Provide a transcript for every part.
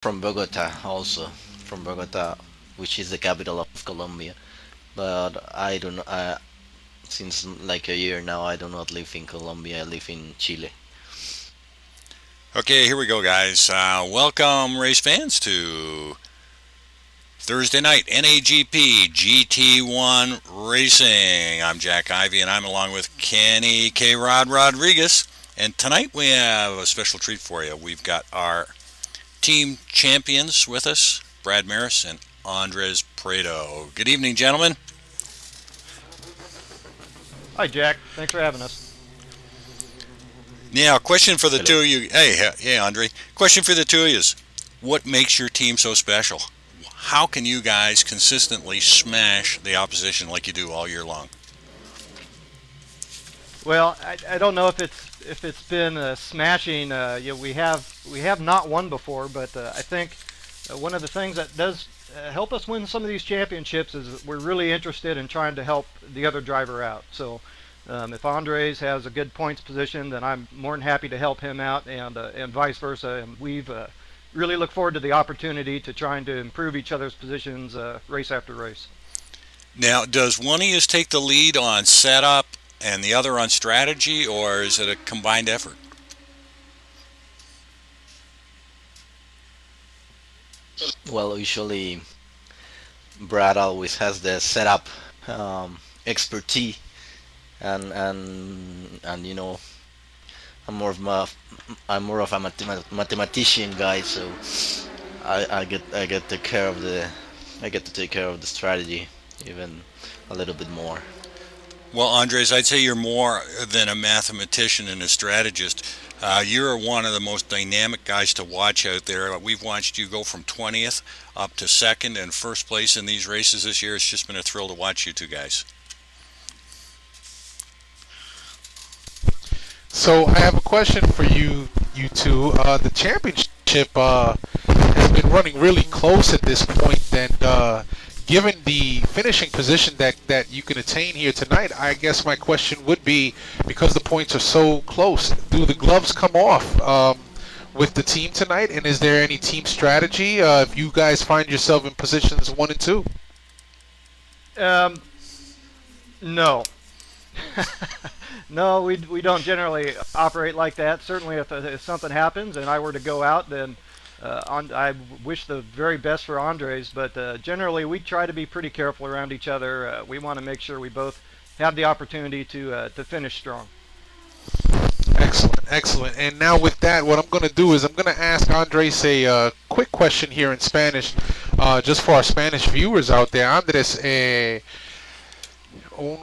from Bogota, also from Bogota, which is the capital of Colombia. But I don't. Since like a year now, I do not live in Colombia. I live in Chile. Okay, here we go, guys. Welcome, race fans, to Thursday night NAGP GT1 Racing. I'm Jack Ivy, and I'm along with Kenny K. Rod Rodriguez. And tonight we have a special treat for you. We've got our team champions with us, Brad Merys and Andres Prado. Good evening, gentlemen. Hi, Jack. Thanks for having us. Now, question for the Hello. two of you. Hey, Andre. Question for the two of you: what makes your team so special? How can you guys consistently smash the opposition like you do all year long? Well, I don't know if it's been smashing. We have not won before, but I think one of the things that does help us win some of these championships is that we're really interested in trying to help the other driver out. So if Andres has a good points position, then I'm more than happy to help him out, and vice versa. And we've really look forward to the opportunity to trying to improve each other's positions race after race. Now, does one of you take the lead on setup and the other on strategy, or is it a combined effort? Well, usually Brad always has the setup expertise, and I'm more of a mathematician guy, so I get the care of the I get to take care of the strategy even a little bit more. Well, Andres, I'd say you're more than a mathematician and a strategist. You're one of the most dynamic guys to watch out there. We've watched you go from 20th up to second and first place in these races this year. It's just been a thrill to watch you two guys. So I have a question for you two. The championship has been running really close at this point, and given the finishing position that you can attain here tonight, I guess my question would be, because the points are so close, do the gloves come off with the team tonight? And is there any team strategy if you guys find yourself in positions 1 and 2? Um, no. No, we don't generally operate like that. Certainly, if something happens and I were to go out, then I wish the very best for Andres. But generally, we try to be pretty careful around each other. We want to make sure we both have the opportunity to finish strong. Excellent, excellent. And now with that, what I'm going to do is I'm going to ask Andres a quick question here in Spanish, just for our Spanish viewers out there. Andres, un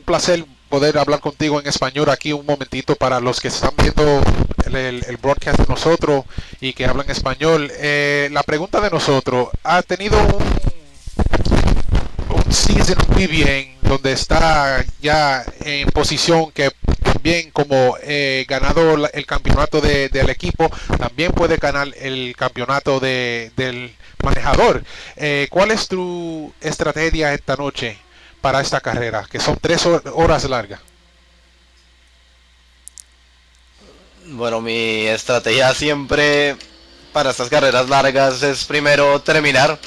placer poder hablar contigo en español aquí un momentito para los que están viendo el broadcast de nosotros y que hablan español. La pregunta de nosotros, ha tenido un season muy bien donde está ya en posición que también como ganado el campeonato del equipo, también puede ganar el campeonato del manejador. ¿Cuál es tu estrategia esta noche para esta carrera, que son 3 horas largas? Bueno, mi estrategia siempre para estas carreras largas es primero terminar.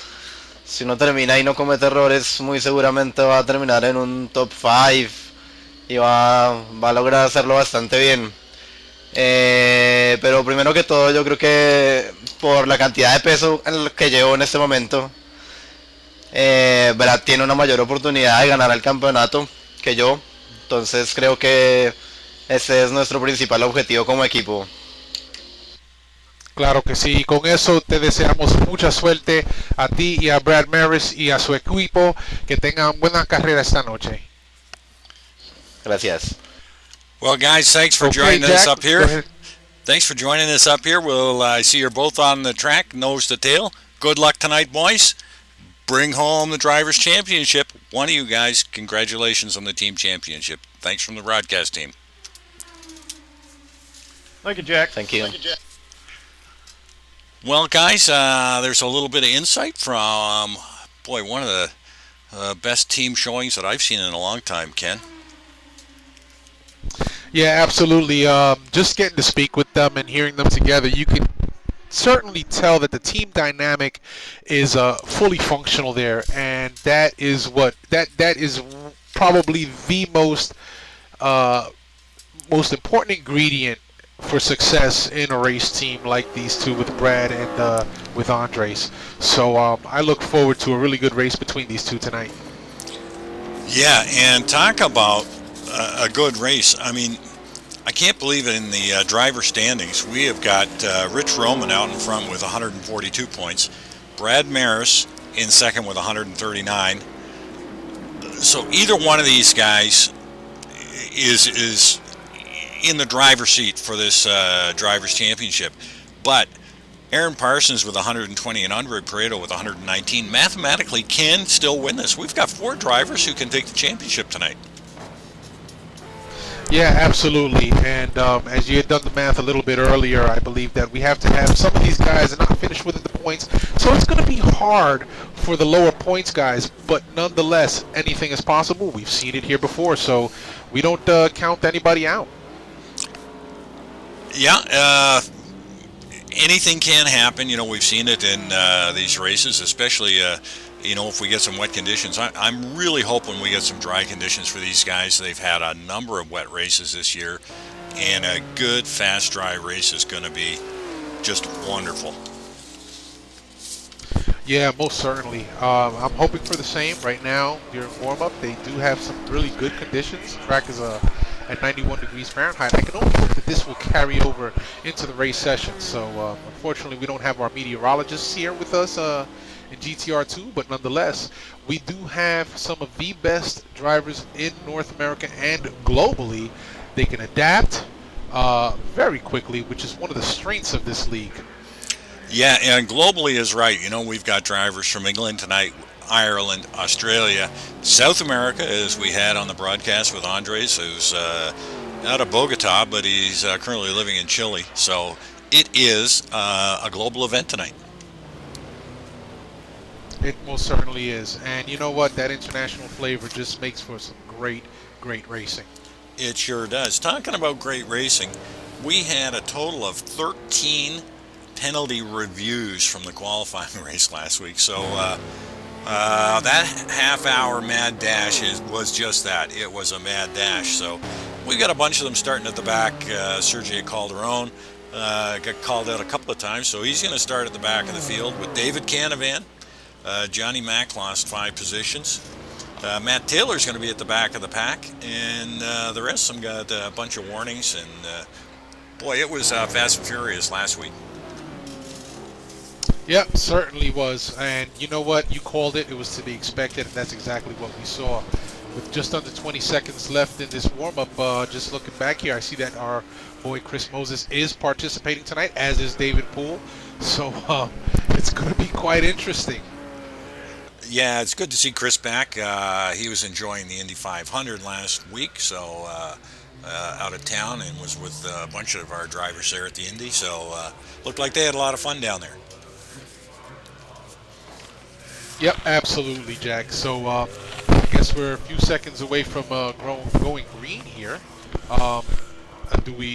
Si uno termina y no comete errores, muy seguramente va a terminar en un top 5 y va a lograr hacerlo bastante bien. Pero primero que todo, yo creo que por la cantidad de peso en el que llevo en este momento, Brad tiene una mayor oportunidad de ganar el campeonato que yo. Entonces creo que ese es nuestro principal objetivo como equipo. Claro que sí, y con eso te deseamos mucha suerte a ti y a Brad Merys y a su equipo, que tengan buena carrera esta noche. Gracias. Well, guys, thanks for Okay, joining us Jack, up go here. ahead. Thanks for joining us up here. We'll see you're both on the track, nose to tail. Good luck tonight, boys. Bring home the Drivers' Championship. One of you guys, congratulations on the team championship. Thanks from the broadcast team. Thank you, Jack. Thank you. Well, guys, there's a little bit of insight from, boy, one of the best team showings that I've seen in a long time, Ken. Yeah, absolutely. Just getting to speak with them and hearing them together, you can certainly tell that the team dynamic is fully functional there, and that is probably the most important ingredient for success in a race team like these two with Brad and with Andres. So I look forward to a really good race between these two tonight. Yeah, and talk about a good race. I mean, I can't believe it. In the driver standings, we have got Rich Roman out in front with 142 points, Brad Merys in second with 139. So either one of these guys is in the driver's seat for this drivers' championship. But Aaron Parsons with 120 and Andre Pareto with 119 mathematically can still win this. We've got 4 drivers who can take the championship tonight. Yeah, absolutely. And as you had done the math a little bit earlier, I believe that we have to have some of these guys not finish within the points. So it's going to be hard for the lower points guys, but nonetheless, anything is possible. We've seen it here before, so we don't count anybody out. Yeah, anything can happen. You know, we've seen it in these races, especially you know, if we get some wet conditions. I'm really hoping we get some dry conditions for these guys. They've had a number of wet races this year, and a good, fast, dry race is going to be just wonderful. Yeah, most certainly. I'm hoping for the same. Right now, during warm-up, they do have some really good conditions. The track is at 91 degrees Fahrenheit. I can only hope that this will carry over into the race session. So, unfortunately, we don't have our meteorologists here with us in GTR2, but nonetheless, we do have some of the best drivers in North America and globally. They can adapt very quickly, which is one of the strengths of this league. Yeah, and globally is right. You know, we've got drivers from England tonight, Ireland, Australia, South America, as we had on the broadcast with Andres, who's out of Bogota, but he's currently living in Chile. So it is a global event tonight. It most certainly is. And you know what? That international flavor just makes for some great, great racing. It sure does. Talking about great racing, we had a total of 13 penalty reviews from the qualifying race last week. So that half-hour mad dash was just that. It was a mad dash. So we got a bunch of them starting at the back. Sergio Calderon got called out a couple of times, so he's going to start at the back of the field with David Canavan. Johnny Mack lost 5 positions. Matt Taylor's going to be at the back of the pack, and the rest of them got a bunch of warnings. And boy, it was fast and furious last week. Yep, certainly was. And you know what? You called it. It was to be expected, and that's exactly what we saw. With just under 20 seconds left in this warm-up, just looking back here, I see that our boy Chris Moses is participating tonight, as is David Poole. So it's going to be quite interesting. Yeah, it's good to see Chris back. He was enjoying the Indy 500 last week, so out of town, and was with a bunch of our drivers there at the Indy. So looked like they had a lot of fun down there. Yep, absolutely, Jack. So I guess we're a few seconds away from going green here.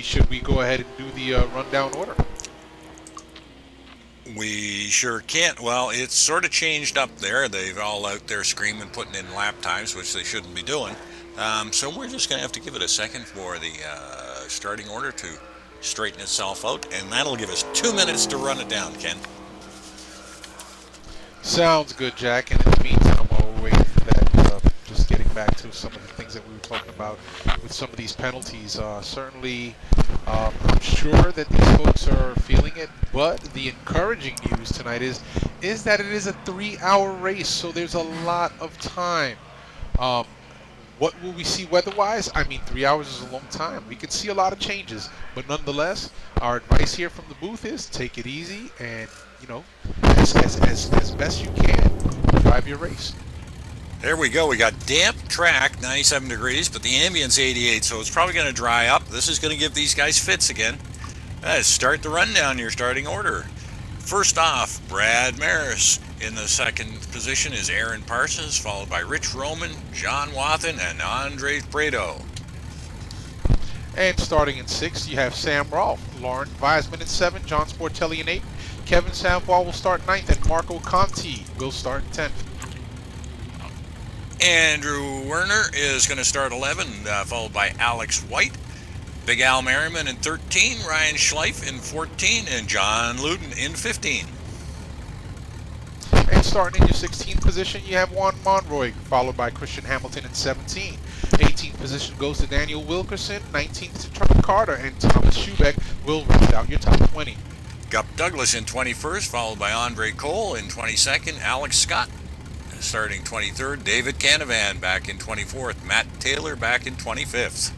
Should we go ahead and do the rundown order? We sure can't. Well, it's sort of changed up there. They've all out there screaming, putting in lap times, which they shouldn't be doing. So we're just going to have to give it a second for the starting order to straighten itself out, and that'll give us 2 minutes to run it down, Ken. Sounds good, Jack. And in the meantime, while we're waiting for that, just getting back to some of the things that we were talking about with some of these penalties. Certainly, I'm sure that these folks are feeling it, but the encouraging news tonight is that it is a 3-hour race, so there's a lot of time. What will we see weather-wise? I mean, 3 hours is a long time. We could see a lot of changes, but nonetheless, our advice here from the booth is take it easy and, you know, as best you can, drive your race. There we go. We got damp track, 97 degrees, but the ambient's 88, so it's probably going to dry up. This is going to give these guys fits again. Start the rundown, your starting order. First off, Brad Merys. In the second position is Aaron Parsons, followed by Rich Roman, John Wathen, and Andre Pareto. And starting in 6th, you have Sam Rolfe, Lauren Weisman in 7, John Sportelli in 8, Kevin Savoy will start 9th, and Marco Conti will start 10th. Andrew Werner is going to start 11, followed by Alex White. Big Al Merriman in 13, Ryan Schleif in 14, and John Luden in 15. And starting in your 16th position, you have Juan Monroy, followed by Christian Hamilton in 17. 18th position goes to Daniel Wilkerson, 19th to Trevor Carter, and Thomas Schubeck will round out your top 20. Gup Douglas in 21st, followed by Andre Cole in 22nd, Alex Scott starting 23rd, David Canavan back in 24th, Matt Taylor back in 25th.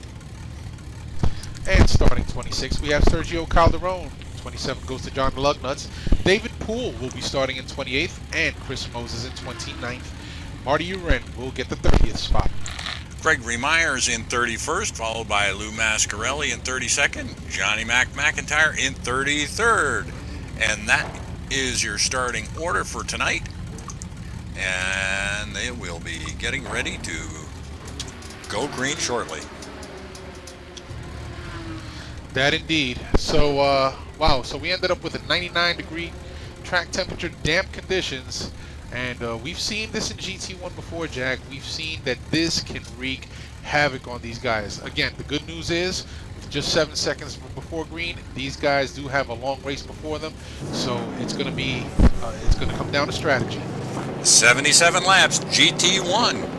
And starting 26th, we have Sergio Calderon. 27th goes to John Lugnuts. David Poole will be starting in 28th, and Chris Moses in 29th. Marty Uren will get the 30th spot. Gregory Myers in 31st, followed by Lou Mascarelli in 32nd, Johnny McIntyre in 33rd. And that is your starting order for tonight. And they will be getting ready to go green shortly. That indeed. So, wow, so we ended up with a 99-degree track temperature, damp conditions. And we've seen this in GT1 before, Jack. We've seen that this can wreak havoc on these guys. Again, the good news is, with just 7 seconds before green, these guys do have a long race before them. So it's going to come down to strategy. 77 laps, GT1.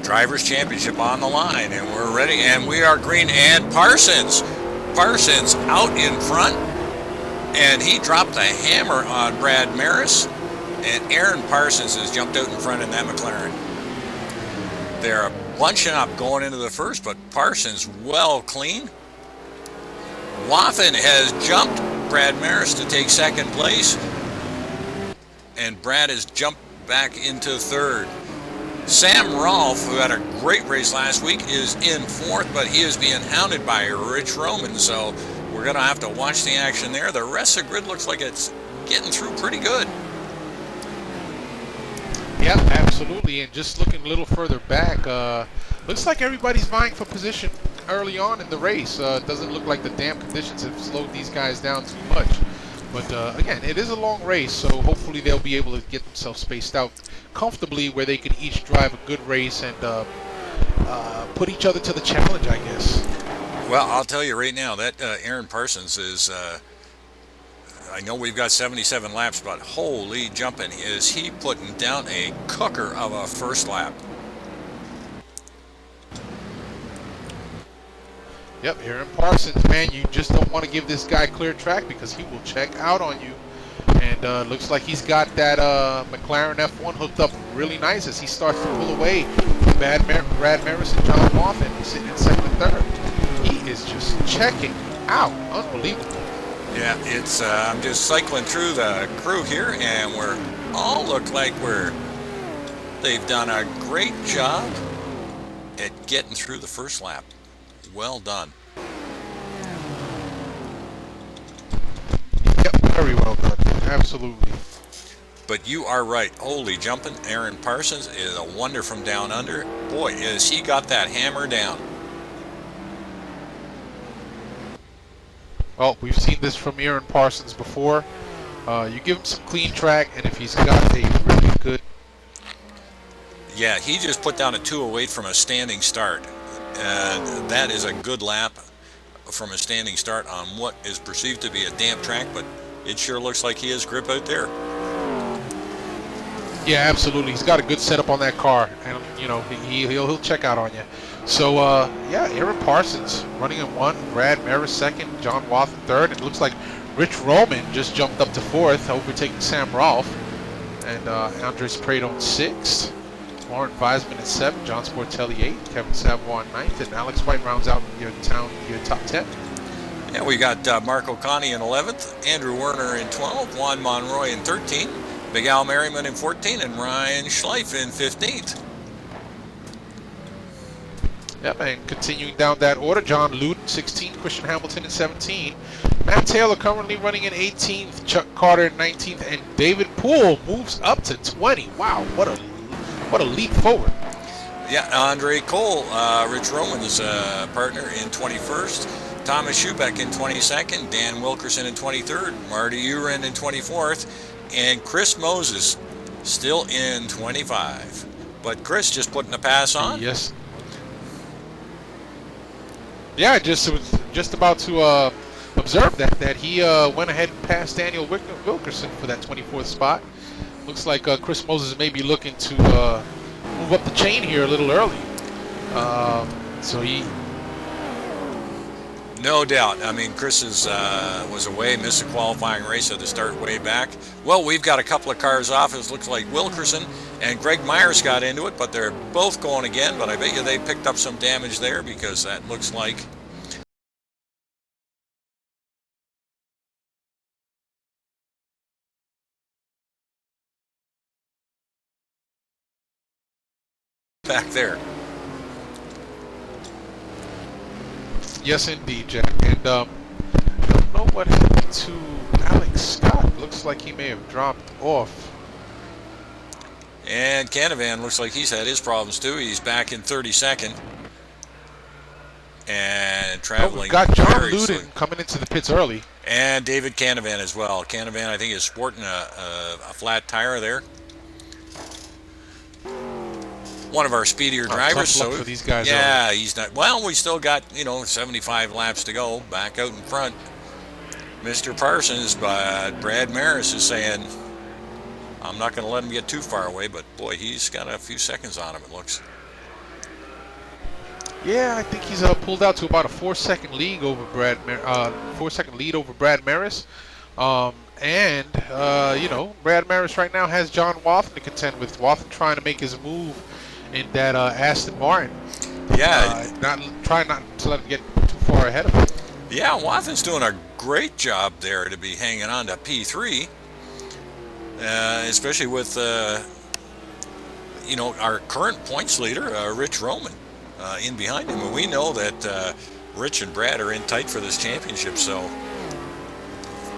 Drivers' Championship on the line, and we're ready, and we are green. And Parsons out in front, and he dropped the hammer on Brad Merys, and Aaron Parsons has jumped out in front in that McLaren. They're bunching up going into the first, but Parsons well clean. Wathen has jumped Brad Merys to take second place, and Brad has jumped back into third. Sam Rolfe, who had a great race last week, is in fourth, but he is being hounded by Rich Roman, so we're going to have to watch the action there. The rest of the grid looks like it's getting through pretty good. Yeah, absolutely. And just looking a little further back, looks like everybody's vying for position early on in the race. Doesn't look like the damp conditions have slowed these guys down too much. But again, it is a long race, so hopefully they'll be able to get themselves spaced out comfortably where they can each drive a good race and put each other to the challenge, I guess. Well, I'll tell you right now that Aaron Parsons is, I know we've got 77 laps, but holy jumping, is he putting down a cooker of a first lap. Yep, Aaron Parsons, man, you just don't want to give this guy clear track because he will check out on you. And looks like he's got that McLaren F1 hooked up really nice as he starts to pull away from Brad Merys and John Wathen, sitting in second and third. He is just checking out. Unbelievable. Yeah, it's I'm just cycling through the crew here, and we're all look like they've done a great job at getting through the first lap. Well done. Yep, very well done. Absolutely. But you are right. Holy jumping. Aaron Parsons is a wonder from down under. Boy, has he got that hammer down. Well, we've seen this from Aaron Parsons before. You give him some clean track, and if he's got a really good... Yeah, he just put down a 208 from a standing start. And that is a good lap from a standing start on what is perceived to be a damp track, but it sure looks like he has grip out there. Yeah, absolutely. He's got a good setup on that car, and you know he'll check out on you. So yeah, Aaron Parsons running in 1, Brad Merys second, John Wathen third. It looks like Rich Roman just jumped up to 4th, overtaking Sam Rolfe, and Andres Prado in 6th. Warren Weisman at 7, John Sportelli 8, Kevin Savoy 9th, and Alex White rounds out your top 10. Yeah, we got Marco Conti in 11th, Andrew Werner in 12th, Juan Monroy in 13th, Big Al Merriman in 14th, and Ryan Schleif in 15th. Yep, and continuing down that order, John Luden 16, Christian Hamilton in 17, Matt Taylor currently running in 18th, Chuck Carter in 19th, and David Poole moves up to 20. Wow, what a leap forward. Yeah, Andre Cole, Rich Roman's partner in 21st. Thomas Schubeck in 22nd, Dan Wilkerson in 23rd, Marty Uren in 24th, and Chris Moses still in 25. But Chris just putting the pass on. Yes. Yeah, I was just about to observe that he went ahead and passed Daniel Wilkerson for that 24th spot. Looks like Chris Moses may be looking to move up the chain here a little early. So he... No doubt. I mean, Chris was away, missed a qualifying race at the start way back. Well, we've got a couple of cars off. It looks like Wilkerson and Greg Myers got into it, but they're both going again. But I bet you they picked up some damage there, because that looks like back there. Yes, indeed, Jack. And don't know what happened to Alex Scott. Looks like he may have dropped off. And Canavan looks like he's had his problems too. He's back in 32nd. And traveling. We've got John very Luden slowly. coming into the pits early. And David Canavan as well. Canavan, I think, is sporting a flat tire there. One of our speedier drivers. Tough luck So for these guys. yeah, he's not. Well, we still got 75 laps to go. Back out in front, Mr. Parsons, but Brad Merys is saying, I'm not going to let him get too far away. But boy, he's got a few seconds on him. It looks. Yeah, I think he's pulled out to about a 4-second lead over Brad. 4-second lead over Brad Merys. Brad Merys right now has John Wathen to contend with. Wathen trying to make his move in that Aston Martin. Yeah. Trying not to let him get too far ahead of him. Yeah, Wathen's doing a great job there to be hanging on to P3, especially with our current points leader, Rich Roman, in behind him. And we know that Rich and Brad are in tight for this championship, so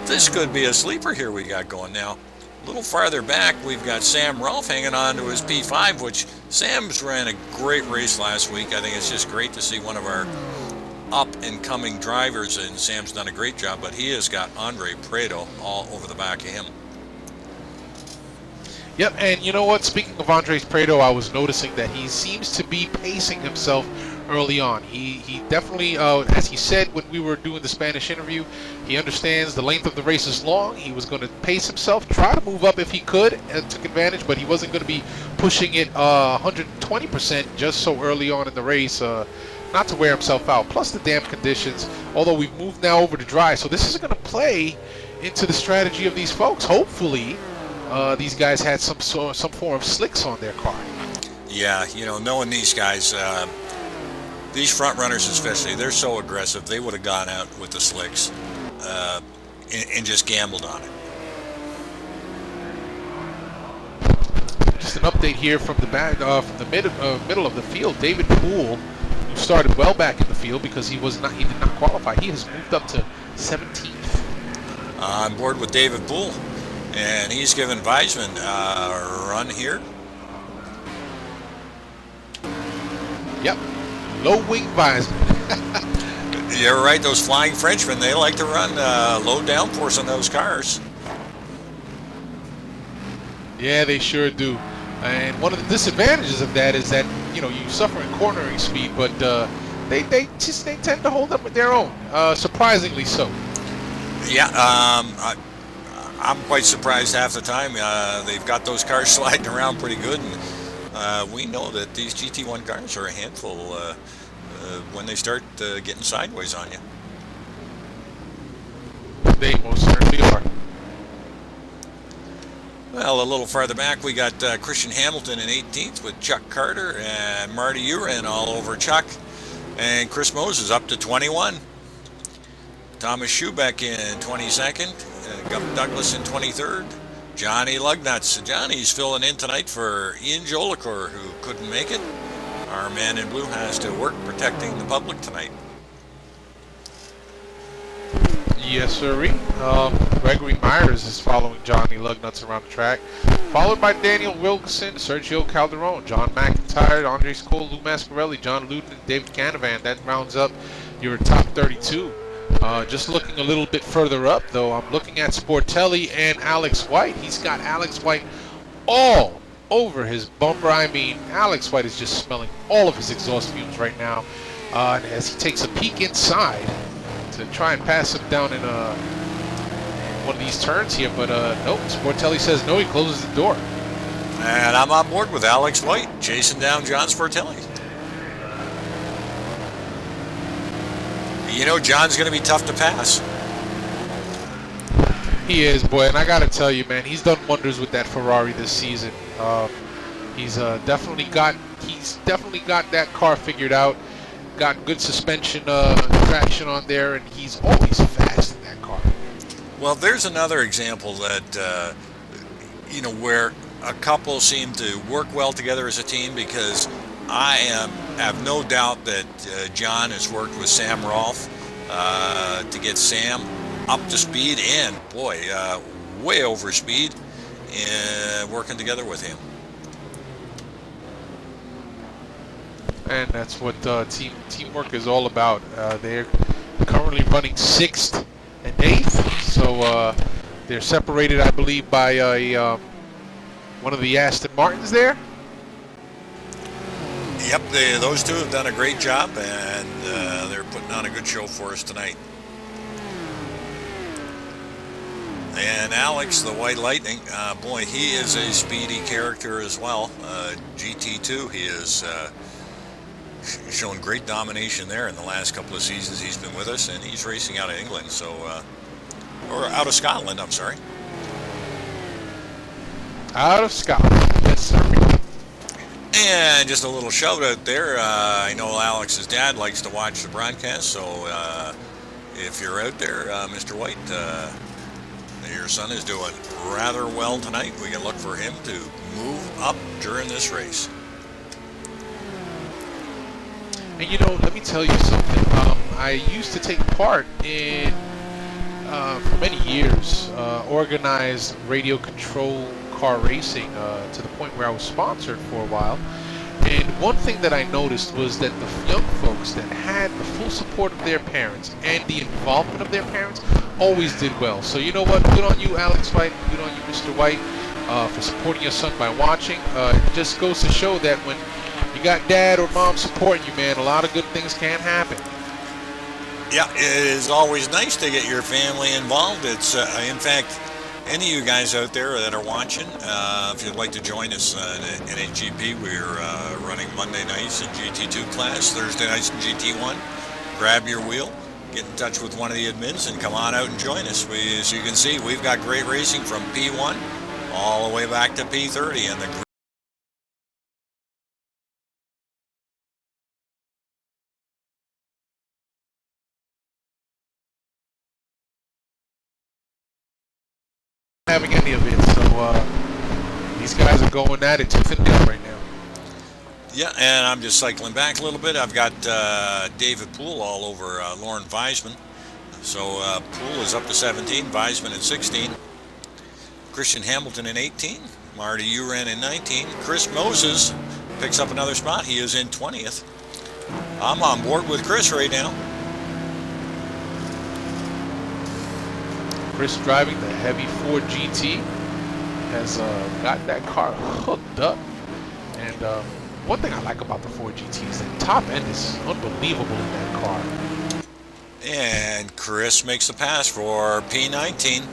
this could be a sleeper here we got going now. A little farther back, we've got Sam Rolfe hanging on to his P5, which Sam's ran a great race last week. I think it's just great to see one of our up-and-coming drivers, and Sam's done a great job, but he has got Andre Prado all over the back of him. Yep, and you know what? Speaking of Andres Prado, I was noticing that he seems to be pacing himself early on. He definitely, as he said when we were doing the Spanish interview, he understands the length of the race is long. He was going to pace himself, try to move up if he could, and took advantage, but he wasn't going to be pushing it 120% just so early on in the race, not to wear himself out. Plus the damp conditions, although we've moved now over to dry, so this is going to play into the strategy of these folks. Hopefully, these guys had some form of slicks on their car. Yeah, knowing these guys, these front runners especially, they're so aggressive. They would have gone out with the slicks and just gambled on it. Just an update here from the back, from the middle of the field. David Poole, who started well back in the field because he did not qualify. He has moved up to 17th. On board with David Poole, and he's given Weisman a run here. Yep, low wing Weisman. You're right, those flying Frenchmen, they like to run low downforce on those cars. Yeah, they sure do. And one of the disadvantages of that is that you suffer in cornering speed, but they tend to hold up with their own, surprisingly so. Yeah, I'm quite surprised half the time. They've got those cars sliding around pretty good, and we know that these GT1 cars are a handful when they start getting sideways on you. They most certainly are. Well, a little farther back, we got Christian Hamilton in 18th with Chuck Carter and Marty Uren all over Chuck, and Chris Moses up to 21. Thomas Schubeck in 22nd, Gup Douglas in 23rd, Johnny Lugnutz. Johnny's filling in tonight for Ian Jolicoeur, who couldn't make it. Our man in blue has to work protecting the public tonight. Yes, sirree. Gregory Myers is following Johnny Lugnutz around the track, followed by Daniel Wilkerson, Sergio Calderon, John McIntyre, Andres Cole, Lou Mascarelli, John Luden, and David Canavan. That rounds up your top 32. Just looking a little bit further up, though, I'm looking at Sportelli and Alex White. He's got Alex White all over his bumper. I mean, Alex White is just smelling all of his exhaust fumes right now. And as he takes a peek inside to try and pass him down in one of these turns here, but nope, Sportelli says no, he closes the door. And I'm on board with Alex White, chasing down John Sportelli. You know, John's going to be tough to pass. He is, boy, and I got to tell you, man, he's done wonders with that Ferrari this season. He's definitely got that car figured out. Got good suspension traction on there, and he's always fast in that car. Well, there's another example that you know, where a couple seem to work well together as a team, because I have no doubt that John has worked with Sam Rolfe to get Sam up to speed, and boy, way over speed, working together with him. And that's what teamwork is all about. They're currently running 6th and 8th, so they're separated, I believe, by one of the Aston Martins there. Yep, those two have done a great job, and they're putting on a good show for us tonight. And Alex, the White Lightning, boy, he is a speedy character as well. GT2, he is shown great domination there in the last couple of seasons he's been with us, and he's racing out of England, so or out of Scotland, I'm sorry. Out of Scotland, yes sir. And just a little shout out there. I know Alex's dad likes to watch the broadcast, so if you're out there, Mr. White, your son is doing rather well tonight. We can look for him to move up during this race. And you know, let me tell you something. I used to take part in, for many years, organized radio control car racing to the point where I was sponsored for a while. And one thing that I noticed was that the young folks that had the full support of their parents and the involvement of their parents always did well. So you know what? Good on you, Alex White. Good on you, Mr. White, for supporting your son by watching. It just goes to show that when you got dad or mom supporting you, man, a lot of good things can happen. Yeah, it is always nice to get your family involved. It's, in fact, any of you guys out there that are watching, if you'd like to join us in NAGP, we're running Monday nights in GT2 class, Thursday nights in GT1. Grab your wheel, get in touch with one of the admins, and come on out and join us. As you can see, we've got great racing from P1 all the way back to P30, and the having any of it, so these guys are going at it tooth and nail right now. Yeah, and I'm just cycling back a little bit. I've got David Poole all over Lauren Weisman. So Poole is up to 17, Weisman at 16, Christian Hamilton in 18, Marty Uren in 19, Chris Moses picks up another spot. He is in 20th. I'm on board with Chris right now. Chris driving the heavy Ford GT has got that car hooked up, and one thing I like about the Ford GT is the top end is unbelievable in that car. And Chris makes the pass for P19.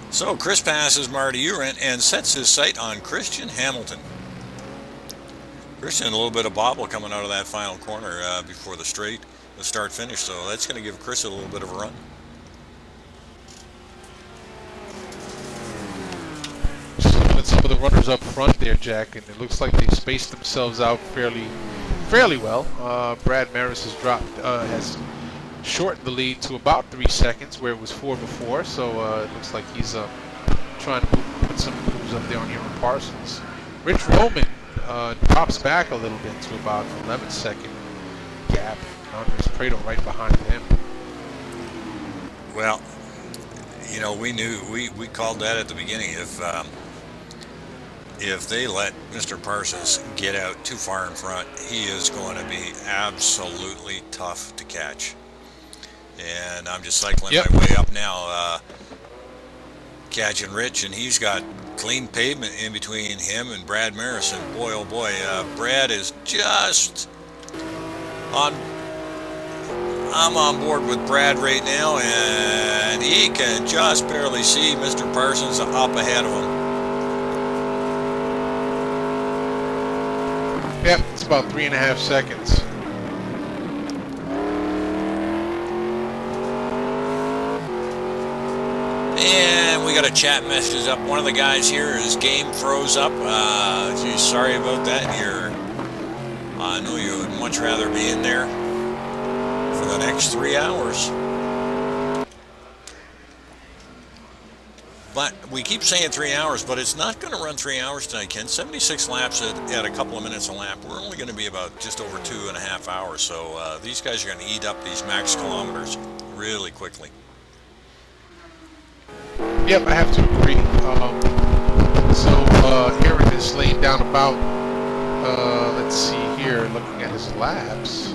So Chris passes Marty Uren and sets his sight on Christian Hamilton. Christian, a little bit of bobble coming out of that final corner before the straight. The start finish, so that's going to give Chris a little bit of a run. Just looking at some of the runners up front there, Jack, and it looks like they've spaced themselves out fairly well. Brad Merys has shortened the lead to about 3 seconds, where it was 4 before. So it looks like he's trying to put some moves up there on Aaron Parsons. Rich Roman drops back a little bit to about 11-second gap. Andres Prado right behind him. Well, you know, we knew, we called that at the beginning. if they let Mr. Parsons get out too far in front, he is going to be absolutely tough to catch. And I'm just cycling my way up now, catching Rich, and he's got clean pavement in between him and Brad Merys. And boy, oh boy, Brad is just on. I'm on board with Brad right now, and he can just barely see Mr. Parsons up ahead of him. Yep, it's about 3.5 seconds. And we got a chat message up. One of the guys here, his game froze up. Geez, sorry about that. I know you would much rather be in there for the next 3 hours. But we keep saying 3 hours, but it's not going to run 3 hours tonight, Ken. 76 laps at a couple of minutes a lap. We're only going to be about just over 2.5 hours. So these guys are going to eat up these max kilometers really quickly. Yep, I have to agree. Aaron is laying down about, let's see here, looking at his laps.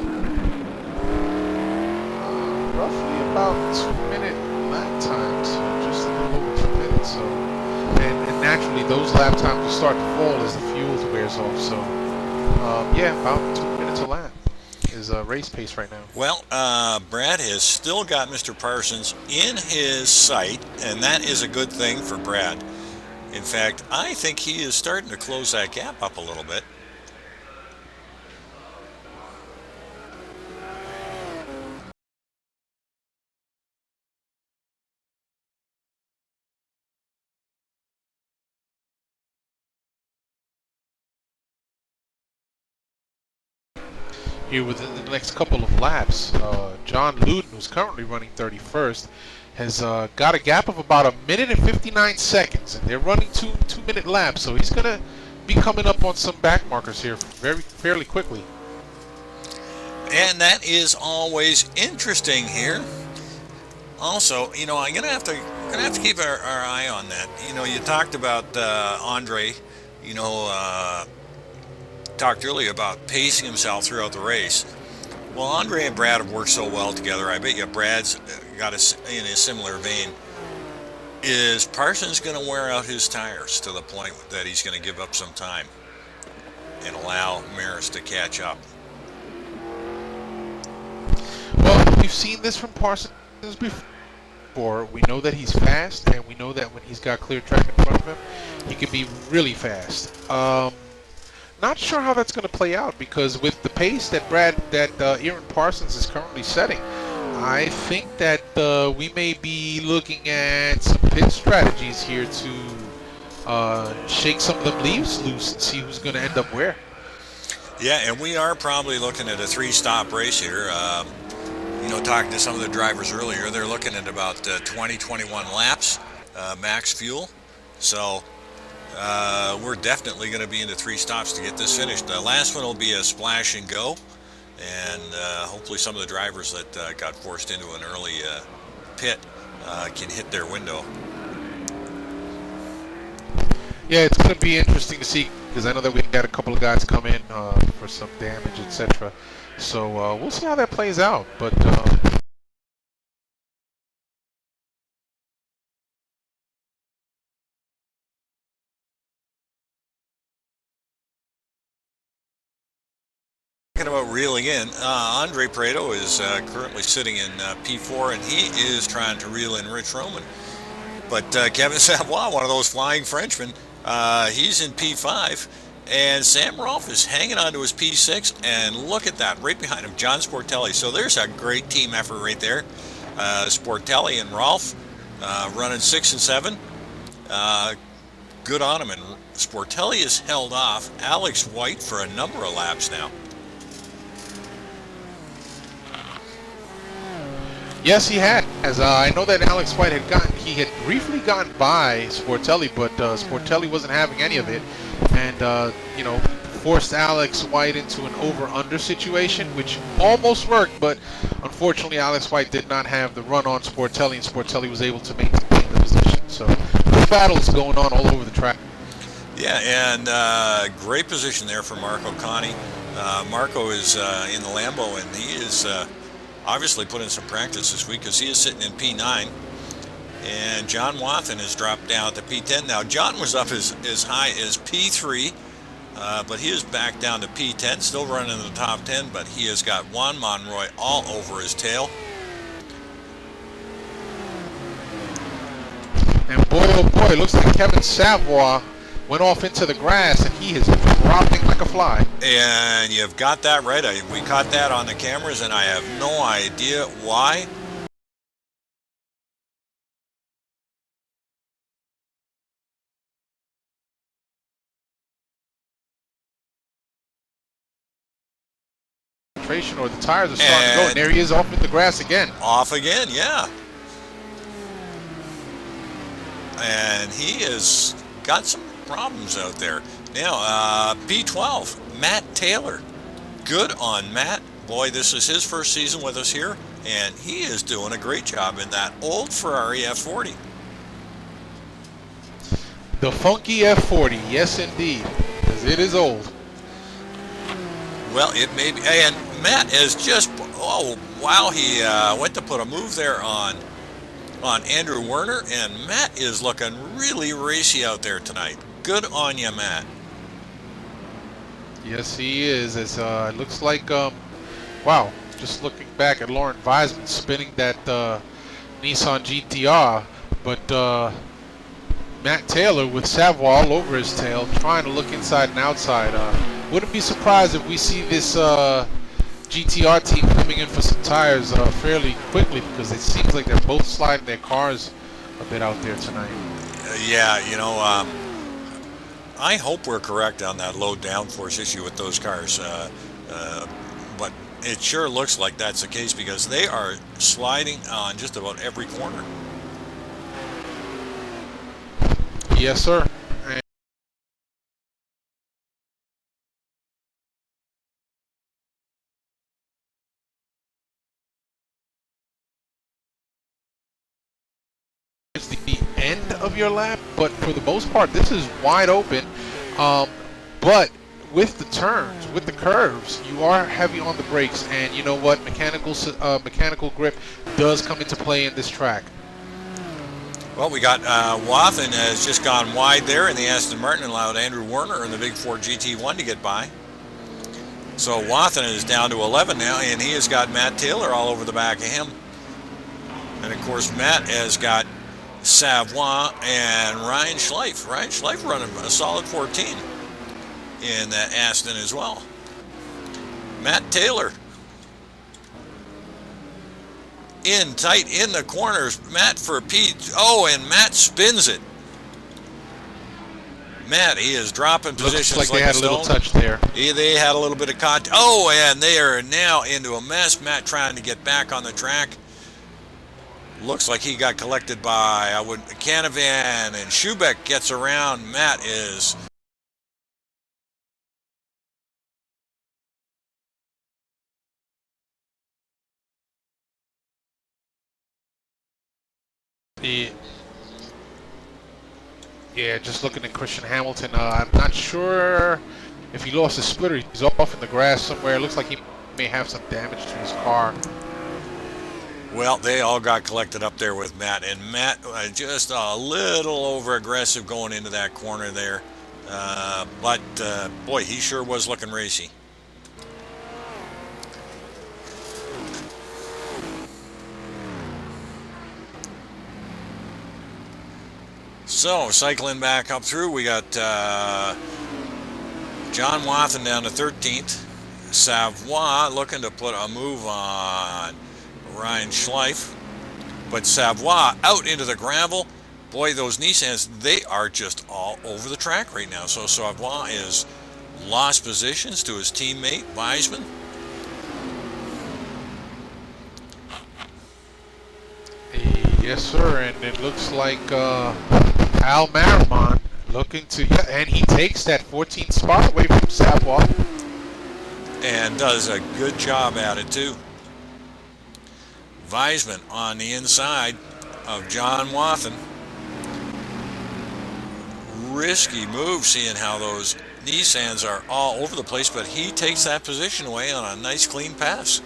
Roughly about 2-minute lap times, just a little over 2 minutes. So, and naturally, those lap times will start to fall as the fuel wears off. So, yeah, about 2 minutes a lap is race pace right now. Well, Brad has still got Mr. Parsons in his sight, and that is a good thing for Brad. In fact, I think he is starting to close that gap up a little bit. Here within the next couple of laps, John Luden, who's currently running 31st, has got a gap of about 1 minute and 59 seconds, and they're running two-minute laps, so he's gonna be coming up on some back markers here fairly quickly. And that is always interesting here. Also, you know, I'm gonna have to keep our eye on that. You know, you talked about Andre, you know, talked earlier about pacing himself throughout the race. Well, Andre and Brad have worked so well together. I bet you Brad's got in a similar vein. Is Parsons going to wear out his tires to the point that he's going to give up some time and allow Merys to catch up? Well, we've seen this from Parsons before. We know that he's fast, and we know that when he's got clear track in front of him, he can be really fast. Not sure how that's going to play out, because with the pace that Aaron Parsons is currently setting, I think that we may be looking at some pit strategies here to shake some of them leaves loose and see who's going to end up where. Yeah, and we are probably looking at a 3-stop race here. You know, talking to some of the drivers earlier, they're looking at about 20-21 laps, max fuel. So we're definitely going to be into 3 stops to get this finished. The last one will be a splash and go, and hopefully some of the drivers that got forced into an early pit can hit their window. Yeah, it's going to be interesting to see, because I know that we got a couple of guys come in for some damage, etc. So we'll see how that plays out. But Talking about reeling in, Andre Prado is currently sitting in P4, and he is trying to reel in Rich Roman. But Kevin Savoy, one of those flying Frenchmen, he's in P5, and Sam Rolfe is hanging on to his P6, and look at that, right behind him, John Sportelli. So there's a great team effort right there. Sportelli and Rolfe running 6 and 7. Good on him, and Sportelli has held off Alex White for a number of laps now. yes, he has. I know that Alex White had briefly gotten by Sportelli, but Sportelli wasn't having any of it, and you know, forced Alex White into an over/under situation, which almost worked, but unfortunately Alex White did not have the run on Sportelli, and Sportelli was able to maintain the position. So good battles going on all over the track. Yeah, and great position there for Marco Conti. Marco is in the Lambo, and he is obviously put in some practice this week because he is sitting in P9. And John Wathen has dropped down to P10. Now, John was up as high as P3, but he is back down to P10, still running in the top 10, but he has got Juan Monroy all over his tail. And boy, oh boy, it looks like Kevin Savoy went off into the grass, and he is dropping like a fly. And you've got that right. We caught that on the cameras, and I have no idea why. Or the tires are starting to go, and there he is off in the grass again. Off again, yeah. And he has got some problems out there. Now, P12, Matt Taylor. Good on Matt. Boy, this is his first season with us here, and he is doing a great job in that old Ferrari F40. The funky F40, yes indeed, because it is old. Well, it may be, and Matt is just, oh, wow, he went to put a move there on Andrew Werner, and Matt is looking really racy out there tonight. Good on you, Matt. Yes, he is. It looks like, wow, just looking back at Lauren Weisman spinning that Nissan GTR, but Matt Taylor with Savoy all over his tail, trying to look inside and outside. Wouldn't be surprised if we see this GTR team coming in for some tires fairly quickly, because it seems like they're both sliding their cars a bit out there tonight. Yeah, you know, I hope we're correct on that low downforce issue with those cars, but it sure looks like that's the case, because they are sliding on just about every corner. Yes, sir. It's the end of your lap, but for the most part, this is wide open. But with the turns, with the curves, you are heavy on the brakes, and you know what? Mechanical grip does come into play in this track. Well, we got Wathen has just gone wide there in the Aston Martin and allowed Andrew Werner in the Big 4 GT1 to get by. So Wathen is down to 11 now, and he has got Matt Taylor all over the back of him. And of course, Matt has got Savoy and Ryan Schleif. Ryan Schleif running a solid 14 in that Aston as well. Matt Taylor in tight in the corners. Matt for Pete. Oh, and Matt spins it. Matt, he is dropping positions like they had a little touch there. They had a little bit of contact. Oh, and they are now into a mess. Matt trying to get back on the track. Looks like he got collected by Canavan, and Schubeck gets around. Matt is yeah, just looking at Christian Hamilton. I'm not sure if he lost his splitter. He's off in the grass somewhere. It looks like he may have some damage to his car. Well, they all got collected up there with Matt, and Matt just a little over aggressive going into that corner there. But boy, he sure was looking racy. So, cycling back up through, we got John Wathen down to 13th. Savoy looking to put a move on Ryan Schleif. But Savoy out into the gravel. Boy, those Nissans, they are just all over the track right now. So Savoy is lost positions to his teammate, Weisman. Yes, sir, and it looks like Al Marimon looking to, and he takes that 14th spot away from Savoy. And does a good job at it, too. Weisman on the inside of John Wathen. risky move, seeing how those Nissans are all over the place, but he takes that position away on a nice clean pass.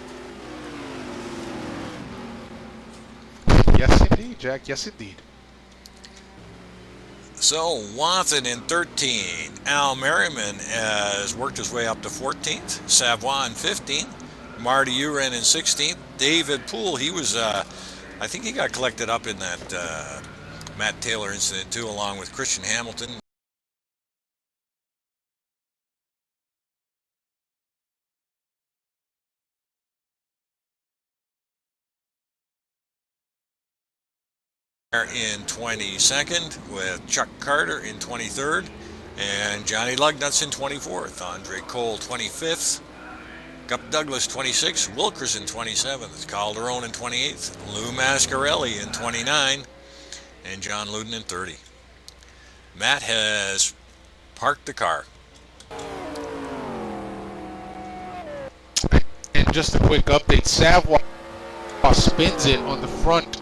Yes, indeed, Jack. Yes, indeed. So Watson in 13. Al Merriman has worked his way up to 14th. Savoie in 15th. Marty Uren in 16th. David Poole, he was, I think he got collected up in that Matt Taylor incident too, along with Christian Hamilton. In 22nd, with Chuck Carter in 23rd, and Johnny Lugnuts in 24th. Andre Cole 25th. Gup Douglas 26th. Wilkerson 27th. Calderon in 28th. Lou Mascarelli in 29th. And John Luden in 30. Matt has parked the car. And just a quick update, Savoie spins it on the front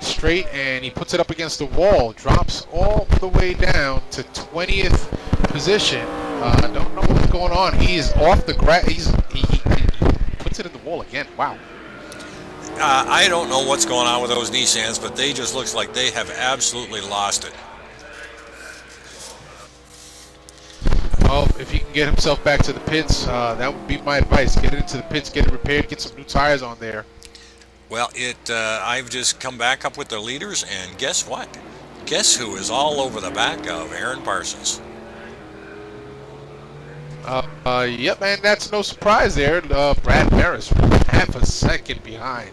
straight and he puts it up against the wall, drops all the way down to 20th position. Don't know what's going on. He is off the grass. He puts it in the wall again. Wow. I don't know what's going on with those Nissans, but they just looks like they have absolutely lost it. Well, if he can get himself back to the pits, that would be my advice. Get it into the pits, get it repaired, get some new tires on there. Well, I've just come back up with the leaders, and guess what? Guess who is all over the back of Aaron Parsons? Yep, man, that's no surprise there. Brad Merys, half a second behind.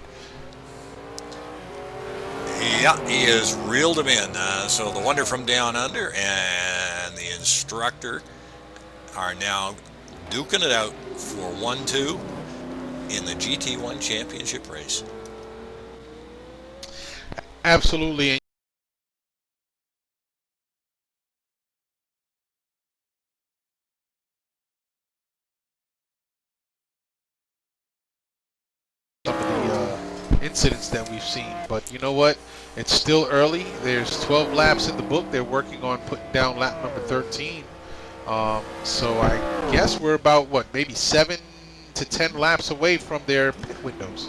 Yeah, he has reeled him in. So the Wonder from Down Under and the instructor are now duking it out for 1-2 in the GT1 championship race. Absolutely. Some of the incidents that we've seen, but you know what? It's still early. There's 12 laps in the book. They're working on putting down lap number 13. So I guess we're about, what, maybe 7 to 10 laps away from their pit windows.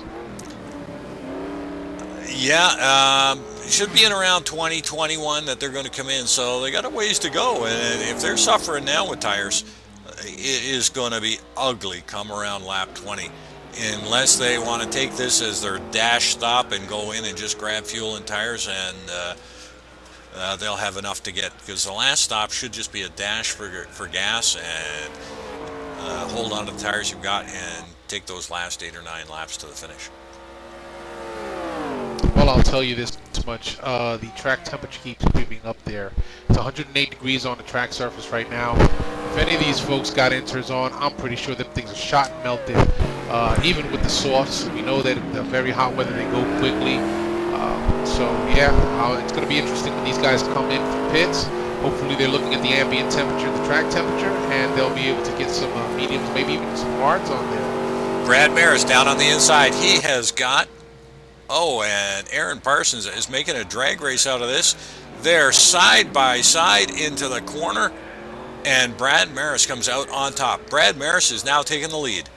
Yeah, it should be in around 2021 that they're going to come in, so they got a ways to go. And if they're suffering now with tires, it is going to be ugly come around lap 20, unless they want to take this as their dash stop and go in and just grab fuel and tires, and they'll have enough to get, because the last stop should just be a dash for gas, and hold on to the tires you've got and take those last 8 or 9 laps to the finish. Well, I'll tell you this much. The track temperature keeps creeping up there. It's 108 degrees on the track surface right now. If any of these folks got inters on, I'm pretty sure that things are shot and melted. Even with the softs, we know that in the very hot weather they go quickly. So yeah, it's going to be interesting when these guys come in from pits. Hopefully they're looking at the ambient temperature, the track temperature, and they'll be able to get some mediums, maybe even some hards on there. Brad Merys down on the inside. He has got... Oh, and Aaron Parsons is making a drag race out of this. They're side by side into the corner, and Brad Merys comes out on top. Brad Merys is now taking the lead.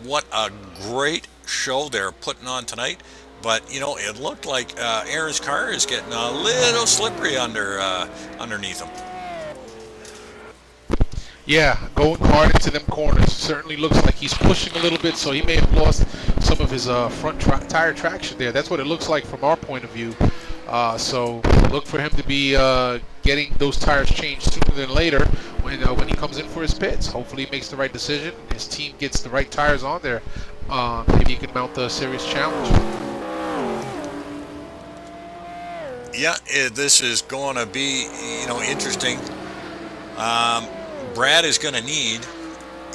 What a great show they're putting on tonight. But, you know, it looked like Aaron's car is getting a little slippery underneath him. Yeah, going hard into them corners. Certainly looks like he's pushing a little bit, so he may have lost some of his front tire traction there. That's what it looks like from our point of view. So look for him to be getting those tires changed sooner than later when he comes in for his pits. Hopefully he makes the right decision. His team gets the right tires on there. Maybe he can mount a serious challenge. Yeah, this is going to be, you know, interesting. Brad is going to need,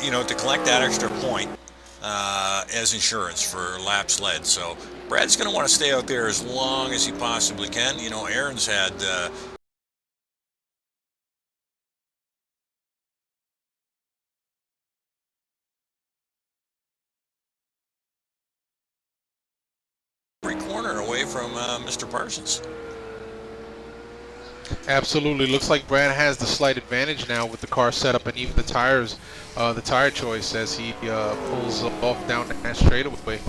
you know, to collect that extra point as insurance for laps led. So Brad's going to want to stay out there as long as he possibly can. You know, Aaron's had every corner away from Mr. Parsons. Absolutely. Looks like Brad has the slight advantage now with the car setup and even the tires, the tire choice as he pulls off down that straightaway.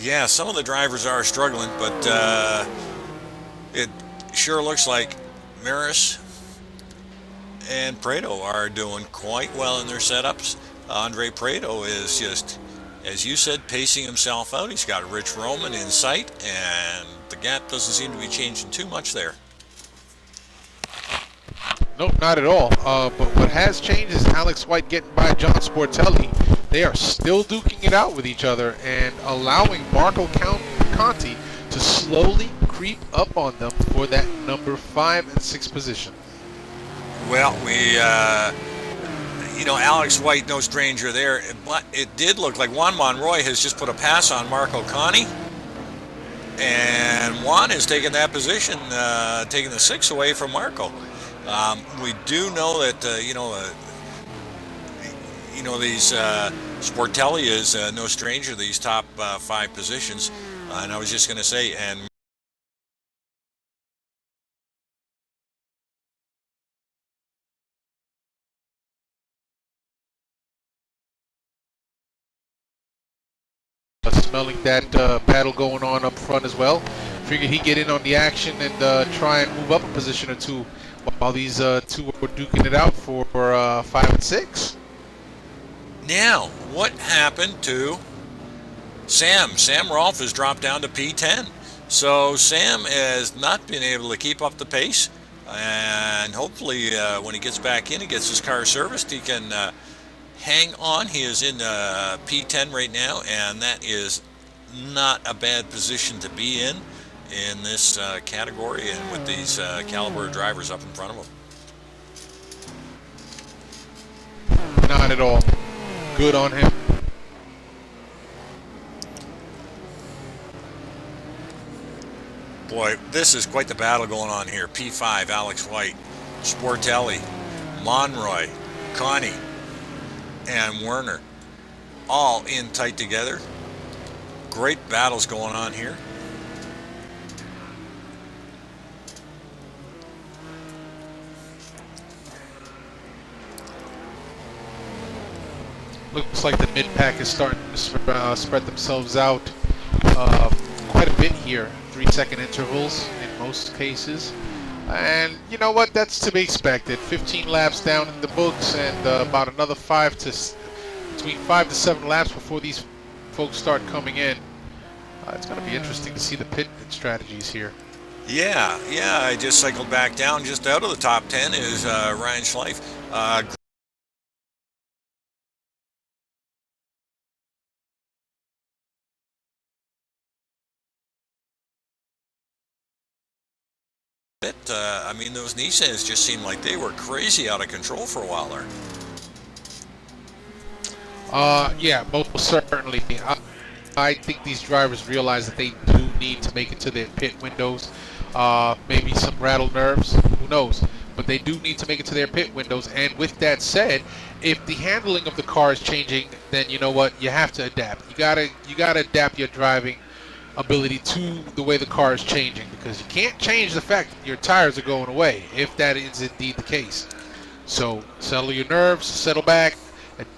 Yeah, some of the drivers are struggling, but it sure looks like Merys and Prado are doing quite well in their setups. Andre Prado is just, as you said, pacing himself out. He's got Rich Roman in sight, and the gap doesn't seem to be changing too much there. Nope, not at all. But what has changed is Alex White getting by John Sportelli. They are still duking it out with each other and allowing Marco Conti to slowly creep up on them for that number 5 and 6 position. Well, Alex White, no stranger there, but it did look like Juan Monroy has just put a pass on Marco Conti, and Juan has taken that position, taking the 6 away from Marco. We do know that, these Sportelli is no stranger to these top 5 positions, and I was just going to say, and smelling that battle going on up front as well. Figured he'd get in on the action and try and move up a position or two while these two were duking it out for 5 and 6. Now, what happened to Sam? Sam Rolfe has dropped down to P10. So Sam has not been able to keep up the pace, and hopefully when he gets back in, he gets his car serviced, he can hang on. He is in P10 right now, and that is not a bad position to be in this category and with these caliber drivers up in front of him. Not at all. Good on him. Boy, this is quite the battle going on here. P5, Alex White, Sportelli, Monroy, Connie, and Werner, all in tight together. Great battles going on here. Looks like the mid-pack is starting to spread themselves out quite a bit here. 3-second intervals in most cases. And you know what? That's to be expected. 15 laps down in the books and about another between 5 to 7 laps before these folks start coming in. It's going to be interesting to see the pit strategies here. Yeah, I just cycled back down. Just out of the top 10 is Ryan Schleif. I mean, those Nissans just seemed like they were crazy out of control for a while there. Yeah, most certainly. I think these drivers realize that they do need to make it to their pit windows. Maybe some rattled nerves, who knows? But they do need to make it to their pit windows. And with that said, if the handling of the car is changing, then you know what? You have to adapt. You gotta adapt your driving ability to the way the car is changing, because you can't change the fact that your tires are going away if that is indeed the case. So settle your nerves, settle back, and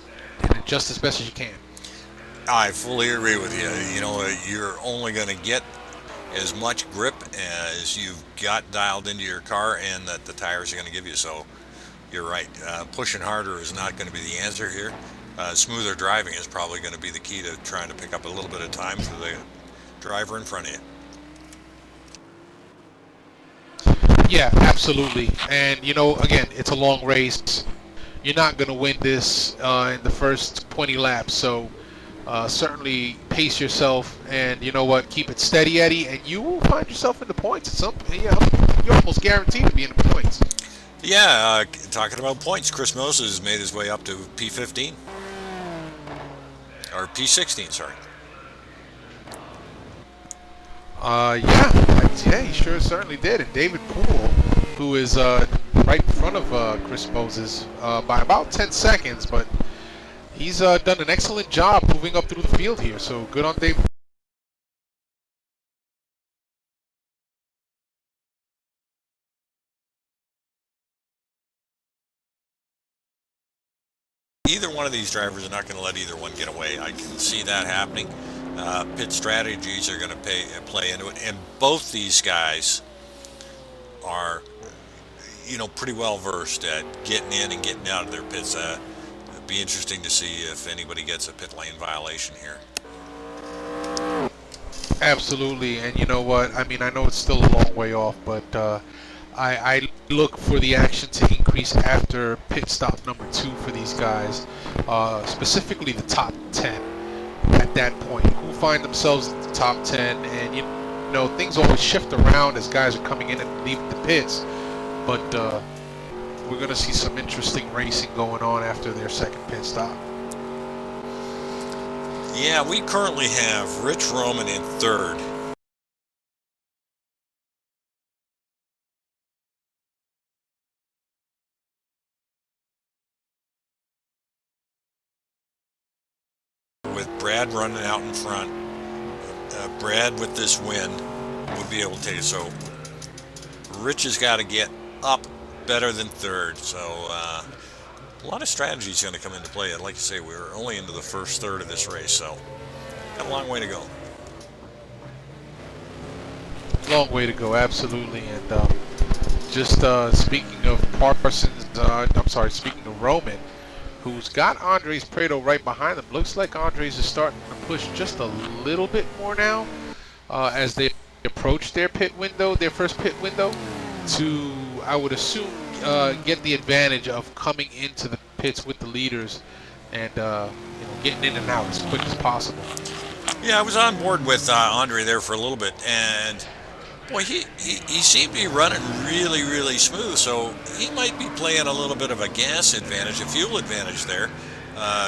adjust as best as you can. I fully agree with you. You know, you're only going to get as much grip as you've got dialed into your car and that the tires are going to give you. So you're right. Pushing harder is not going to be the answer here. Smoother driving is probably going to be the key to trying to pick up a little bit of time for the driver in front of you. Yeah, absolutely. And you know, again, it's a long race. You're not going to win this in the first 20 laps. So certainly pace yourself, and you know what, keep it steady, Eddie, and you will find yourself in the points at some point. You're almost guaranteed to be in the points. Yeah, talking about points, Chris Moses made his way up to P15 or P16, sorry. Yeah, he sure certainly did. And David Poole, who is right in front of Chris Moses by about 10 seconds, but he's done an excellent job moving up through the field here. So good on David. either one of these drivers are not going to let either one get away. I can see that happening. Pit strategies are going to play into it, and both these guys are, pretty well versed at getting in and getting out of their pits. It'd be interesting to see if anybody gets a pit lane violation here. Absolutely, and you know what? I mean, I know it's still a long way off, but I look for the action to increase after pit stop number 2 for these guys, specifically the top 10 at that point, who find themselves in the top 10, and you know, things always shift around as guys are coming in and leaving the pits, but we're going to see some interesting racing going on after their second pit stop. Yeah, we currently have Rich Roman in third. With Brad running out in front. Brad with this win would be able to take it. So Rich has got to get up better than third. So a lot of strategy is going to come into play. And like you say, we're only into the first third of this race, so got a long way to go. Long way to go, absolutely. And just speaking of Parsons, speaking of Roman, who's got Andres Prado right behind him. Looks like Andres is starting to push just a little bit more now as they approach their pit window, their first pit window, to, I would assume, get the advantage of coming into the pits with the leaders and getting in and out as quick as possible. Yeah, I was on board with Andre there for a little bit, and boy, he seemed to be running really, really smooth, so he might be playing a little bit of a gas advantage, a fuel advantage there,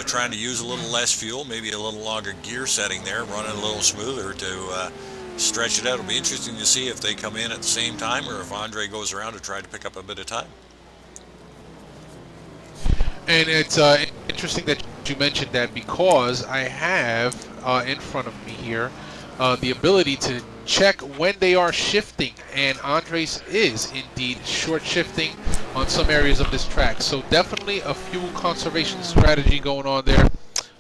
trying to use a little less fuel, maybe a little longer gear setting there, running a little smoother to stretch it out. It'll be interesting to see if they come in at the same time or if Andre goes around to try to pick up a bit of time. And it's interesting that you mentioned that, because I have in front of me here the ability to check when they are shifting, and Andres is indeed short shifting on some areas of this track. So definitely a fuel conservation strategy going on there.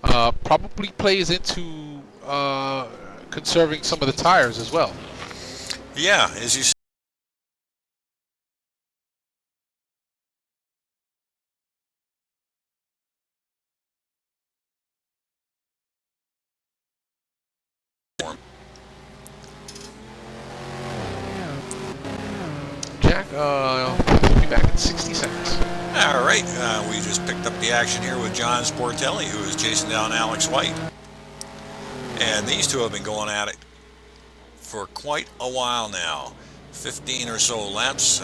Probably plays into conserving some of the tires as well. Yeah, as you Jack, we'll be back in 60 seconds. All right, we just picked up the action here with John Sportelli, who is chasing down Alex White. And these two have been going at it for quite a while now. 15 or so laps.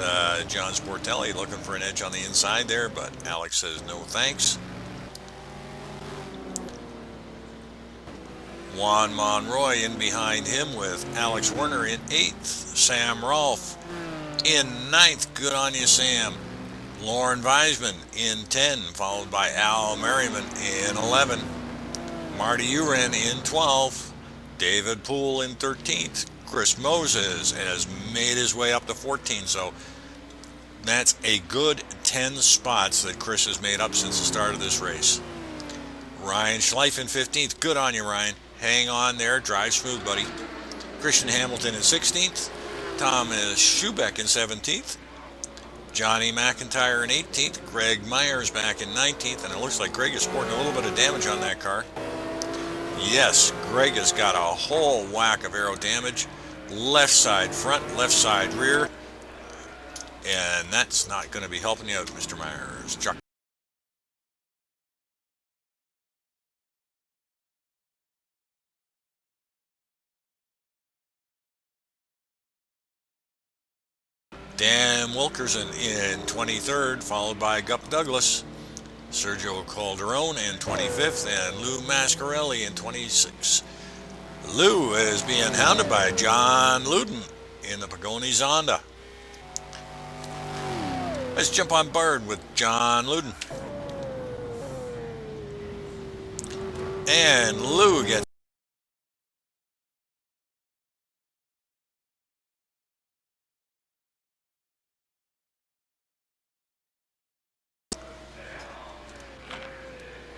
John Sportelli looking for an edge on the inside there, but Alex says no thanks. Juan Monroy in behind him with Alex Werner in 8th. Sam Rolfe in 9th. Good on you, Sam. Lauren Weisman in 10, followed by Al Merriman in 11. Marty Uren in 12. David Poole in 13th. Chris Moses has made his way up to 14, so that's a good 10 spots that Chris has made up since the start of this race. Ryan Schleif in 15th. Good on you, Ryan. Hang on there. Drive smooth, buddy. Christian Hamilton in 16th. Thomas Schubeck in 17th. Johnny McIntyre in 18th. Greg Myers back in 19th. And it looks like Greg is sporting a little bit of damage on that car. Yes, Greg has got a whole whack of aero damage. Left side front, left side rear. And that's not going to be helping you out, Mr. Myers. Chuck. Dan Wilkerson in 23rd, followed by Gup Douglas. Sergio Calderon in 25th, and Lou Mascarelli in 26th. Lou is being hounded by John Luden in the Pagani Zonda. Let's jump on board with John Luden. And Lou gets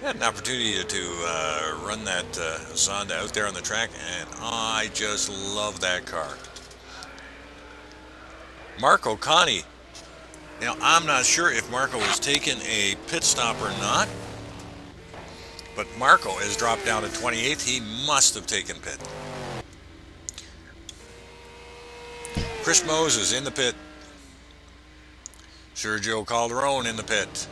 Had an opportunity to run that Zonda out there on the track, and I just love that car. Marco Conti. Now, I'm not sure if Marco was taking a pit stop or not, but Marco has dropped down to 28th. He must have taken pit. Chris Moses in the pit. Sergio Calderon in the pit.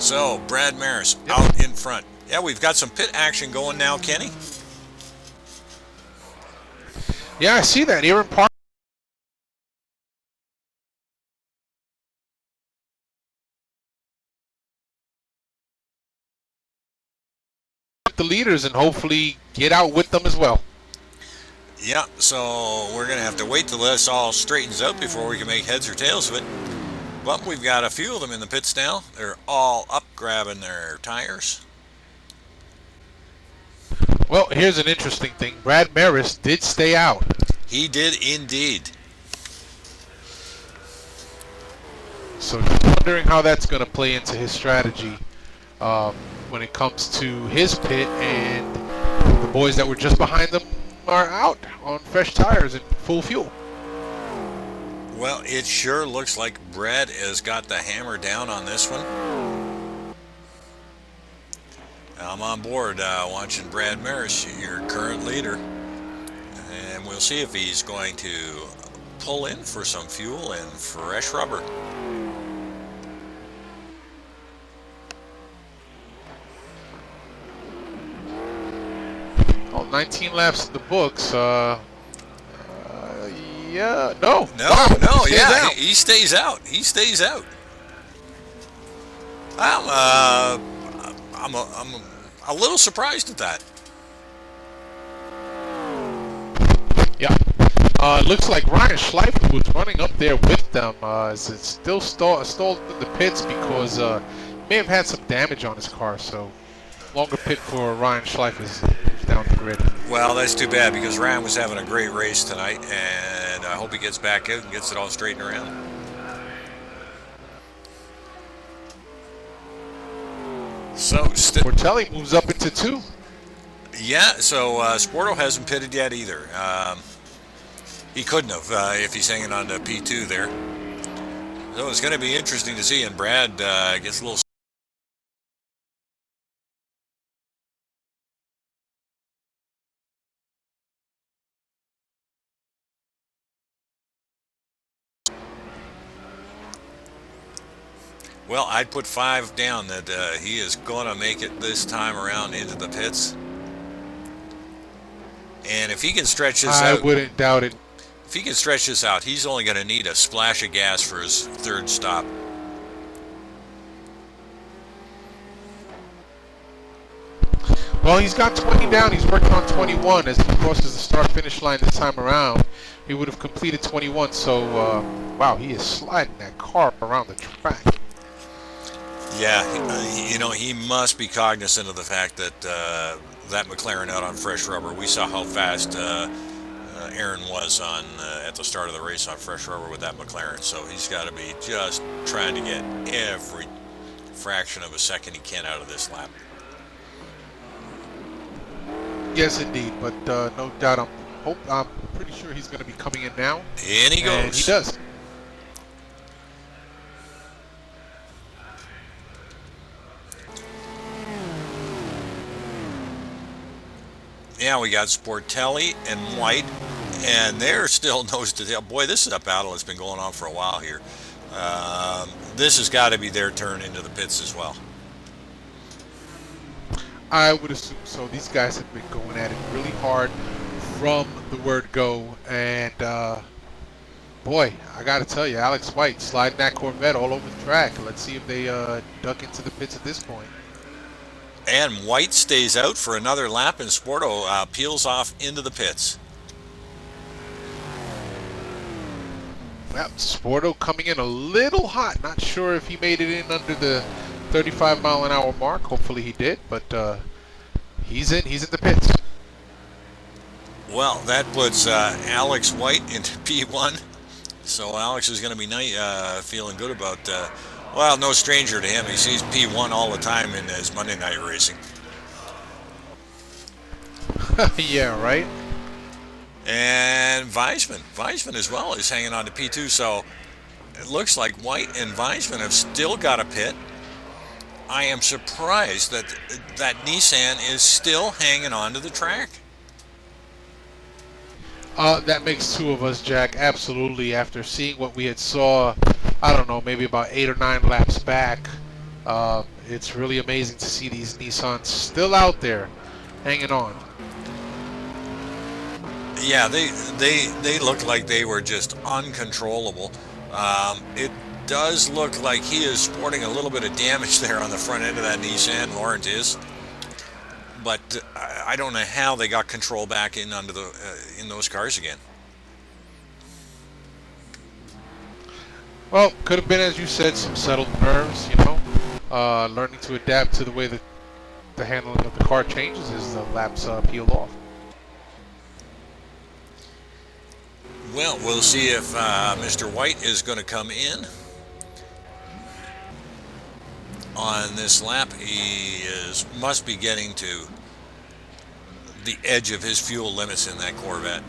So, Brad Merys out in front. Yeah, we've got some pit action going now, Kenny. Yeah, I see that. Aaron Park. The leaders and hopefully get out with them as well. Yeah, so we're going to have to wait till this all straightens out before we can make heads or tails of it. But we've got a few of them in the pits now. They're all up grabbing their tires. Well, here's an interesting thing. Brad Merys did stay out. He did indeed. So just wondering how that's going to play into his strategy when it comes to his pit, and the boys that were just behind them are out on fresh tires and full fuel. Well, it sure looks like Brad has got the hammer down on this one. I'm on board watching Brad Merys, your current leader. And we'll see if he's going to pull in for some fuel and fresh rubber. Oh, 19 laps in the books. Yeah, no. No, wow, no, he yeah, out. he stays out. He stays out. I'm a little surprised at that. Yeah. It looks like Ryan Schleifer was running up there with them. Is it still stalled in the pits because he may have had some damage on his car, so longer pit for Ryan Schleifer is down the grid. Well, that's too bad because Ryan was having a great race tonight, and I hope he gets back out and gets it all straightened around. So, Portelli moves up into 2. Yeah, so Sporto hasn't pitted yet either. He couldn't have if he's hanging on to P2 there. So it's going to be interesting to see, and Brad gets a little... Well, I'd put 5 down that he is going to make it this time around into the pits. And if he can stretch this out... I wouldn't doubt it. If he can stretch this out, he's only going to need a splash of gas for his 3rd stop. Well, he's got 20 down. He's working on 21 as he crosses the start-finish line this time around. He would have completed 21, so, wow, he is sliding that car around the track. Yeah, you know, he must be cognizant of the fact that that McLaren out on fresh rubber. We saw how fast Aaron was on at the start of the race on fresh rubber with that McLaren. So he's got to be just trying to get every fraction of a second he can out of this lap. Yes, indeed, but no doubt, I'm pretty sure he's going to be coming in now. In he goes. And he does. Yeah, we got Sportelli and White, and they're still nose to tail. Boy, this is a battle that's been going on for a while here. This has got to be their turn into the pits as well. I would assume so. These guys have been going at it really hard from the word go, and boy, I got to tell you, Alex White sliding that Corvette all over the track. Let's see if they duck into the pits at this point. And White stays out for another lap, and Sporto peels off into the pits. Well, Sporto coming in a little hot. Not sure if he made it in under the 35-mile-an-hour mark. Hopefully he did, but he's in the pits. Well, that puts Alex White into P1, So Alex is going to be feeling good about, well, no stranger to him. He sees P1 all the time in his Monday night racing. Yeah, right? And Weisman as well is hanging on to P2. So it looks like White and Weisman have still got a pit. I am surprised that that Nissan is still hanging on to the track. That makes two of us, Jack. Absolutely. After seeing what we had saw, I don't know, maybe about 8 or 9 laps back, it's really amazing to see these Nissans still out there, hanging on. Yeah, they look like they were just uncontrollable. It does look like he is sporting a little bit of damage there on the front end of that Nissan. Laurent is, but I don't know how they got control back in under the in those cars again. Well, could have been, as you said, some settled nerves, you know, learning to adapt to the way that the handling of the car changes as the laps peel off. Well, we'll see if Mr. White is going to come in on this lap. He must be getting to the edge of his fuel limits in that Corvette.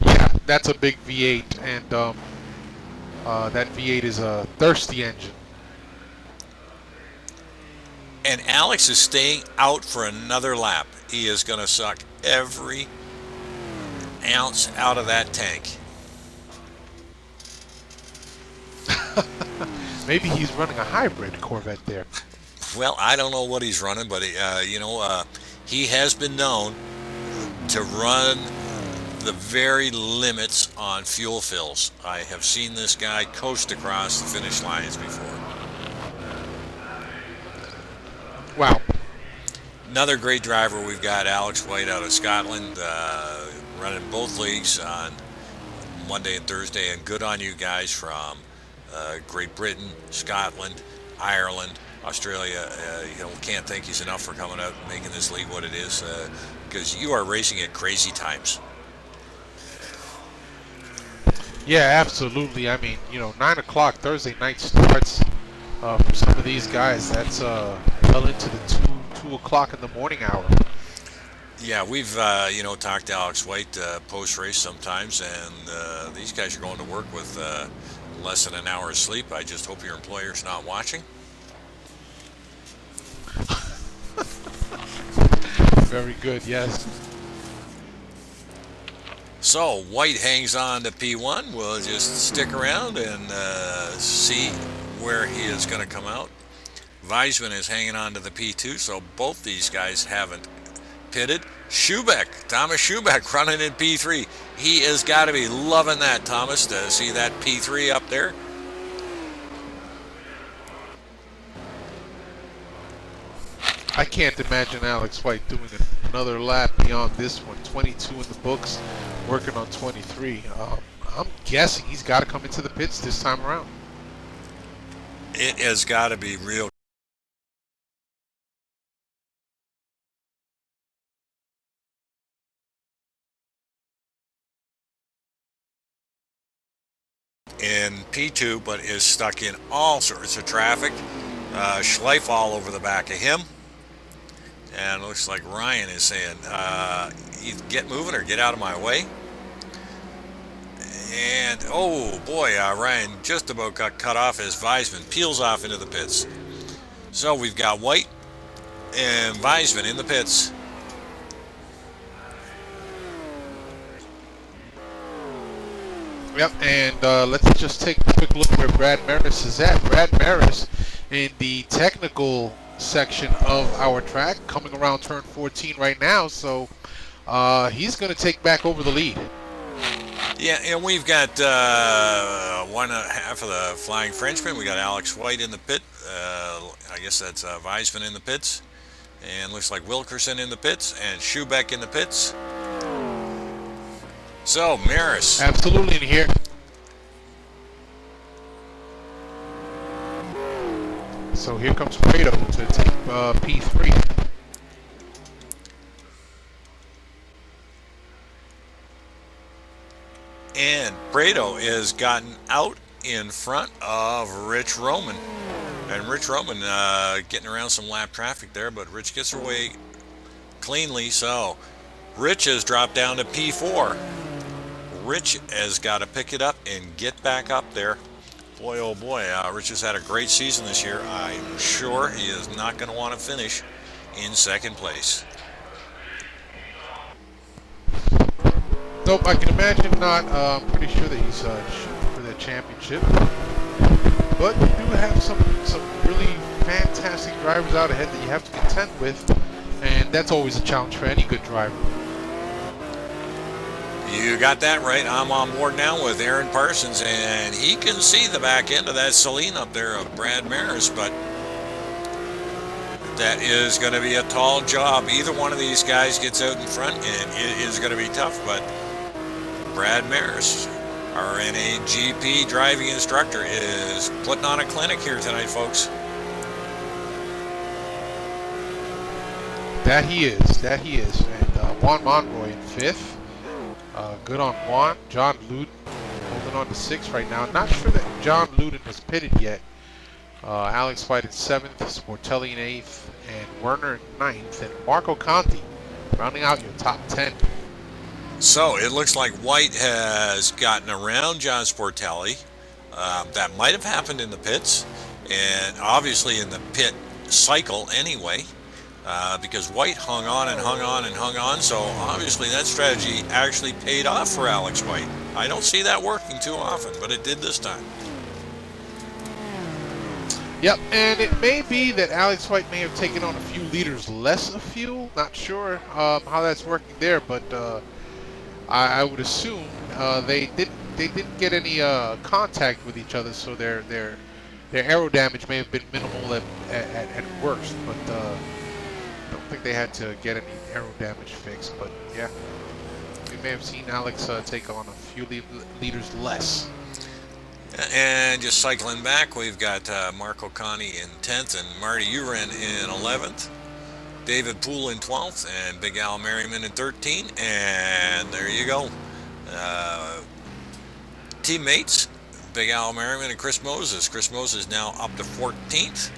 Yeah, that's a big V8, and that V8 is a thirsty engine. And Alex is staying out for another lap. He is going to suck every ounce out of that tank. Maybe he's running a hybrid Corvette there. Well, I don't know what he's running, but he has been known to run the very limits on fuel fills. I have seen this guy coast across the finish lines before. Wow. Another great driver we've got, Alex White out of Scotland, running both leagues on Monday and Thursday, and good on you guys from Great Britain, Scotland, Ireland, Australia. Can't thank you enough for coming out and making this league what it is, because you are racing at crazy times. Yeah, absolutely. I mean, 9 o'clock Thursday night starts for some of these guys. That's well into the 2 o'clock in the morning hour. Yeah, we've talked to Alex White post race sometimes, and these guys are going to work with less than an hour of sleep. I just hope your employer's not watching. Very good, yes. So White hangs on to P1. We'll just stick around and see where he is going to come out. Weisman is hanging on to the P2, so both these guys haven't pitted. Thomas Schubeck running in P3. He has got to be loving that, Thomas, to see that P3 up there. I can't imagine Alex White doing another lap beyond this one. 22 in the books, working on 23. I'm guessing he's got to come into the pits this time around. It has got to be real. In P2, but is stuck in all sorts of traffic. Schleif all over the back of him. And it looks like Ryan is saying, either get moving or get out of my way. And, oh boy, Ryan just about got cut off as Weisman peels off into the pits. So we've got White and Weisman in the pits. Yep, and let's just take a quick look where Brad Merys is at. Brad Merys in the technical section of our track, coming around turn 14 right now, so he's going to take back over the lead. Yeah, and we've got one half of the Flying Frenchman. We got Alex White in the pit. I guess that's Weisman in the pits. And looks like Wilkerson in the pits and Schubeck in the pits. So, Merys. Absolutely in here. So here comes Prado to take P3. And Brado has gotten out in front of Rich Roman. And Rich Roman getting around some lap traffic there, but Rich gets away cleanly. So Rich has dropped down to P4. Rich has got to pick it up and get back up there. Boy, oh boy, Rich has had a great season this year. I'm sure he is not going to want to finish in second place. Nope, I can imagine not. I'm pretty sure that he's shooting for the championship. But you do have some really fantastic drivers out ahead that you have to contend with, and that's always a challenge for any good driver. You got that right. I'm on board now with Aaron Parsons, and he can see the back end of that Celine up there of Brad Merys, but that is going to be a tall job. Either one of these guys gets out in front, and it is going to be tough, but Brad Merys, our NAGP driving instructor, is putting on a clinic here tonight, folks. That he is. And Juan Monroy in 5th. Good on Juan. John Luden holding on to 6th right now. Not sure that John Luden was pitted yet. Alex White in 7th, Sportelli in 8th, and Werner in 9th, and Marco Conti rounding out your top 10. So it looks like White has gotten around John Sportelli. That might have happened in the pits, and obviously in the pit cycle anyway, because White hung on and hung on and hung on. So obviously that strategy actually paid off for Alex White. I don't see that working too often, but it did this time. Yep, and it may be that Alex White may have taken on a few liters less of fuel. Not sure how that's working there, but I would assume they didn't get any contact with each other, so their aero damage may have been minimal at worst. But I don't think they had to get any aero damage fixed. But yeah, we may have seen Alex take on a few liters less. And just cycling back, we've got Marco Conti in 10th and Marty Uren in 11th. David Poole in 12th and Big Al Merriman in 13th. And there you go. Teammates, Big Al Merriman and Chris Moses. Chris Moses now up to 14th.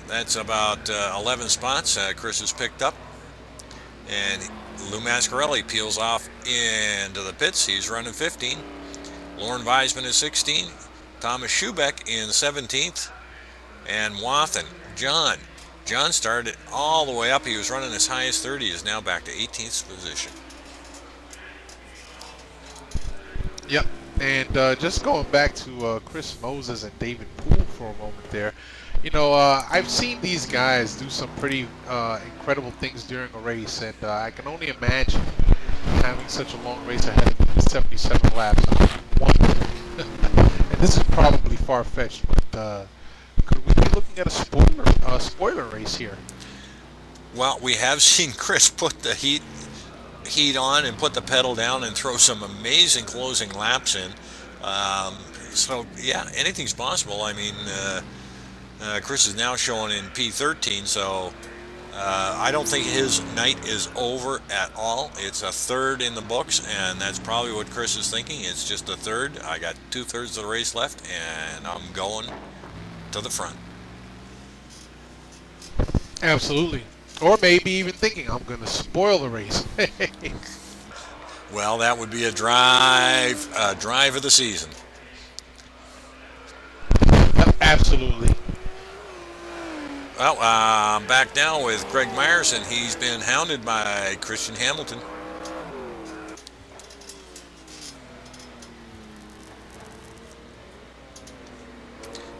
That's about 11 spots Chris has picked up. And Lou Mascarelli peels off into the pits. He's running 15. Lauren Weisman is 16, Thomas Schubeck in 17th, and Wathen, John started all the way up. He was running as high as 30, is now back to 18th position. Yep, and just going back to Chris Moses and David Poole for a moment there, you know, I've seen these guys do some pretty incredible things during a race, and I can only imagine having such a long race ahead of them, 77 laps. And this is probably far-fetched, but could we be looking at a spoiler race here? Well, we have seen Chris put the heat on and put the pedal down and throw some amazing closing laps in. So yeah, anything's possible. I mean, Chris is now showing in P13, so I don't think his night is over at all. It's a third in the books, and that's probably what Chris is thinking. It's just a third. I got 2/3 of the race left, and I'm going to the front. Absolutely. Or maybe even thinking, I'm going to spoil the race. Well, that would be a drive of the season. Absolutely. Well, I'm back now with Greg Myers, and he's been hounded by Christian Hamilton.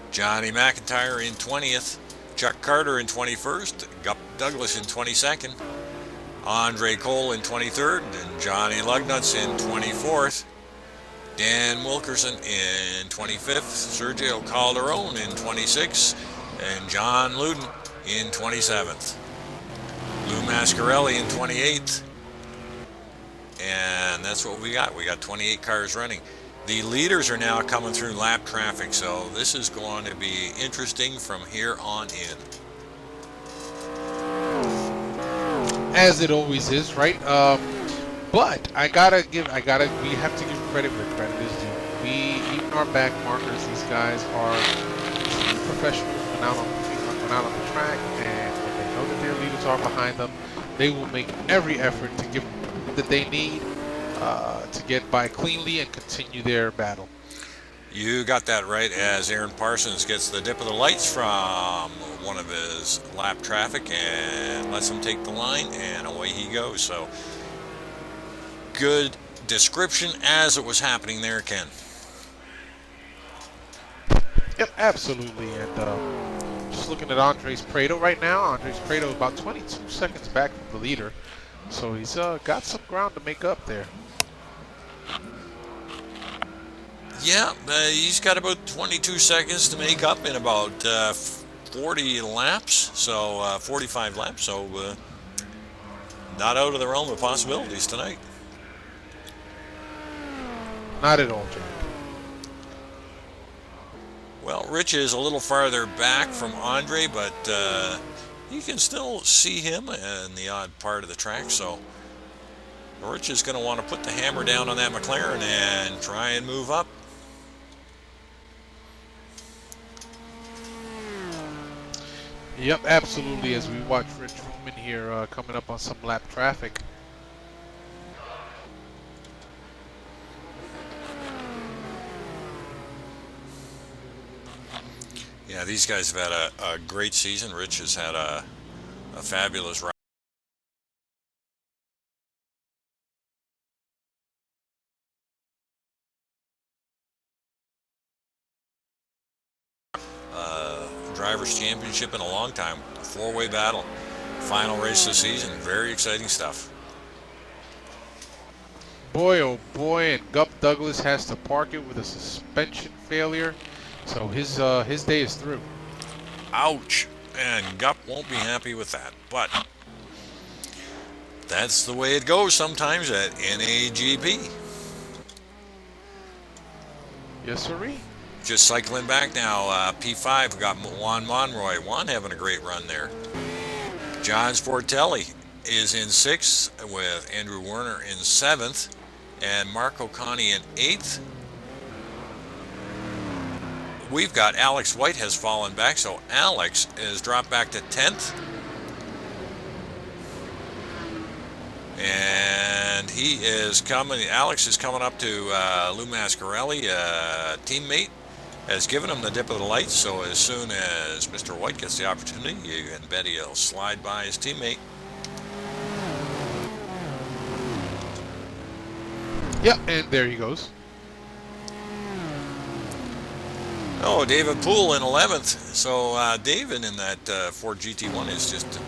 Johnny McIntyre in 20th, Chuck Carter in 21st, Gup Douglas in 22nd, Andre Cole in 23rd, and Johnny Lugnuts in 24th, Dan Wilkerson in 25th, Sergio Calderon in 26th, and John Luden in 27th. Lou Mascarelli in 28th. And that's what we got. We got 28 cars running. The leaders are now coming through lap traffic, so this is going to be interesting from here on in. As it always is, right? But we have to give credit where credit is due. Even our back markers, these guys are true professionals when out on the track, and when they know that their leaders are behind them, they will make every effort to give them that they need to get by cleanly and continue their battle. You got that right, as Aaron Parsons gets the dip of the lights from one of his lap traffic and lets him take the line, and away he goes. So, good description as it was happening there, Ken. Yep, absolutely. And just looking at Andres Prado right now, Andres Prado about 22 seconds back from the leader. So he's got some ground to make up there. Yeah, he's got about 22 seconds to make up in about 40 laps, so 45 laps, so not out of the realm of possibilities tonight. Not at all, Jack. Well, Rich is a little farther back from Andre, but you can still see him in the odd part of the track, so Rich is going to want to put the hammer down on that McLaren and try and move up. Yep, absolutely, as we watch Rich Roman here coming up on some lap traffic. Yeah, these guys have had a great season. Rich has had a fabulous ride. Drivers' Championship in a long time. Four-way battle. Final race of the season. Very exciting stuff. Boy, oh boy, and Gup Douglas has to park it with a suspension failure. So his day is through. Ouch. And Gup won't be happy with that. But that's the way it goes sometimes at NAGP. Yes, sirree. Just cycling back now, P5, we got Juan Monroy. Juan having a great run there. John Sportelli is in 6th with Andrew Werner in 7th and Marco Conti in 8th. We've got Alex White has fallen back, so Alex is dropped back to 10th. And Alex is coming up to Lou Mascarelli, teammate. Has given him the dip of the lights, so as soon as Mr. White gets the opportunity, you can bet he'll slide by his teammate. Yep, and there he goes. Oh, David Poole in 11th. So David in that Ford GT1 is just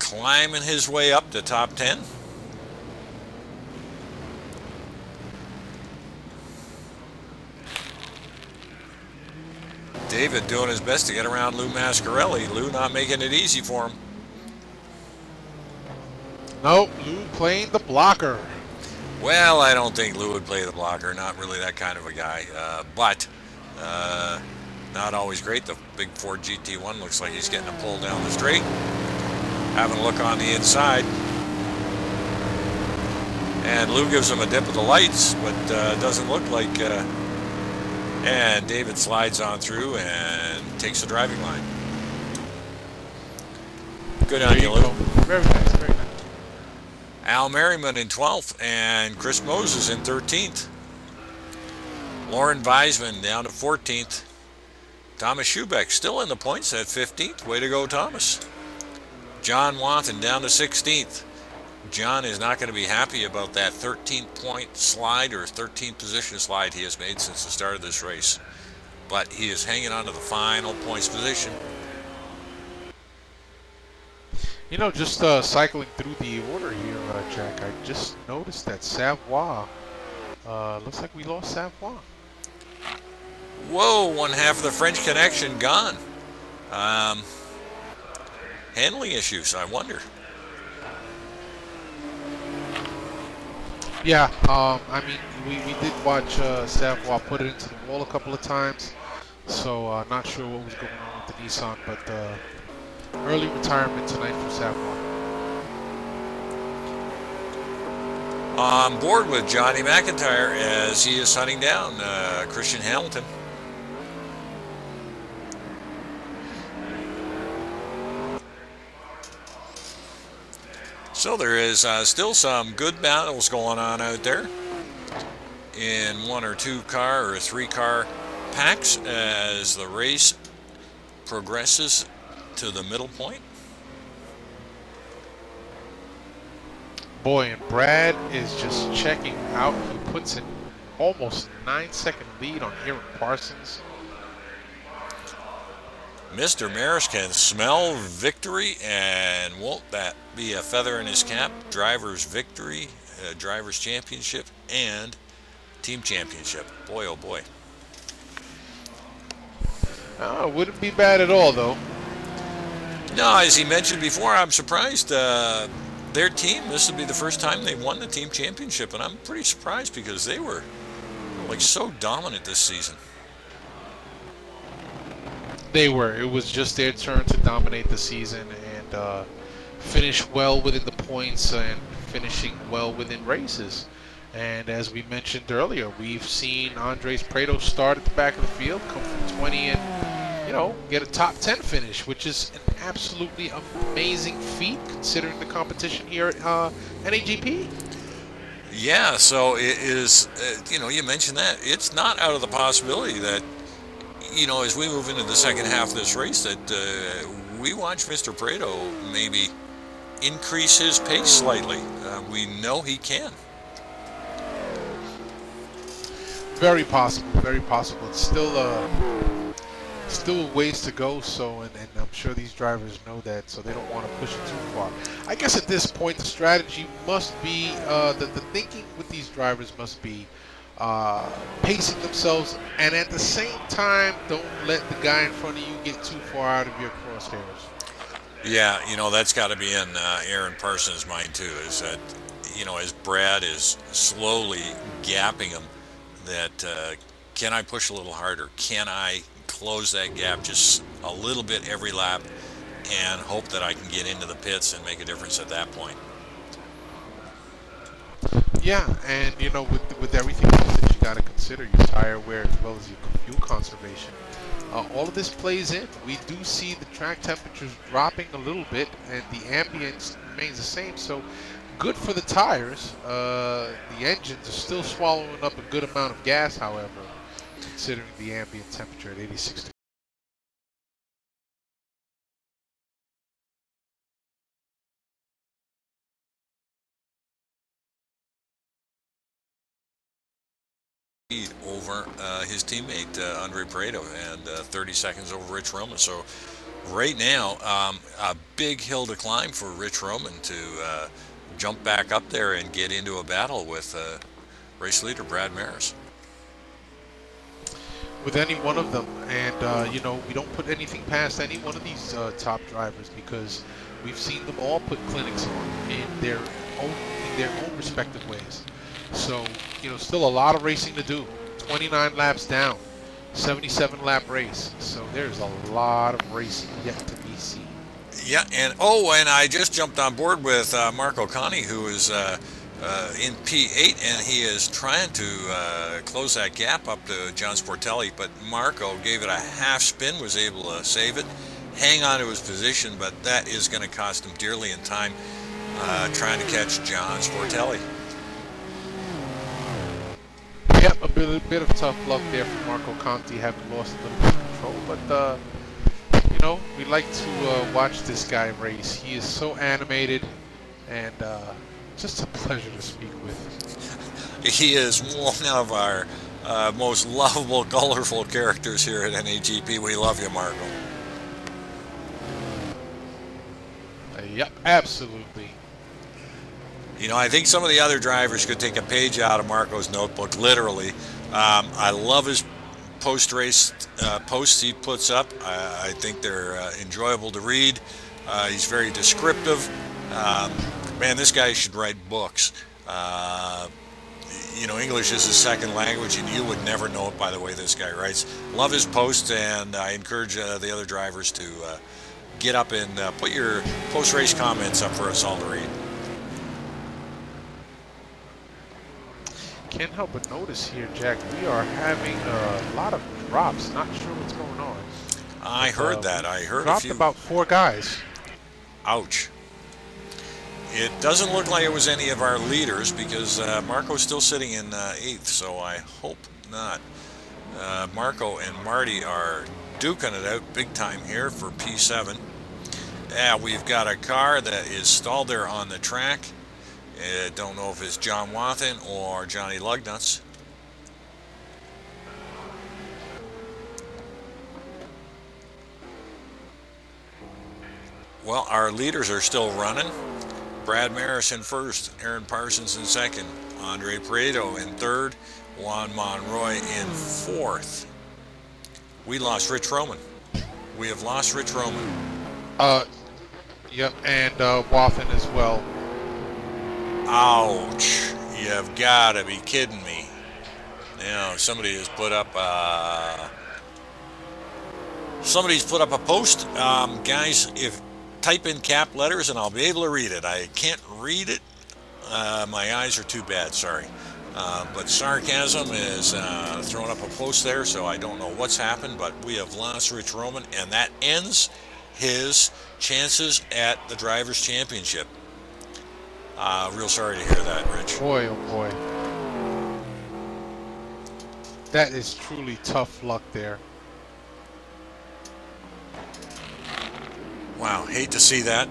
climbing his way up to top 10. David doing his best to get around Lou Mascarelli. Lou not making it easy for him. Nope, Lou playing the blocker. Well, I don't think Lou would play the blocker. Not really that kind of a guy. But not always great. The big Ford GT1 looks like he's getting a pull down the straight. Having a look on the inside. And Lou gives him a dip of the lights, but doesn't look like... and David slides on through and takes the driving line. Good on you, Lou. Very nice, very nice. Al Merriman in 12th and Chris Moses in 13th. Lauren Weisman down to 14th. Thomas Schubeck still in the points at 15th. Way to go, Thomas. John Wathen down to 16th. John is not going to be happy about that 13-point slide or 13th position slide he has made since the start of this race. But he is hanging on to the final points position. You know, just cycling through the order here, Jack, I just noticed that Savoy, looks like we lost Savoy. Whoa, one half of the French connection gone. Handling issues, I wonder. Yeah, I mean, we did watch Savoy put it into the wall a couple of times, so not sure what was going on with the Nissan, but early retirement tonight for Savoy. On board with Johnny McIntyre as he is hunting down Christian Hamilton. So there is still some good battles going on out there in 1 or 2 car or 3 car packs as the race progresses to the middle point. Boy, and Brad is just checking out. He puts an almost 9-second lead on Aaron Parsons. Mr. Merys can smell victory, and won't that be a feather in his cap? Driver's victory, driver's championship, and team championship. Boy, oh boy. Wouldn't be bad at all, though. No, as he mentioned before, I'm surprised their team, this would be the first time they won the team championship, and I'm pretty surprised because they were like so dominant this season. They were. It was just their turn to dominate the season and finish well within the points and finishing well within races. And as we mentioned earlier, we've seen Andres Prado start at the back of the field, come from 20 and, you know, get a top 10 finish, which is an absolutely amazing feat considering the competition here at NAGP. Yeah, so it is, you know, you mentioned that. It's not out of the possibility that, you know, as we move into the second half of this race, that we watch Mr. Prado maybe increase his pace slightly. We know he can. Very possible, very possible. It's still a ways to go, so and I'm sure these drivers know that, so they don't want to push it too far. I guess at this point the strategy must be, the thinking with these drivers must be pacing themselves, and at the same time don't let the guy in front of you get too far out of your crosshairs. Yeah, you know, that's got to be in Aaron Parsons' mind too, is that, you know, as Brad is slowly gapping him, that can I push a little harder? Can I close that gap just a little bit every lap and hope that I can get into the pits and make a difference at that point? Yeah, and you know, with everything else that you got to consider, your tire wear as well as your fuel conservation, all of this plays in. We do see the track temperatures dropping a little bit, and the ambience remains the same. So, good for the tires. The engines are still swallowing up a good amount of gas, however, considering the ambient temperature at 86 degrees. Over his teammate Andre Prado and 30 seconds over Rich Roman. So right now, a big hill to climb for Rich Roman to jump back up there and get into a battle with race leader Brad Merys. With any one of them, and you know, we don't put anything past any one of these top drivers because we've seen them all put clinics on in their own respective ways. So, you know, still a lot of racing to do. 29 laps down, 77 lap race. So there's a lot of racing yet to be seen. Yeah, and I just jumped on board with Marco Conti, who is in P8, and he is trying to close that gap up to John Sportelli, but Marco gave it a half spin, was able to save it, hang on to his position, but that is going to cost him dearly in time trying to catch John Sportelli. Yep, a bit of tough luck there for Marco Conti, having lost a little bit of control, but you know, we like to watch this guy race. He is so animated and just a pleasure to speak with. He is one of our most lovable, colorful characters here at NAGP. We love you, Marco. Yep, absolutely. You know, I think some of the other drivers could take a page out of Marco's notebook, literally. I love his post-race posts he puts up. I think they're enjoyable to read. He's very descriptive. Man, this guy should write books. You know, English is his second language, and you would never know it by the way this guy writes. Love his posts, and I encourage the other drivers to get up and put your post-race comments up for us all to read. can't help but notice here, Jack, we are having a lot of drops. Not sure what's going on. I heard that. I heard a dropped few. about 4 guys. Ouch. It doesn't look like it was any of our leaders because Marco's still sitting in 8th, so I hope not. Marco and Marty are duking it out big time here for P7. Yeah, we've got a car that is stalled there on the track. Don't know if it's John Wathen or Johnny Lugnuts. Well, our leaders are still running. Brad Merys in first, Aaron Parsons in second, Andre Prieto in third, Juan Monroy in fourth. We lost Rich Roman. We have lost Rich Roman. Yep, and Wathen as well. Ouch. You've got to be kidding me. Now, somebody has put up somebody's put up a post. Guys, if type in cap letters and I'll be able to read it. I can't read it. My eyes are too bad, sorry. But Sarcasm is throwing up a post there, so I don't know what's happened, but we have lost Rich Roman, and that ends his chances at the Drivers' Championship. Real sorry to hear that, Rich. Boy, oh boy. That is truly tough luck there. Wow, hate to see that.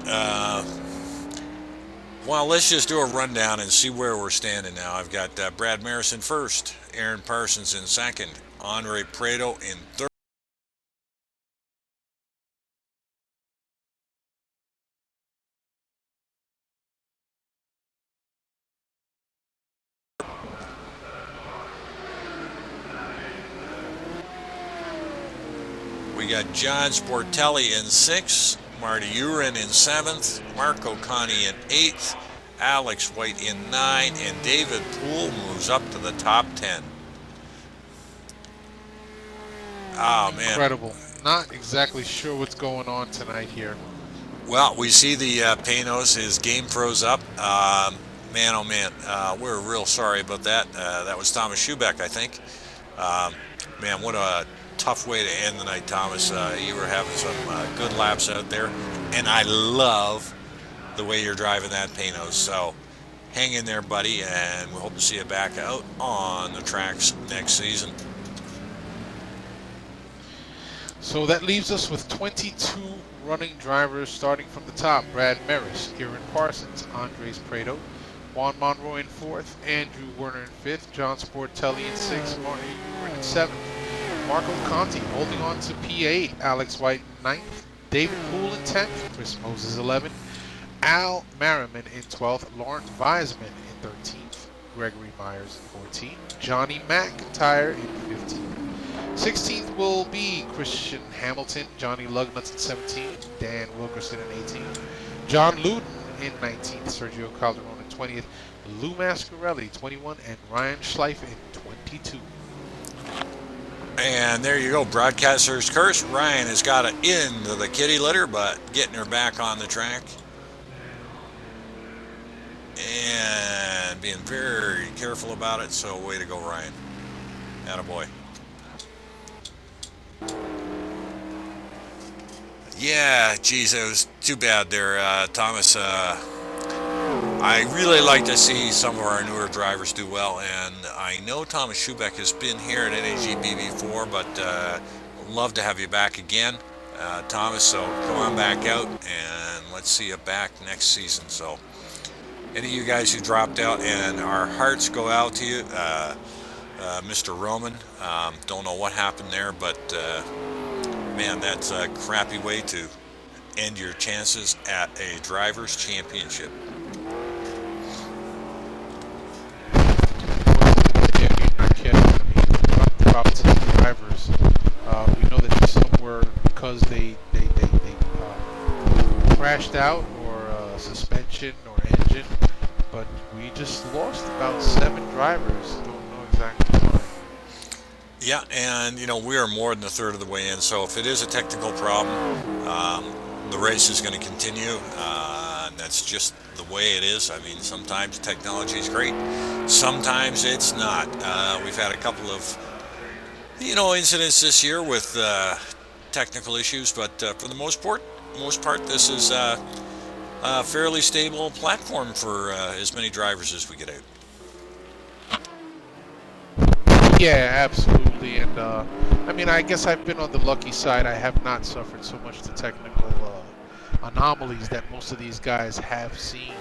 Well, let's just do a rundown and see where we're standing now. I've got Brad Merys in first, Aaron Parsons in second, Andre Prieto in third. We got John Sportelli in sixth, Marty Urin in seventh, Marco Conti in eighth, Alex White in 9, and David Poole moves up to the top 10. Oh, man. Incredible. Not exactly sure what's going on tonight here. Well, we see the Panos, his game froze up. Man, oh man, we're real sorry about that. That was Thomas Schubeck, I think. Man, what a tough way to end the night, Thomas. You were having some good laps out there, and I love the way you're driving that Panos. So hang in there, buddy, and we hope to see you back out on the tracks next season. So that leaves us with 22 running drivers, starting from the top. Brad Merys, Aaron Parsons, Andres Prieto, Juan Monroy in 4th, Andrew Werner in 5th, John Sportelli in 6th, Marty Urin in 7th, Marco Conti holding on to P8, Alex White in 9th, David Poole in 10th, Chris Moses 11th, Al Merriman in 12th, Lawrence Wiseman in 13th, Gregory Myers in 14th, Johnny McIntyre in 15th. 16th will be Christian Hamilton, Johnny Lugnuts in 17th, Dan Wilkerson in 18th, John Luden in 19th, Sergio Calderon in 20th, Lou Mascarelli 21, and Ryan Schleif in 22. And there you go, broadcaster's curse. Ryan has got it into the kitty litter, but getting her back on the track. And being very careful about it, so way to go, Ryan. Attaboy. Yeah, geez, it was too bad there, Thomas. I really like to see some of our newer drivers do well, and I know Thomas Schubeck has been here at NAGB before, but would love to have you back again, Thomas, so come on back out, and let's see you back next season. So any of you guys who dropped out, and our hearts go out to you, Mr. Roman. Don't know what happened there, but man, that's a crappy way to end your chances at a Drivers' Championship. Top 10 drivers. We know that somewhere because they crashed out, or suspension or engine, but we just lost about 7 drivers. Don't know exactly why. Yeah, and you know, we are more than a third of the way in, so if it is a technical problem, the race is going to continue. That's just the way it is. I mean, sometimes technology is great, sometimes it's not. We've had a couple of, incidents this year with technical issues, but for the most part, this is a fairly stable platform for as many drivers as we get out. Yeah, absolutely. And I mean, I guess I've been on the lucky side. I have not suffered so much the technical anomalies that most of these guys have seen.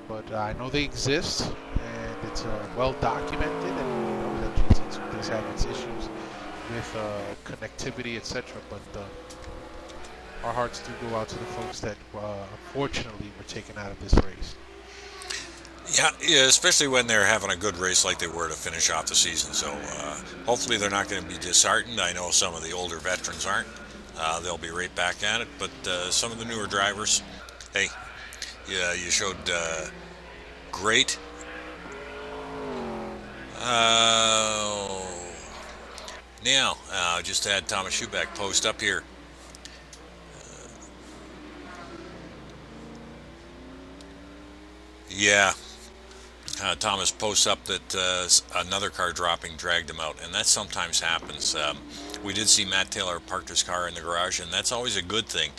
But I know they exist, and it's well documented, and we know that GT2 does have its issues with connectivity, etc. But our hearts do go out to the folks that unfortunately were taken out of this race. Yeah, especially when they're having a good race like they were to finish off the season. So hopefully they're not going to be disheartened. I know some of the older veterans aren't. They'll be right back at it. But some of the newer drivers, hey, yeah, you showed great. Now, just had Thomas Schubeck post up here. Yeah. Thomas posts up that another car dropping dragged him out, and that sometimes happens. We did see Matt Taylor parked his car in the garage, and that's always a good thing.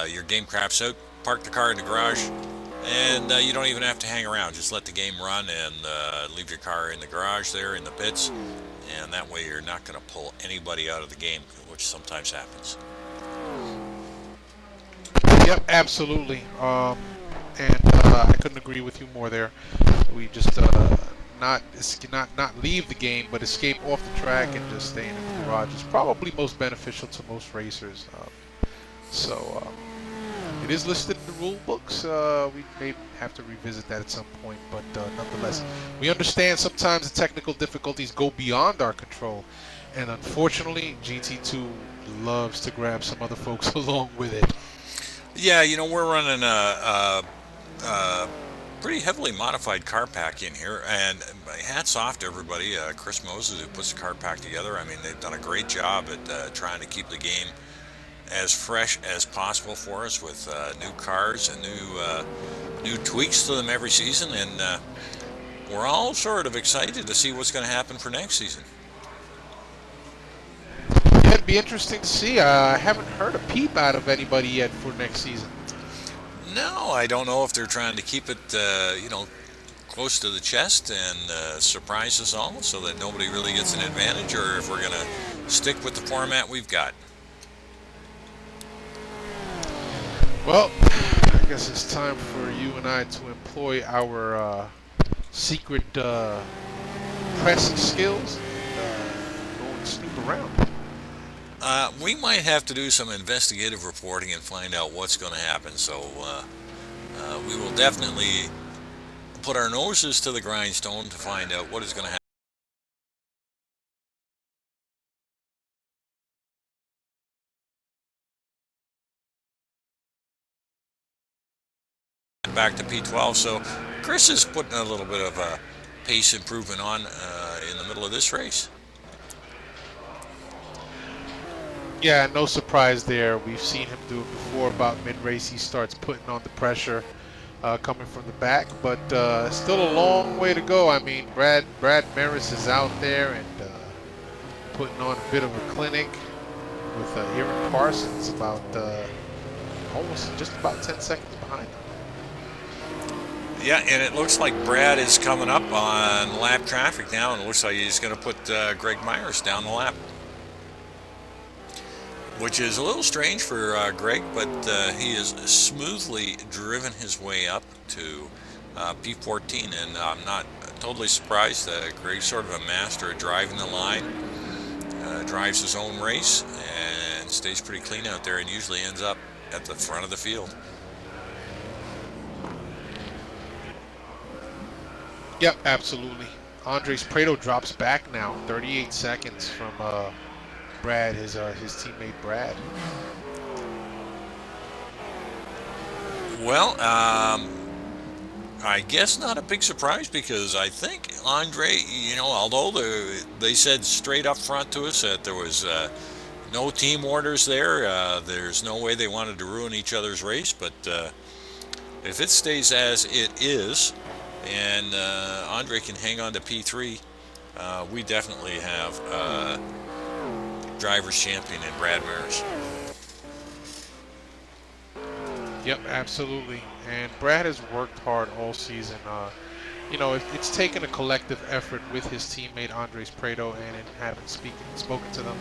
Your game craps out, park the car in the garage, and you don't even have to hang around. Just let the game run and leave your car in the garage there in the pits, and that way you're not going to pull anybody out of the game, which sometimes happens. Yep, absolutely. And I couldn't agree with you more there. We just not leave the game, but escape off the track and just stay in the garage is probably most beneficial to most racers. So it is listed in the rule books. We may have to revisit that at some point, but nonetheless, we understand sometimes the technical difficulties go beyond our control, and unfortunately, GT2 loves to grab some other folks along with it. Yeah, we're running a pretty heavily modified car pack in here, and hats off to everybody. Chris Moses, who puts the car pack together. I mean, they've done a great job at trying to keep the game as fresh as possible for us with new cars and new tweaks to them every season, and we're all sort of excited to see what's going to happen for next season. Yeah, it'd be interesting to see. I haven't heard a peep out of anybody yet for next season. No, I don't know if they're trying to keep it, close to the chest and surprise us all so that nobody really gets an advantage, or if we're going to stick with the format we've got. Well, I guess it's time for you and I to employ our secret press skills and go and snoop around. We might have to do some investigative reporting and find out what's going to happen, so we will definitely put our noses to the grindstone to find out what is going to happen. Back to P12, so Chris is putting a little bit of a pace improvement on in the middle of this race. Yeah, no surprise there. We've seen him do it before. About mid-race, he starts putting on the pressure coming from the back, but still a long way to go. I mean, Brad Merys is out there and putting on a bit of a clinic with Aaron Parsons about almost just about 10 seconds behind him. Yeah, and it looks like Brad is coming up on lap traffic now, and it looks like he's going to put Greg Myers down the lap, which is a little strange for Greg, but he has smoothly driven his way up to P14, and I'm not totally surprised. Greg's sort of a master at driving the line, drives his own race, and stays pretty clean out there, and usually ends up at the front of the field. Yep, absolutely. Andres Prado drops back now, 38 seconds from Brad, his teammate Brad. Well, I guess not a big surprise, because I think Andre, although they said straight up front to us that there was no team orders there, there's no way they wanted to ruin each other's race, but If it stays as it is, and Andre can hang on to P3, we definitely have driver's champion in Brad Merys. Yep, absolutely. And Brad has worked hard all season. You know, it's taken a collective effort with his teammate Andres Prado, and in having spoken to them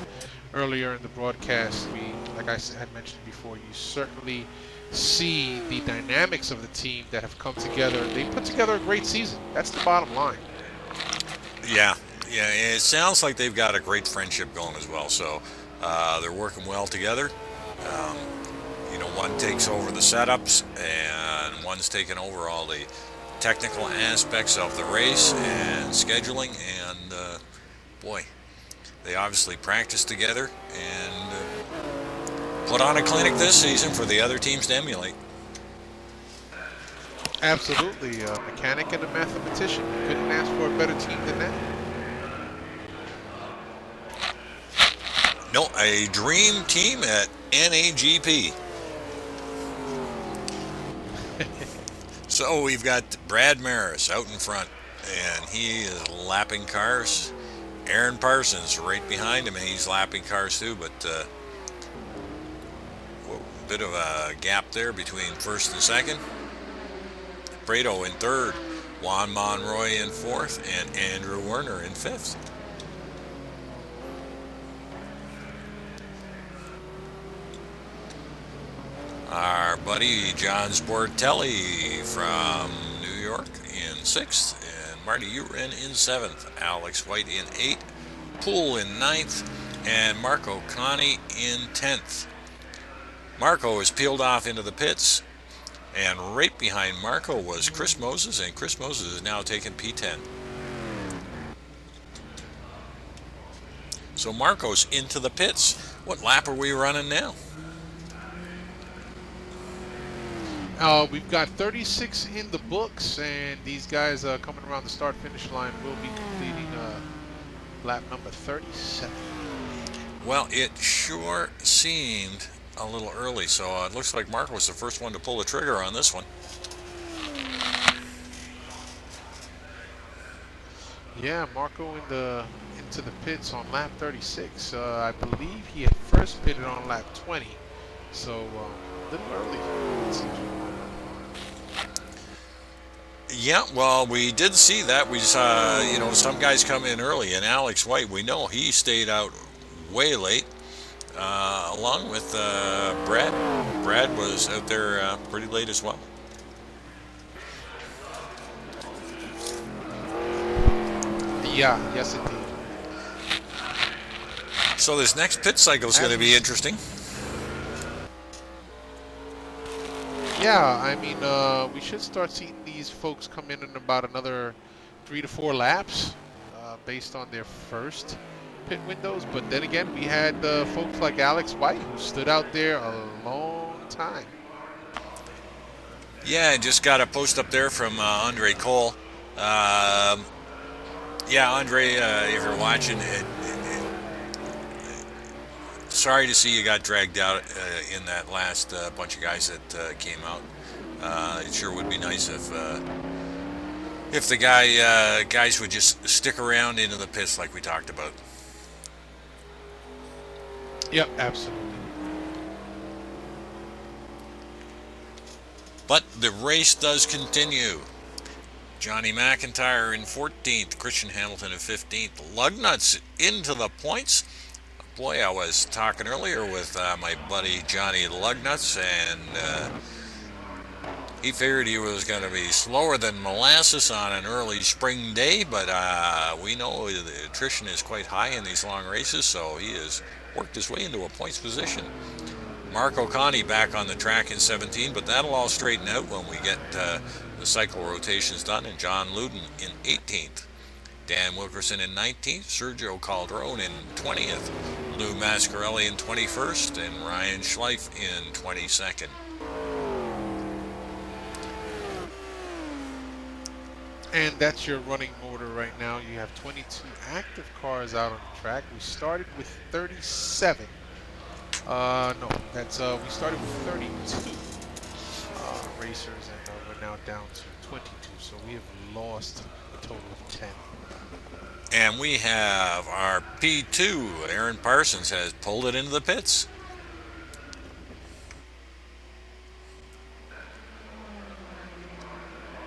earlier in the broadcast, like I had mentioned before, you certainly see the dynamics of the team that have come together. They put together a great season. That's the bottom line. Yeah, it sounds like they've got a great friendship going as well. So they're working well together. You know, one takes over the setups, and one's taking over all the technical aspects of the race and scheduling. And boy, they obviously practice together and put on a clinic this season for the other teams to emulate. Absolutely. A mechanic and a mathematician. You couldn't ask for a better team than that. No, a dream team at NAGP. So we've got Brad Merys out in front, and he is lapping cars. Aaron Parsons right behind him, and he's lapping cars too, but a bit of a gap there between first and second. Prado in third, Juan Monroy in fourth, and Andrew Werner in fifth. Our buddy John Sportelli from New York in sixth, and Marty Uren in seventh, Alex White in eighth, Poole in ninth, and Marco Connie in 10th. Marco is peeled off into the pits, and right behind Marco was Chris Moses, and Chris Moses is now taking P10. So Marco's into the pits. What lap are we running now? We've got 36 in the books, and these guys coming around the start-finish line will be completing lap number 37. Well, it sure seemed a little early, so it looks like Marco was the first one to pull the trigger on this one. Yeah, Marco into the pits on lap 36. I believe he had first pitted on lap 20, so a little early. Yeah, well, we did see that. We saw, you know, some guys come in early, and Alex White, we know he stayed out way late, along with Brad. Brad was out there pretty late as well. Yeah, yes indeed. So this next pit cycle is going to be interesting. Yeah, I mean, we should start seeing these folks come in about another 3 to 4 laps based on their first pit windows. But then again, we had folks like Alex White who stood out there a long time. Yeah, just got a post up there from Andre Cole. Yeah, Andre, if you're watching, sorry to see you got dragged out in that last bunch of guys that came out. It sure would be nice if the guys would just stick around into the pits like we talked about. Yep, absolutely. But the race does continue. Johnny McIntyre in 14th, Christian Hamilton in 15th, Lugnuts into the points. Boy, I was talking earlier with my buddy Johnny Lugnuts, and he figured he was going to be slower than molasses on an early spring day, but we know the attrition is quite high in these long races, so he has worked his way into a points position. Marco Connie back on the track in 17, but that'll all straighten out when we get the cycle rotations done, and John Luden in 18th. Dan Wilkerson in 19th, Sergio Calderon in 20th, Lou Mascarelli in 21st, and Ryan Schleif in 22nd. And that's your running order right now. You have 22 active cars out on the track. We started with 37. No, that's we started with 32 racers, and we're now down to 22. So we have lost a total of 10. And we have our P2. Aaron Parsons has pulled it into the pits.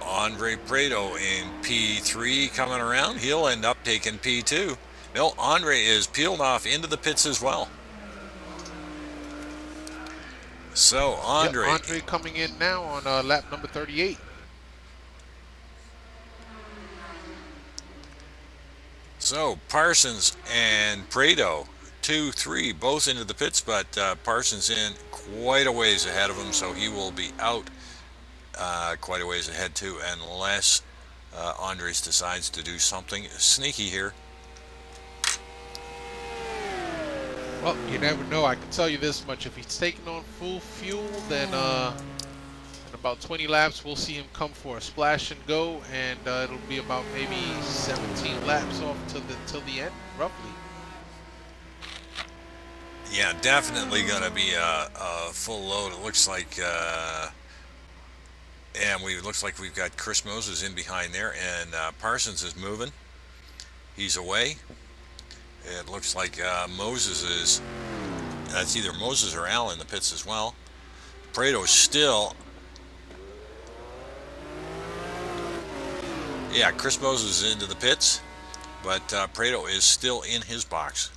Andre Prado in P3 coming around. He'll end up taking P2. No, Andre is peeled off into the pits as well. So Andre, Yep, Andre coming in now on lap number 38. So Parsons and Prado, 2, 3, both into the pits, but Parsons in quite a ways ahead of him, so he will be out quite a ways ahead too, unless Andres decides to do something sneaky here. Well, you never know. I can tell you this much: if he's taking on full fuel, then in about 20 laps we'll see him come for a splash and go, and it'll be about maybe 17 laps off till the end, roughly. Yeah, definitely going to be a full load. It looks like, and looks like we've got Chris Moses in behind there, and Parsons is moving. He's away. It looks like Moses is. That's either Moses or Al in the pits as well. Prado's still. Yeah, Chris Moses is into the pits, but Prado is still in his box.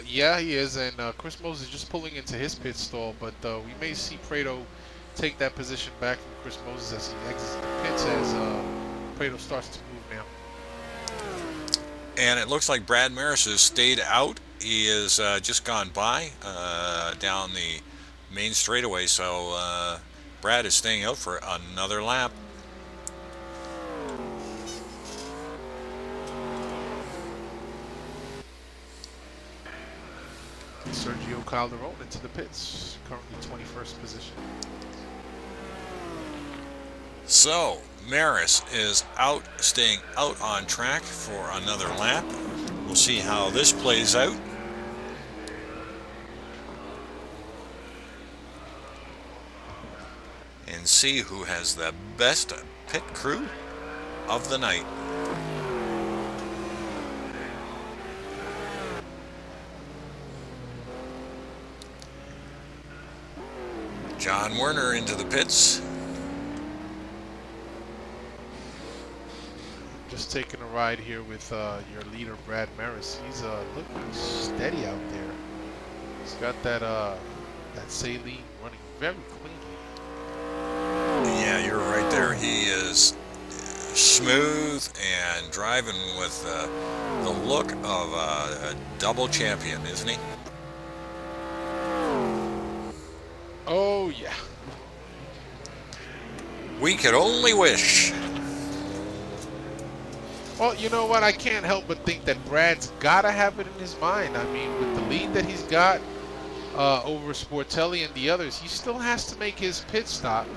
Yeah, he is, and Chris Moses is just pulling into his pit stall, but we may see Prado take that position back from Chris Moses as he exits the pits as Prado starts to move now. And it looks like Brad Merys has stayed out. He has just gone by down the main straightaway, so Brad is staying out for another lap. Sergio Calderon into the pits, currently 21st position. So Merys is out, staying out on track for another lap. We'll see how this plays out. And see who has the best pit crew of the night. John Werner into the pits. Just taking a ride here with your leader, Brad Merys. He's looking steady out there. He's got that saline running very cleanly. Yeah, you're right there. He is smooth and driving with the look of a double champion, isn't he? Oh, yeah. We could only wish. Well, you know what? I can't help but think that Brad's got to have it in his mind. I mean, with the lead that he's got over Sportelli and the others, he still has to make his pit stop.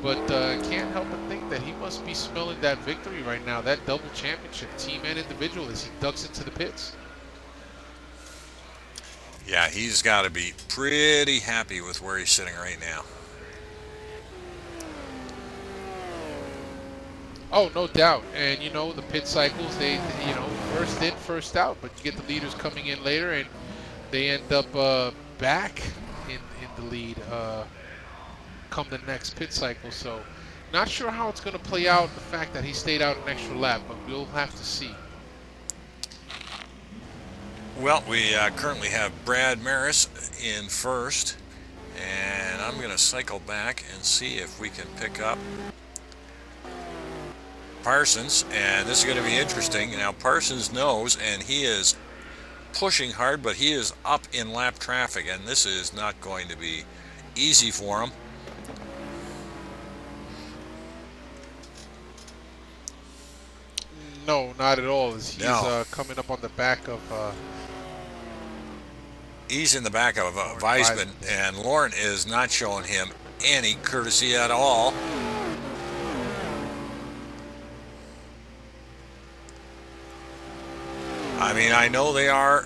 But can't help but think that he must be smelling that victory right now, that double championship, team and individual, as he ducks into the pits. Yeah, he's got to be pretty happy with where he's sitting right now. Oh, no doubt. And, you know, the pit cycles, they you know, first in, first out. But you get the leaders coming in later, and they end up back in the lead come the next pit cycle. So, not sure how it's going to play out, the fact that he stayed out an extra lap, but we'll have to see. Well, we currently have Brad Merys in first, and I'm going to cycle back and see if we can pick up Parsons, and this is going to be interesting. Now, Parsons knows, and he is pushing hard, but he is up in lap traffic, and this is not going to be easy for him. No, not at all. He's coming up on the back of... He's in the back of Weisman, and Lauren is not showing him any courtesy at all. I mean, I know they are,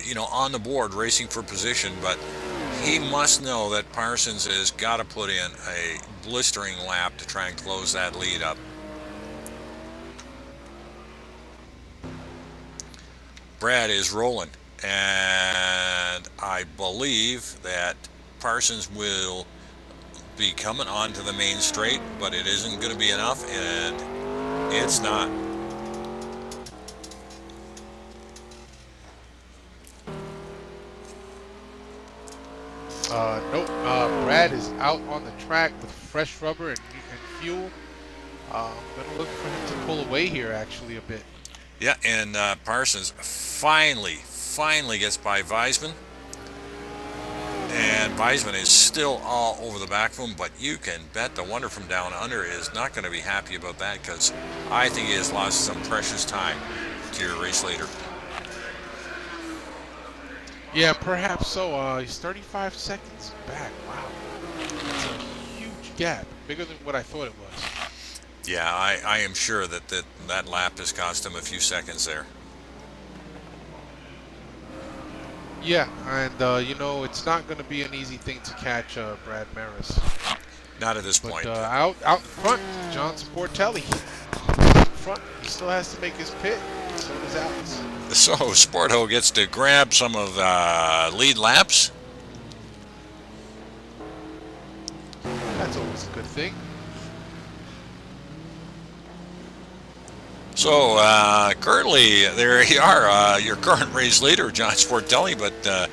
you know, on the board racing for position, but he must know that Parsons has got to put in a blistering lap to try and close that lead up. Brad is rolling, and I believe that Parsons will be coming onto the main straight, but it isn't going to be enough, and it's not. Nope. Brad is out on the track with fresh rubber and fuel. I'm gonna look for him to pull away here actually a bit. Yeah, and Parsons finally gets by Weisman. And Weisman is still all over the back of him, but you can bet the Wonder from Down Under is not going to be happy about that, because I think he has lost some precious time to your race leader. Yeah, perhaps so. He's 35 seconds back. Wow. That's a huge gap. Bigger than what I thought it was. Yeah, I am sure that lap has cost him a few seconds there. Yeah, and you know, it's not going to be an easy thing to catch Brad Merys. Not at this But point. out front, John Sportelli. Out front, he still has to make his pit. So does Alex. So Sporto gets to grab some of lead laps. That's always a good thing. So currently, there you are, your current race leader, John Sportelli. But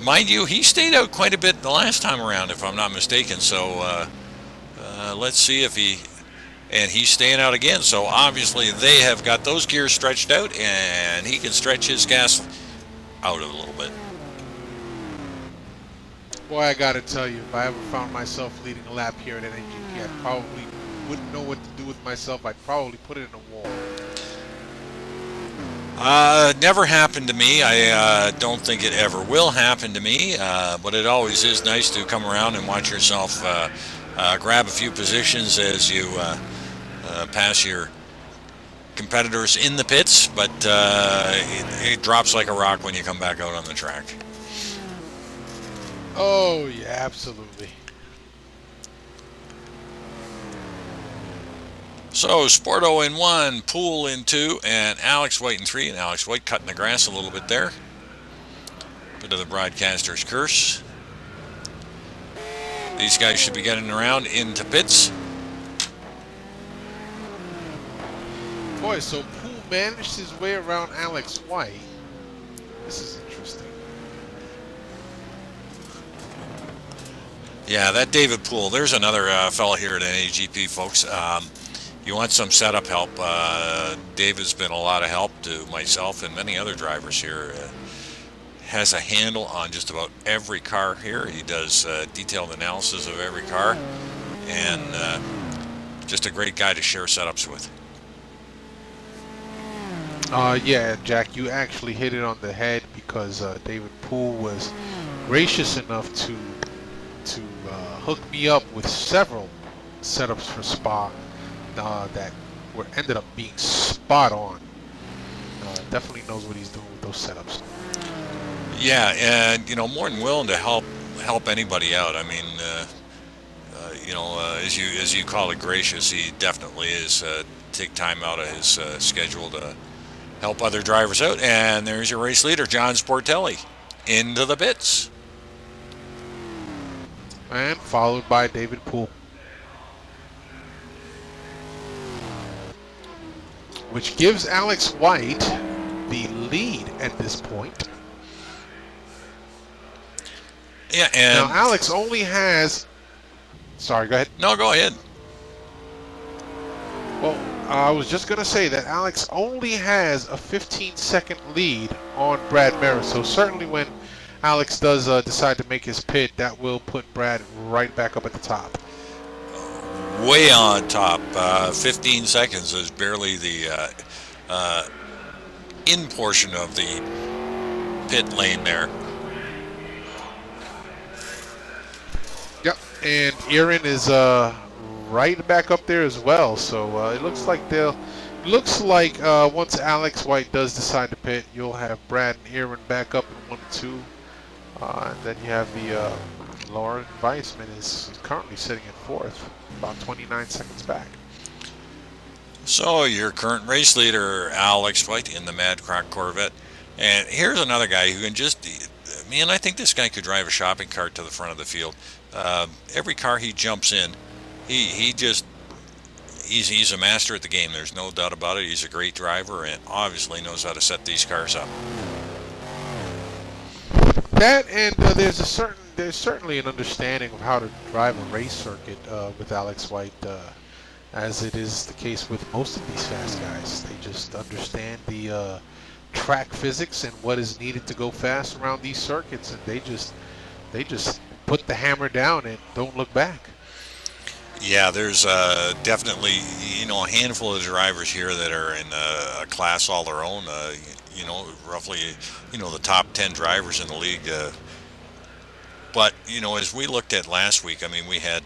mind you, he stayed out quite a bit the last time around, if I'm not mistaken. So let's see if and he's staying out again. So obviously, they have got those gears stretched out, and he can stretch his gas out a little bit. Boy, I gotta tell you, if I ever found myself leading a lap here at NAGP, I probably wouldn't know what to do with myself. I'd probably put it in a wall. Never happened to me. I don't think it ever will happen to me, but it always is nice to come around and watch yourself grab a few positions as you pass your competitors in the pits, but it drops like a rock when you come back out on the track. Oh, yeah, absolutely. So Sporto in 1, Poole in 2, and Alex White in 3. And Alex White cutting the grass a little bit there. Bit of the broadcaster's curse. These guys should be getting around into pits. Boy, so Poole managed his way around Alex White. This is interesting. Yeah, that David Poole. There's another fella here at NAGP, folks. You want some setup help? David's been a lot of help to myself and many other drivers here. Has a handle on just about every car here. He does detailed analysis of every car, and just a great guy to share setups with. Yeah, Jack, you actually hit it on the head, because David Poole was gracious enough to hook me up with several setups for Spa that ended up being spot on. Definitely knows what he's doing with those setups. Yeah, and you know, more than willing to help anybody out. I mean, you know, as you call it, gracious. He definitely is. Take time out of his schedule to help other drivers out. And there's your race leader, John Sportelli, into the pits. And followed by David Poole. Which gives Alex White the lead at this point. Yeah, and now Alex only has... Sorry, go ahead. No, go ahead. Well, I was just going to say that Alex only has a 15-second lead on Brad Merys. So certainly when Alex does decide to make his pit, that will put Brad right back up at the top. Way on top. 15 seconds is barely the in portion of the pit lane there. Yep, and Aaron is right back up there as well. So it looks like once Alex White does decide to pit, you'll have Brad and Aaron back up in 1 and 2. And then you have the Lauren Weissman is currently sitting in 4th, about 29 seconds back. So your current race leader, Alex White, in the Mad Croc Corvette. And here's another guy who can just, man, I think this guy could drive a shopping cart to the front of the field. Every car he jumps in, he's a master at the game. There's no doubt about it. He's a great driver and obviously knows how to set these cars up. That and there's certainly an understanding of how to drive a race circuit with Alex White, as it is the case with most of these fast guys. They just understand the track physics and what is needed to go fast around these circuits, and they just put the hammer down and don't look back. Yeah, there's definitely, a handful of drivers here that are in a class all their own. Roughly, the top 10 drivers in the league. But, as we looked at last week, I mean, we had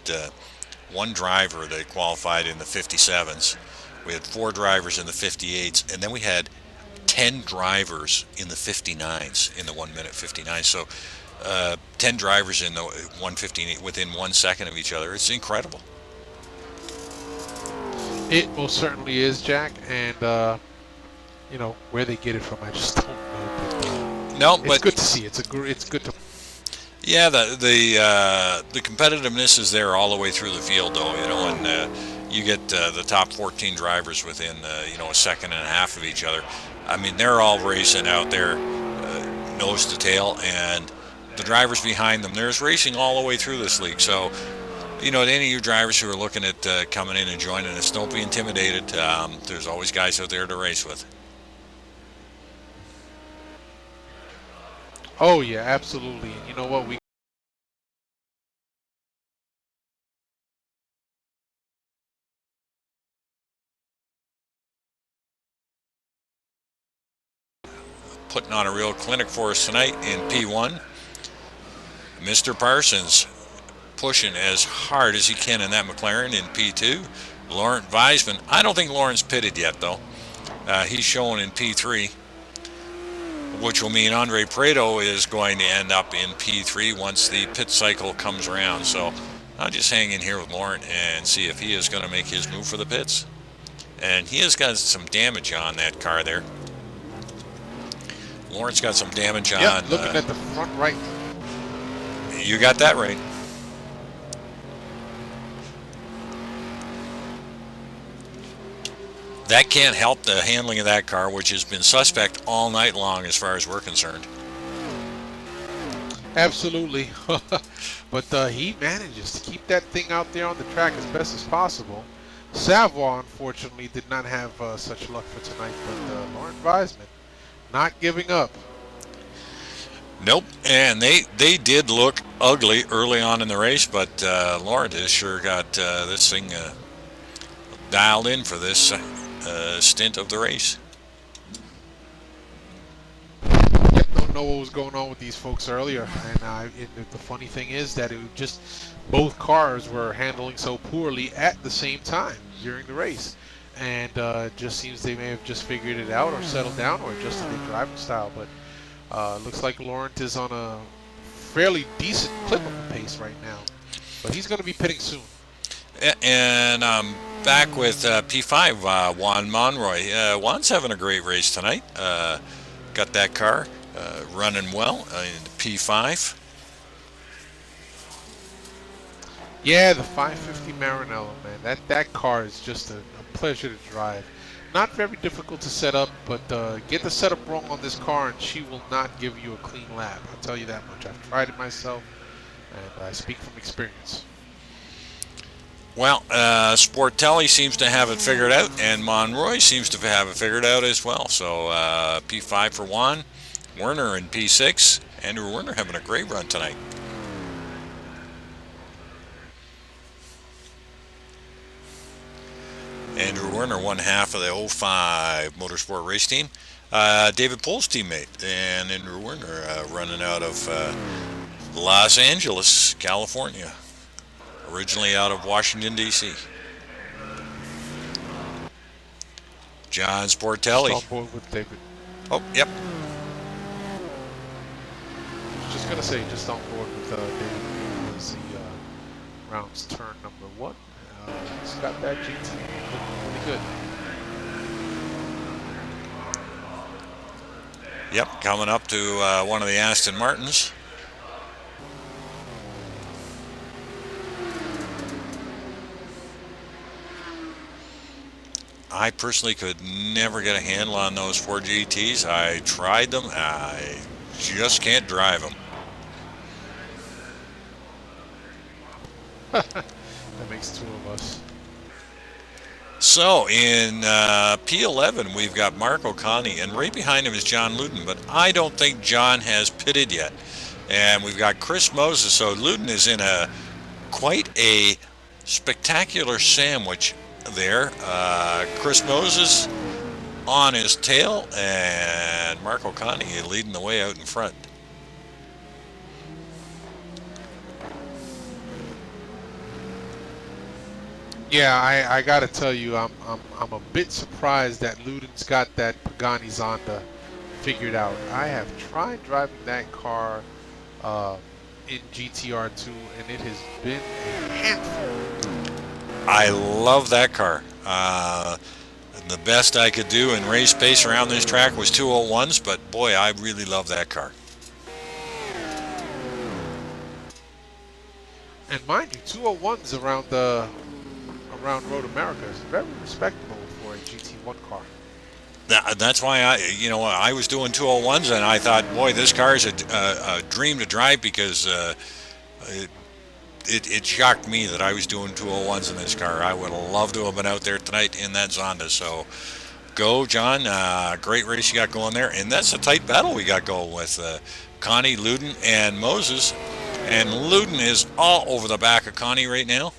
one driver that qualified in the 57s. We had 4 drivers in the 58s, and then we had 10 drivers in the 59s, in the 1 minute 59. So 10 drivers in the 1:15 within 1 second of each other. It's incredible. It most certainly is, Jack, and where they get it from, I just don't know. But it's good to see. It's good to. Yeah, the competitiveness is there all the way through the field, though. And you get the top 14 drivers within a second and a half of each other. I mean, they're all racing out there, nose to tail, and the drivers behind them. There's racing all the way through this league. So, to any of you drivers who are looking at coming in and joining us, don't be intimidated. There's always guys out there to race with. Oh yeah, absolutely. And you know what? We putting on a real clinic for us tonight in P1. Mr. Parsons pushing as hard as he can in that McLaren in P2. Laurent Weissman, I don't think Lauren's pitted yet, though. He's showing in P3, which will mean Andre Prado is going to end up in P3 once the pit cycle comes around. So I'll just hang in here with Laurent and see if he is going to make his move for the pits. And he has got some damage on that car there. Laurent's got some damage on. Yep, looking at the front right. You got that right. That can't help the handling of that car, which has been suspect all night long as far as we're concerned. Absolutely. But he manages to keep that thing out there on the track as best as possible. Savoie, unfortunately, did not have such luck for tonight, but Laurent Weissman not giving up. Nope, and they did look ugly early on in the race, but Laurent has sure got this thing dialed in for this stint of the race. Don't know what was going on with these folks earlier, and the funny thing is that it just both cars were handling so poorly at the same time during the race, and just seems they may have just figured it out or settled down or adjusted their driving style. But looks like Laurent is on a fairly decent clip of a pace right now, but he's going to be pitting soon. And back with P5, Juan Monroy. Juan's having a great race tonight. Got that car running well in P5. Yeah, the 550 Maranello, man. That car is just a pleasure to drive. Not very difficult to set up, but get the setup wrong on this car and she will not give you a clean lap. I'll tell you that much. I've tried it myself, and I speak from experience. Well, Sportelli seems to have it figured out, and Monroy seems to have it figured out as well. So P5 for Juan, Werner in P6. Andrew Werner having a great run tonight. Andrew Werner, one half of the 05 Motorsport race team. David Pohl's teammate, and Andrew Werner running out of Los Angeles, California. Originally out of Washington, D.C. John Sportelli. On board with David. Oh, yep. Just gonna say just on board with David as the rounds turn number 1. He's got that GT looking really good. Yep, coming up to one of the Aston Martins. I personally could never get a handle on those Ford GTs. I tried them. I just can't drive them. That makes 2 of us. So in P11 we've got Mark O'Conney, and right behind him is John Luden, but I don't think John has pitted yet. And we've got Chris Moses, so Luden is in quite a spectacular sandwich there. Chris Moses on his tail, and Mark O'Conney leading the way out in front. Yeah, I gotta tell you, I'm a bit surprised that Luden's got that Pagani Zonda figured out. I have tried driving that car in GTR2, and it has been a handful. I love that car. The best I could do in race pace around this track was 201s, but boy, I really love that car. And mind you, 201s around Road America is very respectable for a GT1 car. That's why I was doing 201s, and I thought, boy, this car is a dream to drive, because it shocked me that I was doing 201s in this car. I would have loved to have been out there tonight in that Zonda. So go, John. Great race you got going there. And that's a tight battle we got going with Connie, Luden, and Moses. And Luden is all over the back of Connie right now.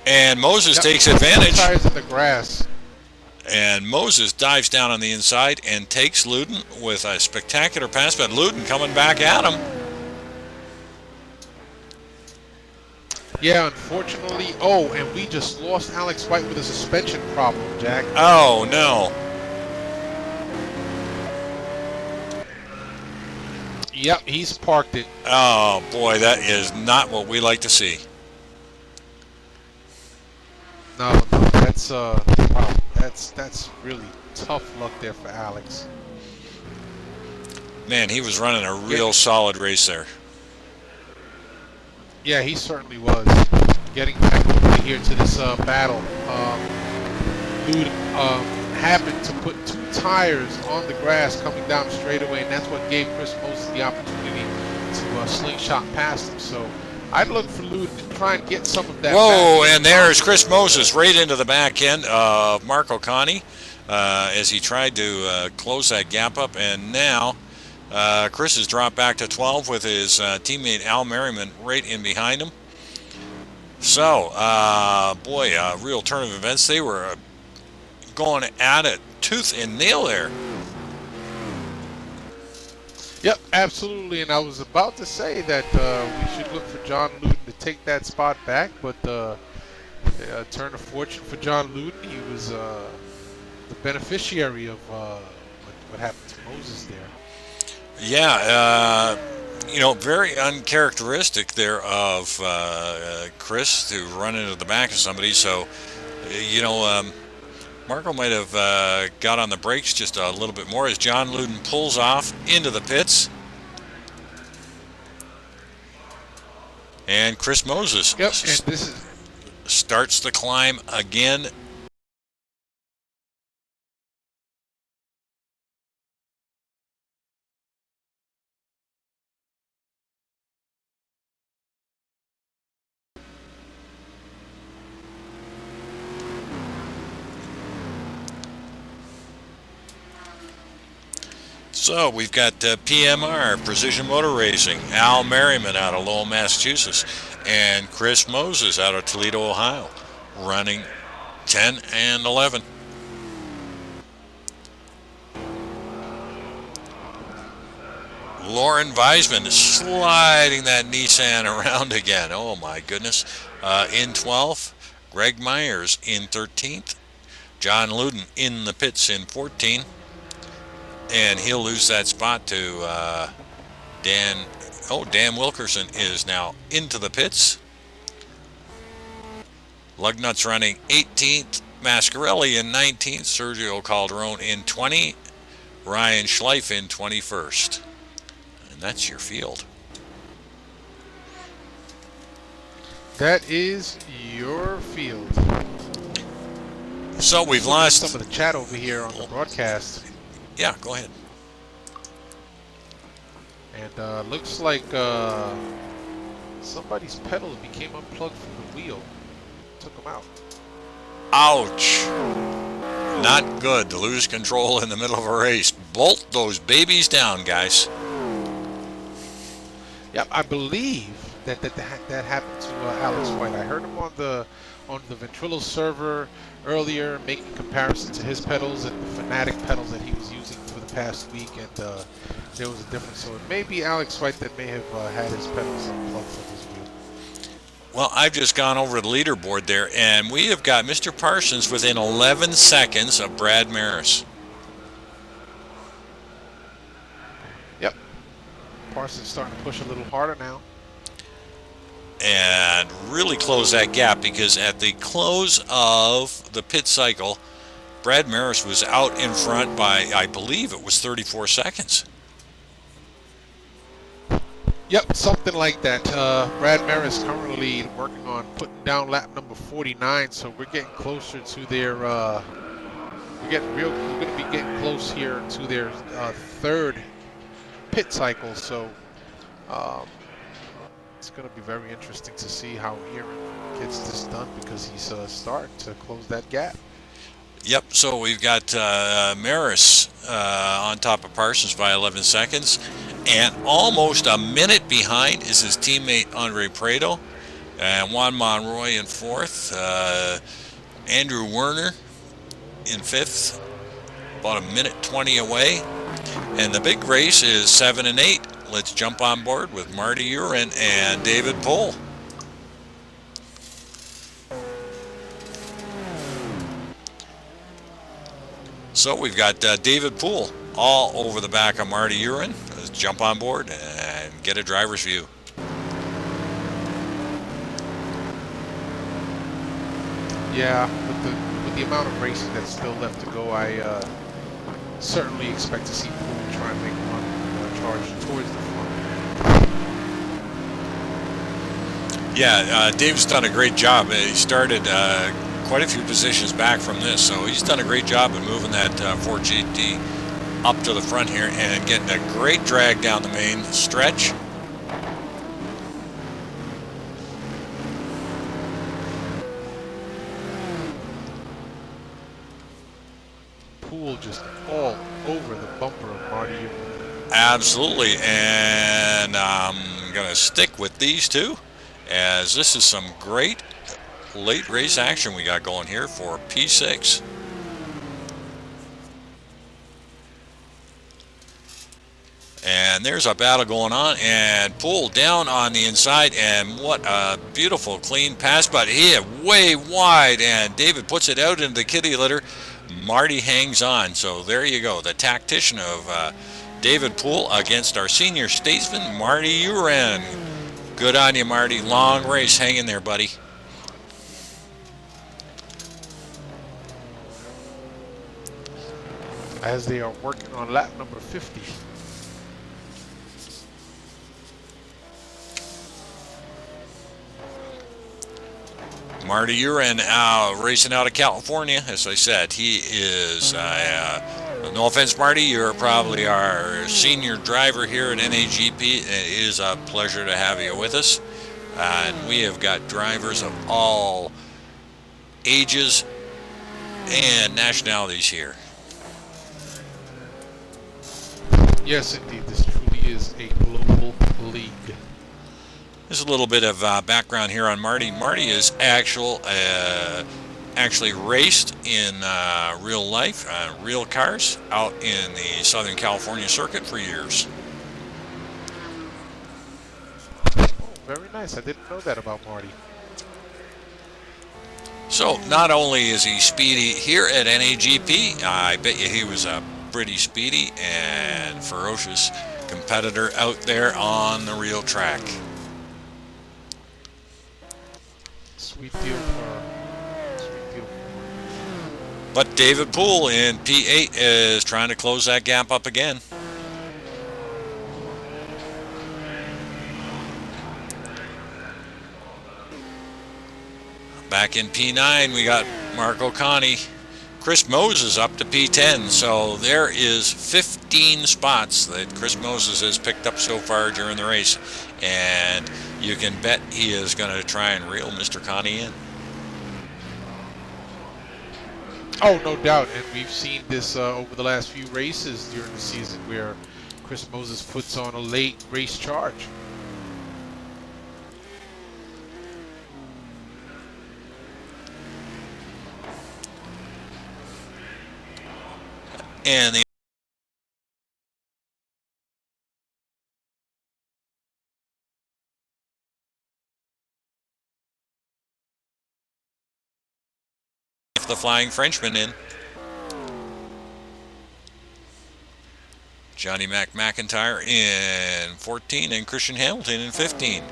And Moses takes advantage. Tires in the grass. And Moses dives down on the inside and takes Luden with a spectacular pass, but Luden coming back at him. Yeah, unfortunately. Oh, and we just lost Alex White with a suspension problem, Jack. Oh, no. Yep, he's parked it. Oh, boy, that is not what we like to see. No, that's wow, that's really tough luck there for Alex. Man, he was running a real solid race there. Yeah, he certainly was. Getting back over here to this battle, Lude happened to put 2 tires on the grass coming down the straightaway, and that's what gave Chris Moses the opportunity to slingshot past him. So I'd look for Lude to try and get some of that. Whoa, and there's Chris Moses right into the back end of Mark O'Conney as he tried to close that gap up, and now Chris has dropped back to 12 with his teammate Al Merriman right in behind him. So, boy, a real turn of events. They were going at it tooth and nail there. Yep, absolutely. And I was about to say that we should look for John Luden to take that spot back, but turn of fortune for John Luden. He was the beneficiary of what happened to Moses there. Yeah, very uncharacteristic there of Chris to run into the back of somebody. So, Marco might have got on the brakes just a little bit more as John Luden pulls off into the pits. And Chris Moses starts the climb again. So we've got PMR, Precision Motor Racing, Al Merriman out of Lowell, Massachusetts, and Chris Moses out of Toledo, Ohio, running 10 and 11. Lauren Weisman is sliding that Nissan around again. Oh my goodness. In 12th, Greg Myers in 13th, John Luden in the pits in 14th. And he'll lose that spot to Dan Wilkerson is now into the pits. Lugnut's running 18th, Mascarelli in 19th, Sergio Calderon in 20, Ryan Schleif in 21st. And that's your field. That is your field. So we've lost some of the chat over here on the broadcast. Yeah, go ahead. And looks like somebody's pedals became unplugged from the wheel. Took them out. Ouch. Not good to lose control in the middle of a race. Bolt those babies down, guys. Yep, I believe that happened to Alex White. I heard him on the Ventrilo server earlier, making comparisons to his pedals and the Fanatic pedals that he was using for the past week, and there was a difference. So it may be Alex White that may have had his pedals unplugged from his wheel. Well, I've just gone over the leaderboard there, and we have got Mr. Parsons within 11 seconds of Brad Merys. Yep. Parsons starting to push a little harder now. And really close that gap, because at the close of the pit cycle, Brad Merys was out in front by, I believe it was 34 seconds. Yep, something like that. Brad Merys currently working on putting down lap number 49, so we're getting closer to their. We're going to be getting close here to their third pit cycle. So it's going to be very interesting to see how Aaron gets this done, because he's starting to close that gap. Yep, so we've got Merys on top of Parsons by 11 seconds. And almost a minute behind is his teammate Andre Prado. And Juan Monroy in fourth. Andrew Werner in fifth. About a minute 20 away. And the big race is 7 and 8. Let's jump on board with Marty Urin and David Pohl. So we've got David Pohl all over the back of Marty Urin. Let's jump on board and get a driver's view. Yeah, with the amount of racing that's still left to go, I certainly expect to see Poole try and make one charge towards the front. Yeah, Dave's done a great job. He started quite a few positions back from this, so he's done a great job in moving that Ford GT up to the front here and getting a great drag down the main stretch. Poole just all over the bumper of Marty. Absolutely, and I'm going to stick with these two, as this is some great late race action we got going here for P6. And there's a battle going on, and Poole down on the inside, and what a beautiful clean pass, but he hit way wide, and David puts it out into the kitty litter. Marty hangs on, so there you go, the tactician of David Poole against our senior statesman, Marty Urin. Good on you, Marty. Long race. Hang in there, buddy. As they are working on lap number 50. Marty Urin racing out of California. As I said, he is, no offense, Marty, you're probably our senior driver here at NAGP. It is a pleasure to have you with us. And we have got drivers of all ages and nationalities here. Yes, indeed. This truly is a global league. There's a little bit of background here on Marty. Marty is actually raced in real life, real cars, out in the Southern California circuit for years. Oh, very nice. I didn't know that about Marty. So not only is he speedy here at NAGP, I bet you he was pretty speedy and ferocious competitor out there on the real track. Sweet deal for But David Poole in P8 is trying to close that gap up again. Back in P9, we got Mark O'Connie. Chris Moses up to P10, so there is 15 spots that Chris Moses has picked up so far during the race, and you can bet he is going to try and reel Mr. Connie in. Oh, no doubt, and we've seen this over the last few races during the season where Chris Moses puts on a late race charge. And the Flying Frenchman in. Johnny McIntyre in 14 and Christian Hamilton in 15.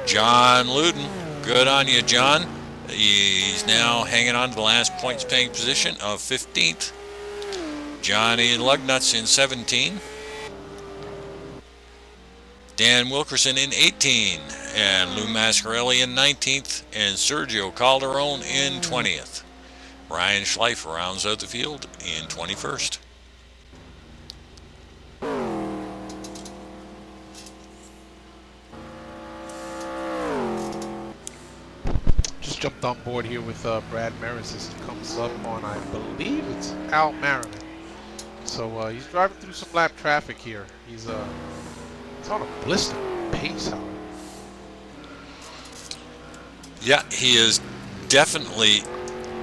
John Luden, good on you, John. He's now hanging on to the last points paying position of 15th. Johnny Lugnuts in 17. Dan Wilkerson in 18. And Lou Mascarelli in 19th. And Sergio Calderon in 20th. Ryan Schleifer rounds out the field in 21st. Just jumped on board here with Brad Merys as he comes up on, I believe it's Al Merriman. So he's driving through some lap traffic here. He's on a blistering pace, however. Yeah, he is definitely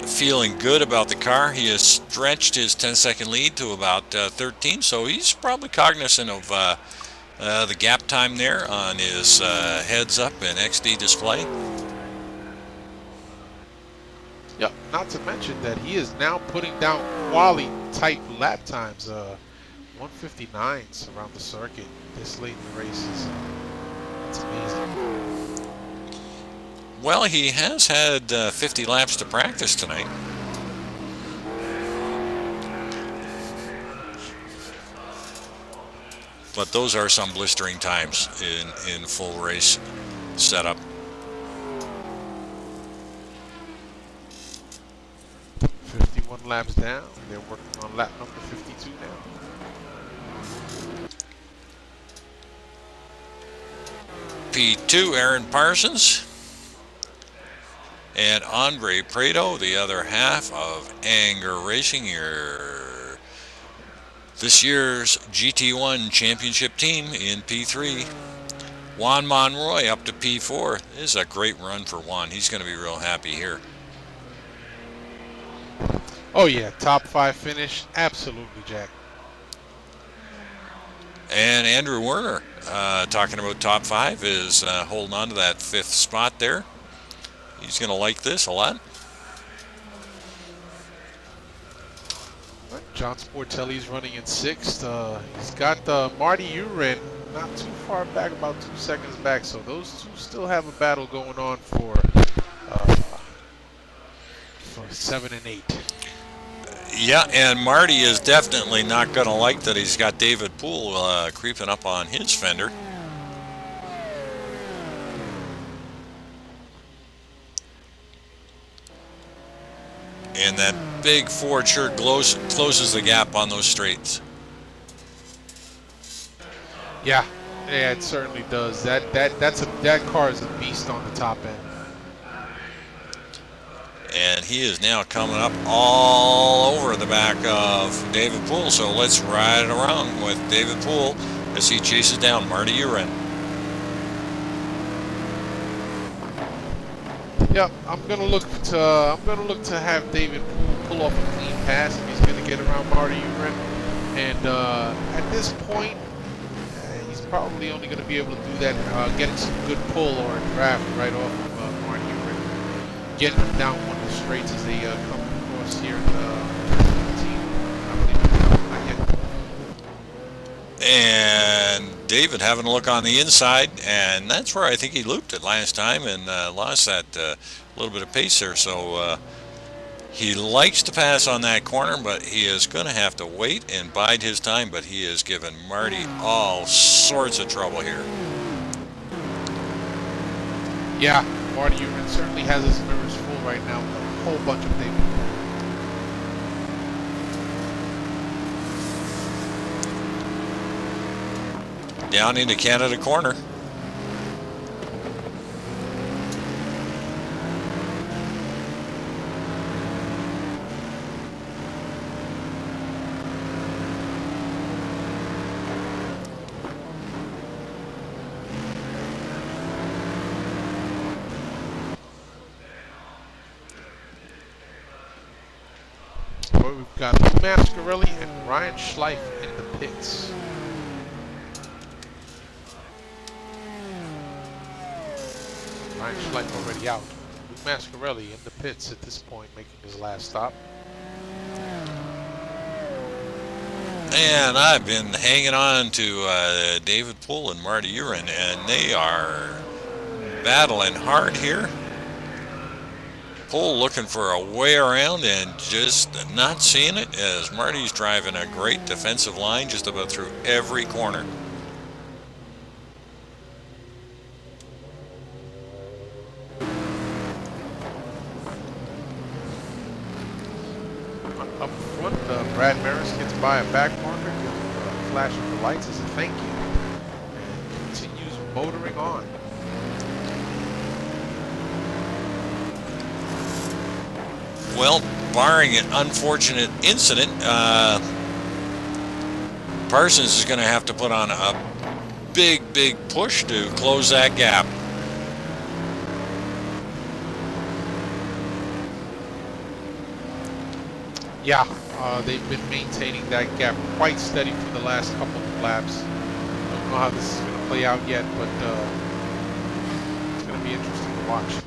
feeling good about the car. He has stretched his 10-second lead to about 13, so he's probably cognizant of the gap time there on his heads-up and XD display. Yep, not to mention that he is now putting down quality type lap times, 159s around the circuit this late in the races. It's amazing. Well, he has had 50 laps to practice tonight. But those are some blistering times in full race setup. 51 laps down. They're working on lap number 52 now. P2, Aaron Parsons. And Andre Prado, the other half of Anger Racing, this year's GT1 championship team in P3. Juan Monroy up to P4. This is a great run for Juan. He's going to be real happy here. Oh yeah, top 5 finish, absolutely, Jack. And Andrew Werner, talking about top 5, is holding on to that 5th spot there. He's going to like this a lot. John Sportelli's running in 6th. He's got Marty Uren not too far back, about 2 seconds back. So those two still have a battle going on for 7 and 8. Yeah, and Marty is definitely not going to like that he's got David Poole creeping up on his fender. And that big Ford sure closes the gap on those straights. Yeah, it certainly does. That car is a beast on the top end. And he is now coming up all over the back of David Poole. So let's ride it around with David Poole as he chases down Marty Uren. Yep, I'm gonna look to have David pull off a clean pass if he's gonna get around Marty Uren. And at this point, he's probably only gonna be able to do that getting some good pull or a draft right off of Marty Uren, getting him down one of the straights as they come across here in the 15. I believe not yet. And David having a look on the inside, and that's where I think he looped it last time and lost that little bit of pace there. So he likes to pass on that corner, but he is going to have to wait and bide his time. But he is giving Marty all sorts of trouble here. Yeah, Marty Uren certainly has his mirrors full right now with a whole bunch of David. Down into Canada corner. Where we've got Lou Mascarelli and Ryan Schleif in the pits. Ryan Schleif already out. Lou Mascarelli in the pits at this point, making his last stop. And I've been hanging on to David Poole and Marty Uren, and they are battling hard here. Poole looking for a way around and just not seeing it, as Marty's driving a great defensive line just about through every corner. Up front, Brad Merys gets by a back marker, gives him a flash of the lights as a thank you, and continues motoring on. Well, barring an unfortunate incident, Parsons is going to have to put on a big push to close that gap. Yeah, they've been maintaining that gap quite steady for the last couple of laps. Don't know how this is going to play out yet, but it's going to be interesting to watch.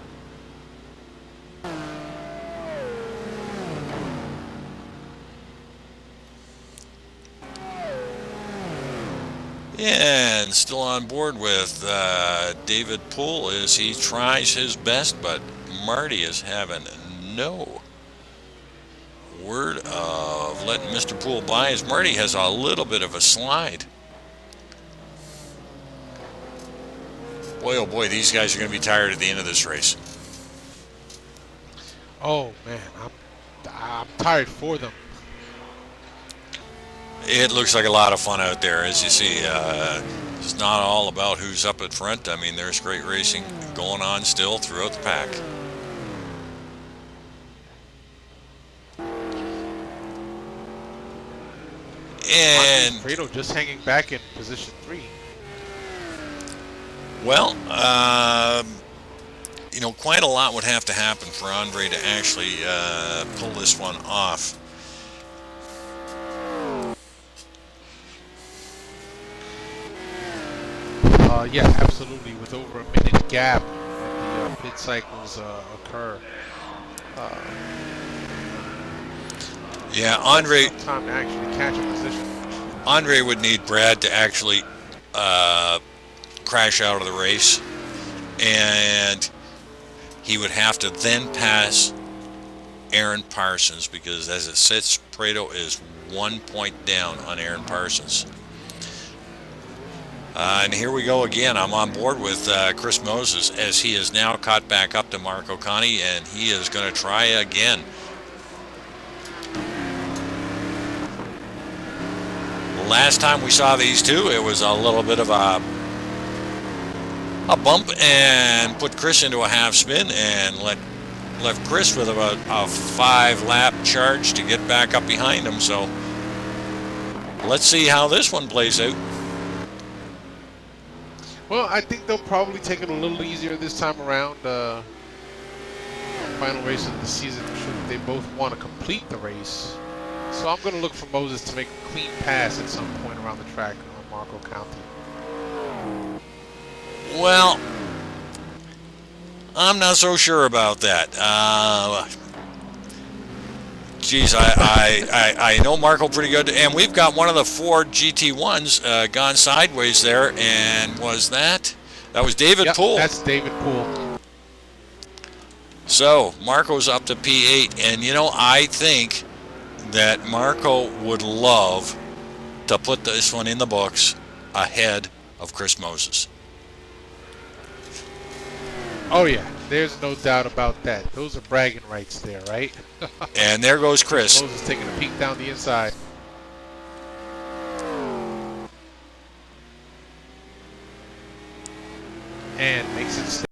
And still on board with David Poole as he tries his best, but Marty is having no word of letting Mr. Poole by, as Marty has a little bit of a slide. Boy, oh boy, these guys are going to be tired at the end of this race. Oh man, I'm tired for them. It looks like a lot of fun out there, as you see. It's not all about who's up at front. I mean, there's great racing going on still throughout the pack. And Fredo just hanging back in position 3. well, you know, quite a lot would have to happen for Andre to actually pull this one off. Yeah, absolutely. With over a minute gap when the pit cycles occur. Yeah, Andre. Time to actually catch a position. Andre would need Brad to actually crash out of the race, and he would have to then pass Aaron Parsons, because as it sits, Prado is 1 point down on Aaron Parsons. And here we go again. I'm on board with Chris Moses, as he is now caught back up to Marco Conti, and he is going to try again. Last time we saw these two, it was a little bit of a bump and put Chris into a half spin and left Chris with about a 5-lap charge to get back up behind him. So let's see how this one plays out. Well, I think they'll probably take it a little easier this time around. Final race of the season, I'm sure they both want to complete the race. So I'm going to look for Moses to make a clean pass at some point around the track on Marco County. Well, I'm not so sure about that. Geez, I know Marco pretty good, and we've got one of the 4 GT1s gone sideways there, and that was David Poole. That's David Poole. So Marco's up to P8, and I think that Marco would love to put this one in the books ahead of Chris Moses. Oh yeah, there's no doubt about that. Those are bragging rights there, right? And there goes Chris. Moses taking a peek down the inside. And makes it stay.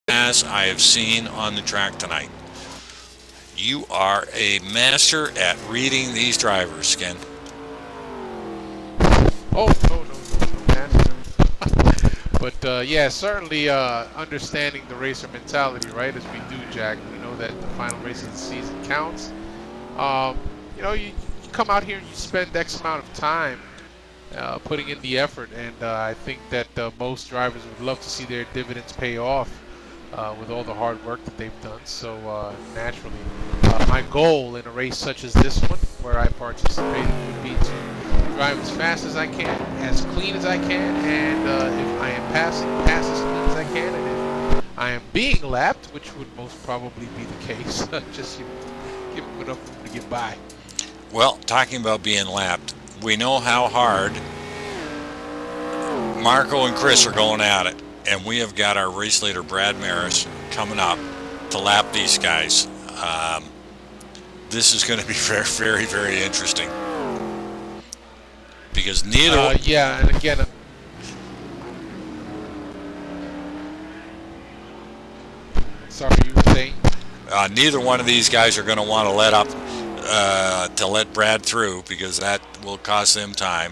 As I have seen on the track tonight. You are a master at reading these drivers, Ken. Oh, no master. But yeah, certainly understanding the racer mentality, right? As we do, Jack. We know that the final race of the season counts. You come out here and you spend X amount of time putting in the effort, and I think that most drivers would love to see their dividends pay off with all the hard work that they've done. So naturally, my goal in a race such as this one, where I participated, would be to drive as fast as I can, as clean as I can, and if I am passing, pass as clean as I can, and if I am being lapped, which would most probably be the case, just give them enough room to get by. Well, talking about being lapped, we know how hard Marco and Chris are going at it, and we have got our race leader Brad Merys coming up to lap these guys. This is going to be very, very, very interesting. Because neither... yeah, and again... sorry, you were saying? Neither one of these guys are going to want to let up to let Brad through, because that will cost them time.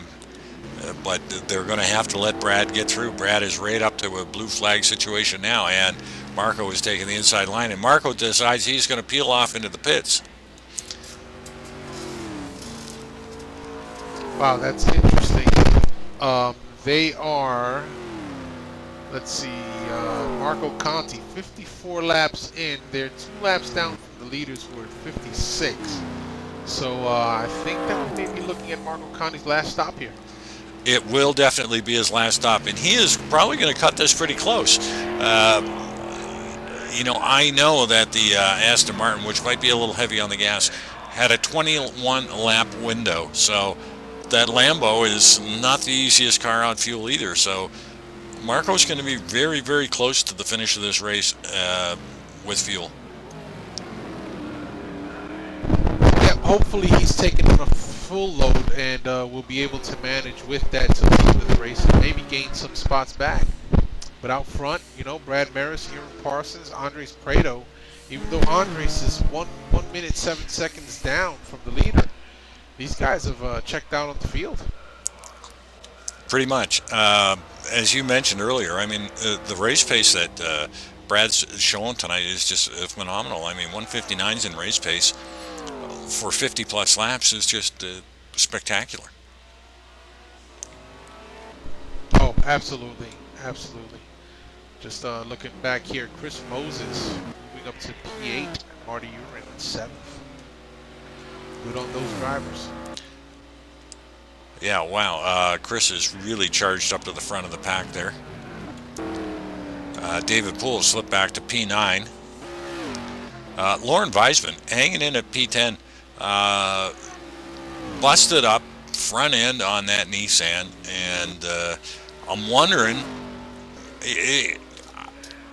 But they're going to have to let Brad get through. Brad is right up to a blue flag situation now, and Marco is taking the inside line, and Marco decides he's going to peel off into the pits. Wow, that's interesting. They are, let's see, Marco Conti, 54 laps in. They're 2 laps down from the leaders who are at 56. So I think that we may be looking at Marco Conti's last stop here. It will definitely be his last stop, and he is probably going to cut this pretty close. I know that the Aston Martin, which might be a little heavy on the gas, had a 21 lap window, so that Lambo is not the easiest car on fuel either. So Marco's going to be very, very close to the finish of this race with fuel. Yeah, hopefully he's taking on a full load and will be able to manage with that to the end of the race and maybe gain some spots back. But out front, Brad Merys, Aaron Parsons, Andres Prado, even though Andres is 1 minute 7 seconds down from the leader, these guys have checked out on the field. Pretty much. As you mentioned earlier, I mean, the race pace that Brad's showing tonight is just phenomenal. I mean, 159's in race pace for 50-plus laps is just spectacular. Oh, absolutely. Absolutely. Just looking back here, Chris Moses moving up to P8, Marty Urin in 7th. Good on those drivers. Yeah, wow. Chris is really charged up to the front of the pack there. David Poole slipped back to P9. Lauren Weisman hanging in at P10. Busted up front end on that Nissan, and I'm wondering,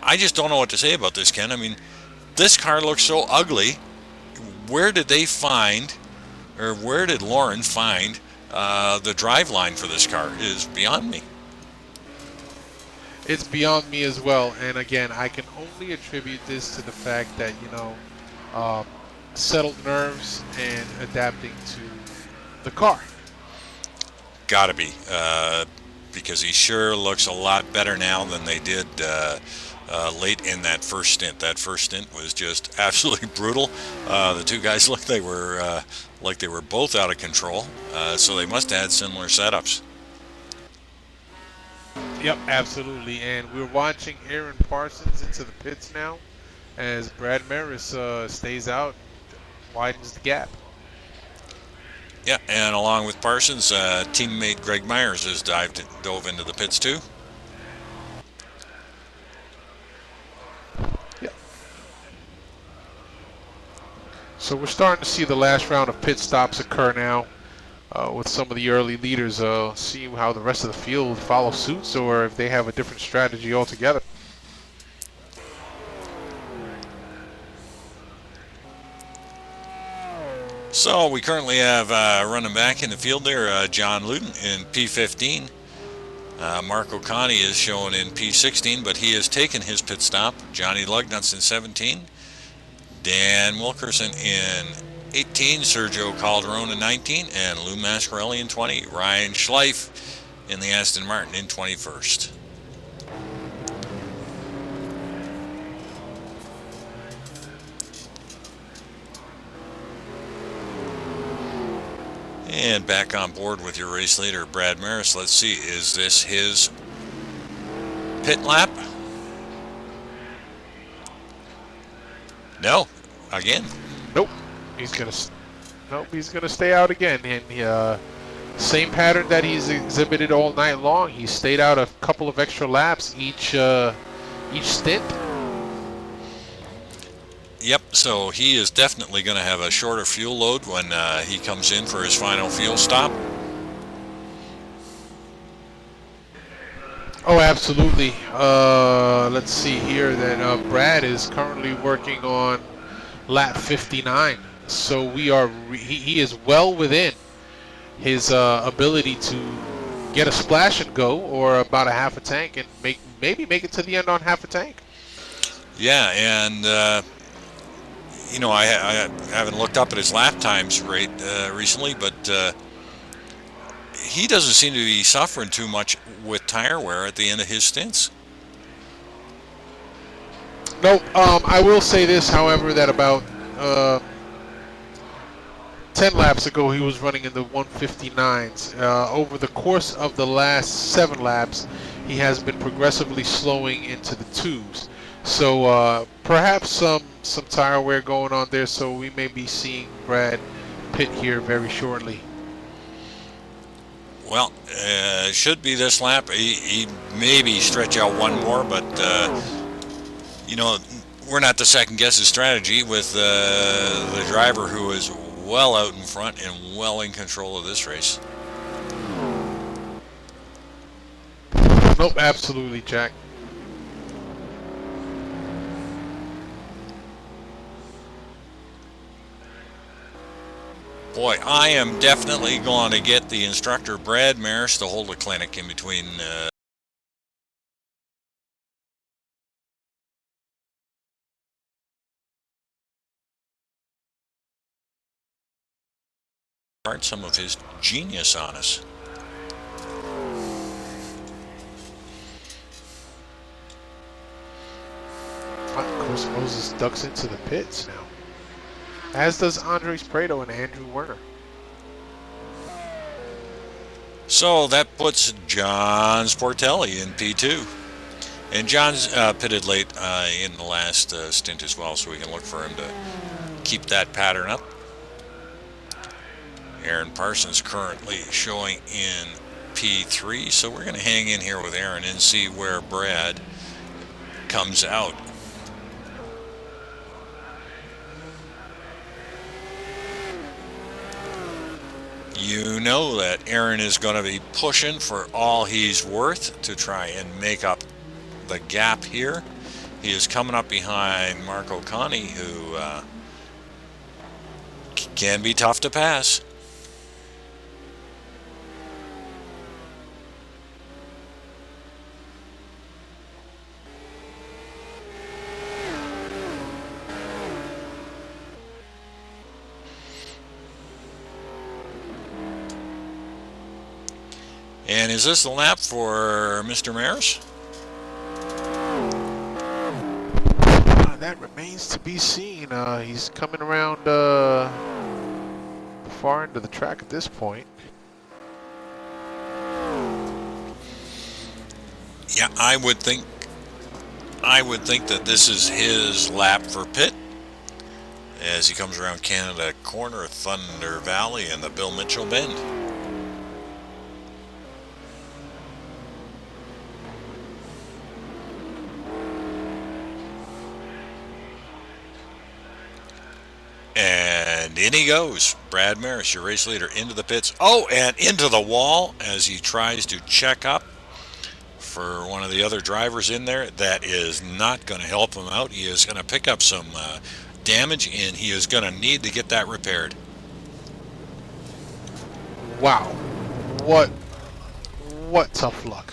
I just don't know what to say about this, Ken. I mean, this car looks so ugly. Where did they find, or where did Lauren find the drive line for this car is beyond me. It's beyond me as well, and again, I can only attribute this to the fact that, settled nerves and adapting to the car. Gotta be, because he sure looks a lot better now than they did late in that first stint. That first stint was just absolutely brutal. The two guys looked like they were both out of control, so they must have had similar setups. Yep, absolutely. And we're watching Aaron Parsons into the pits now as Brad Merys stays out, widens the gap. Yeah, and along with Parsons, teammate Greg Myers has dove into the pits too. Yep. So we're starting to see the last round of pit stops occur now. With some of the early leaders, see how the rest of the field follow suits or if they have a different strategy altogether. So we currently have running back in the field there, John Luton in P15. Mark O'Connie is shown in P16, but he has taken his pit stop. Johnny Lugnut's in 17. Dan Wilkerson in 18, Sergio Calderon in 19, and Lou Mascarelli in 20. Ryan Schleif in the Aston Martin in 21st. And back on board with your race leader, Brad Merys. Let's see, is this his pit lap? No, again. Nope. He's gonna stay out again, and same pattern that he's exhibited all night long. He stayed out a couple of extra laps each stint. Yep, so he is definitely going to have a shorter fuel load when he comes in for his final fuel stop. Oh, absolutely. Let's see here that Brad is currently working on lap 59. So he is well within his ability to get a splash and go, or about a half a tank, and maybe make it to the end on half a tank. Yeah, and you know, I haven't looked up at his lap times rate recently, but he doesn't seem to be suffering too much with tire wear at the end of his stints. No, I will say this, however, that about 10 laps ago he was running in the 159s. Over the course of the last 7 laps, he has been progressively slowing into the 2s. So perhaps some tire wear going on there, so we may be seeing Brad pit here very shortly. Well, should be this lap. He maybe stretch out one more, but you know, we're not to second guess his strategy with the driver who is well out in front and well in control of this race. Nope, absolutely, Jack. Boy, I am definitely going to get the instructor Brad Merys to hold a clinic in between some of his genius on us. Of course, Moses ducks into the pits now, as does Andres Prado and Andrew Werner. So that puts John Sportelli in P2. And John's pitted late in the last stint as well, so we can look for him to keep that pattern up. Aaron Parsons currently showing in P3, so we're going to hang in here with Aaron and see where Brad comes out. You know that Aaron is going to be pushing for all he's worth to try and make up the gap here. He is coming up behind Mark O'Connie, who can be tough to pass. And is this the lap for Mr. Merys? That remains to be seen. He's coming around the far end of the track at this point. Yeah, I would think that this is his lap for pit as he comes around Canada corner, Thunder Valley, and the Bill Mitchell Bend. And in he goes. Brad Merys, your race leader, into the pits. Oh, and into the wall as he tries to check up for one of the other drivers in there. That is not going to help him out. He is going to pick up some damage, and he is going to need to get that repaired. Wow. What tough luck.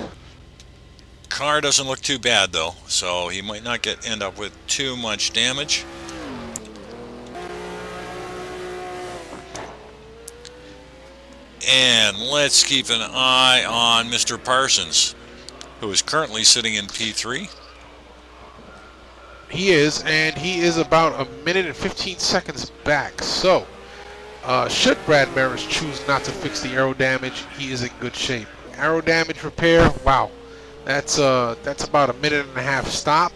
Car doesn't look too bad, though, so he might not end up with too much damage. And let's keep an eye on Mr. Parsons, who is currently sitting in P3. He is about a minute and 15 seconds back. So, should Brad Merys choose not to fix the aero damage, he is in good shape. Aero damage repair, wow, that's about a minute and a half stop,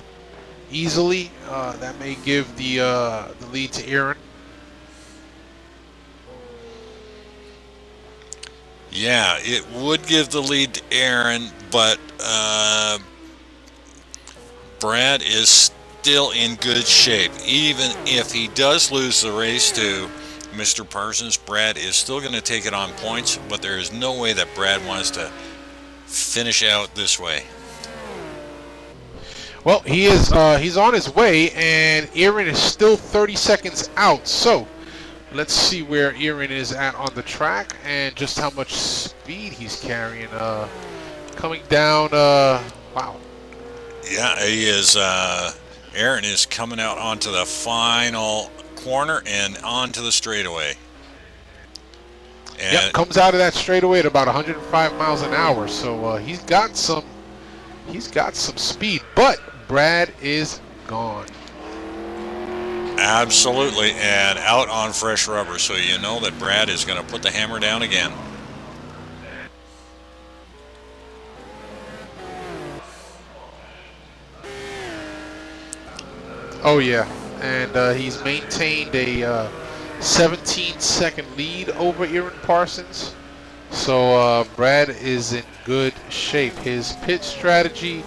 easily. That may give the lead to Aaron. Yeah, it would give the lead to Aaron, but Brad is still in good shape. Even if he does lose the race to Mr. Parsons, Brad is still going to take it on points, but there is no way that Brad wants to finish out this way. Well, he's on his way, and Aaron is still 30 seconds out. So, let's see where Aaron is at on the track and just how much speed he's carrying. Coming down, wow. Yeah, he is. Aaron is coming out onto the final corner and onto the straightaway. And yep, comes out of that straightaway at about 105 miles an hour. So he's got some speed, but Brad is gone. Absolutely, and out on fresh rubber, so you know that Brad is going to put the hammer down again. Oh yeah, and he's maintained a 17-second lead over Aaron Parsons. So Brad is in good shape. His pit strategy,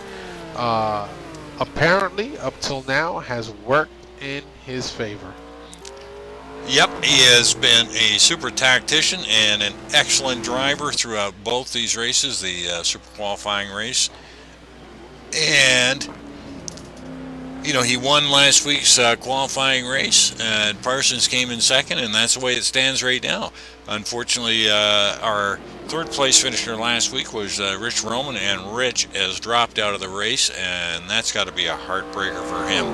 apparently up till now, has worked in his favor. Yep, he has been a super tactician and an excellent driver throughout both these races, the super qualifying race. And, you know, he won last week's qualifying race, and Parsons came in second, and that's the way it stands right now. Unfortunately, our third place finisher last week was Rich Roman, and Rich has dropped out of the race, and that's got to be a heartbreaker for him,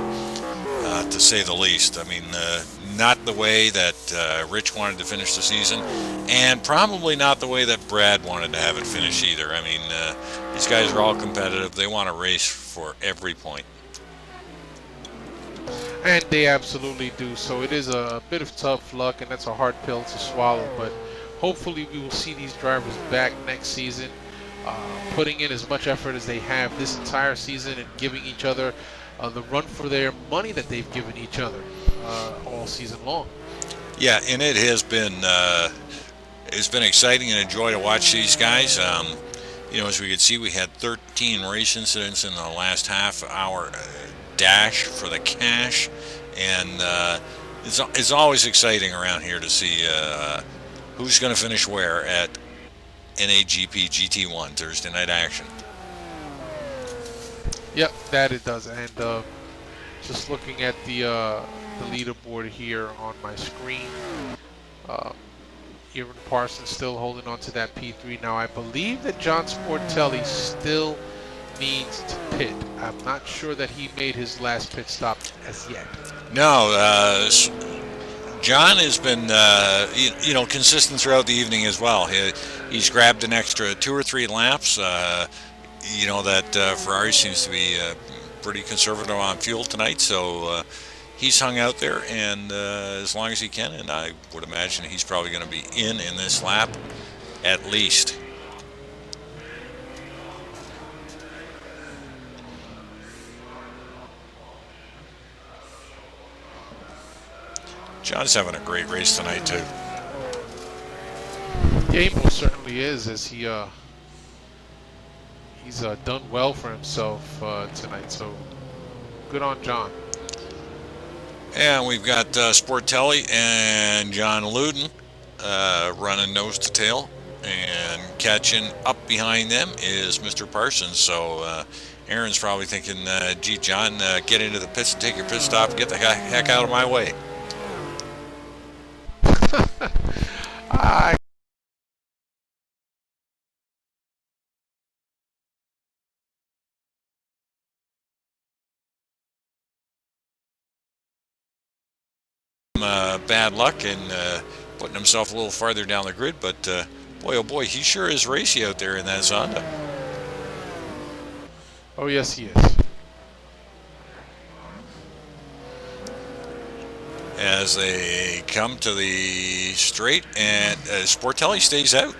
to say the least. I mean, not the way that Rich wanted to finish the season, and probably not the way that Brad wanted to have it finish either. I mean, these guys are all competitive. They want to race for every point. And they absolutely do. So it is a bit of tough luck, and that's a hard pill to swallow. But hopefully we will see these drivers back next season, putting in as much effort as they have this entire season and giving each other the run for their money that they've given each other all season long. Yeah, and it has been it's been exciting and a joy to watch these guys. You know, as we could see, we had 13 race incidents in the last half hour dash for the cash, and it's always exciting around here to see who's going to finish where at NAGP GT1 Thursday night action. Yep, that it does. And just looking at the leaderboard here on my screen, Aaron Parsons still holding on to that P3. Now, I believe that John Sportelli still needs to pit. I'm not sure that he made his last pit stop as yet. No, John has been you know, consistent throughout the evening as well. He's grabbed an extra 2 or 3 laps. You know that Ferrari seems to be pretty conservative on fuel tonight, so he's hung out there and as long as he can, and I would imagine he's probably going to be in this lap at least. John's having a great race tonight too. Yeah, he most certainly is. As he's done well for himself tonight. So good on John. And we've got Sportelli and John Luden running nose to tail, and catching up behind them is Mr. Parsons. So Aaron's probably thinking, gee, John, get into the pits and take your pit stop and get the heck out of my way. I bad luck and putting himself a little farther down the grid, but boy, oh boy, he sure is racy out there in that Zonda. Oh, yes, he is. As they come to the straight, and Sportelli stays out.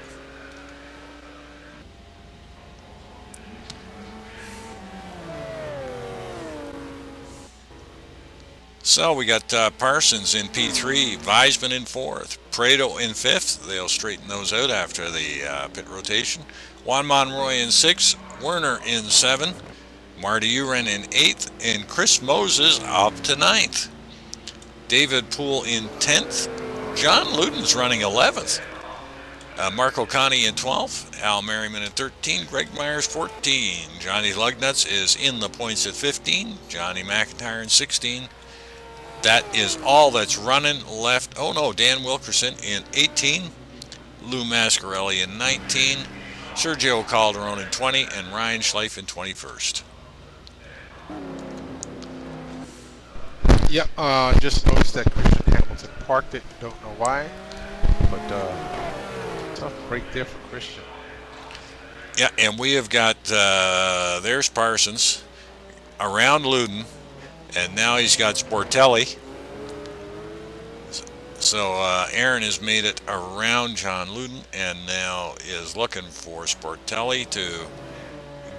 So we got Parsons in P3, Weisman in 4th, Prado in 5th. They'll straighten those out after the pit rotation. Juan Monroy in 6th, Werner in 7th, Marty Uren in 8th, and Chris Moses up to 9th. David Poole in 10th. John Luden's running 11th. Marco Conti in 12th. Al Merriman in 13th. Greg Myers 14. Johnny Lugnuts is in the points at 15. Johnny McIntyre in 16. That is all that's running left. Oh no, Dan Wilkerson in 18. Lou Mascarelli in 19. Sergio Calderon in 20. And Ryan Schleif in 21st. Yep, just noticed that Christian Hamilton parked it. Don't know why, but tough break there for Christian. Yeah, and we have got, there's Parsons around Luden, and now he's got Sportelli. So Aaron has made it around John Luden, and now is looking for Sportelli to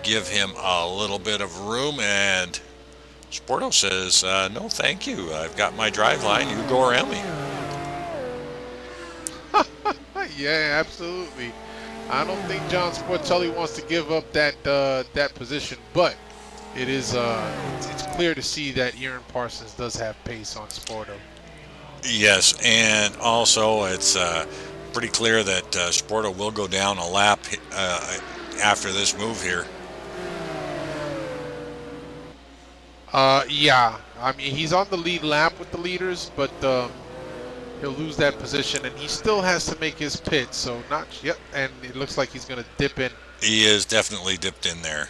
give him a little bit of room, and Sporto says, no thank you, I've got my drive line, you go around me. Yeah, absolutely. I don't think John Sportelli wants to give up that position, but it is it's clear to see that Aaron Parsons does have pace on Sporto. Yes, and also it's pretty clear that Sporto will go down a lap after this move here. Yeah, I mean, he's on the lead lap with the leaders, but he'll lose that position, and he still has to make his pit, so not yet, and it looks like he's going to dip in. He is definitely dipped in there.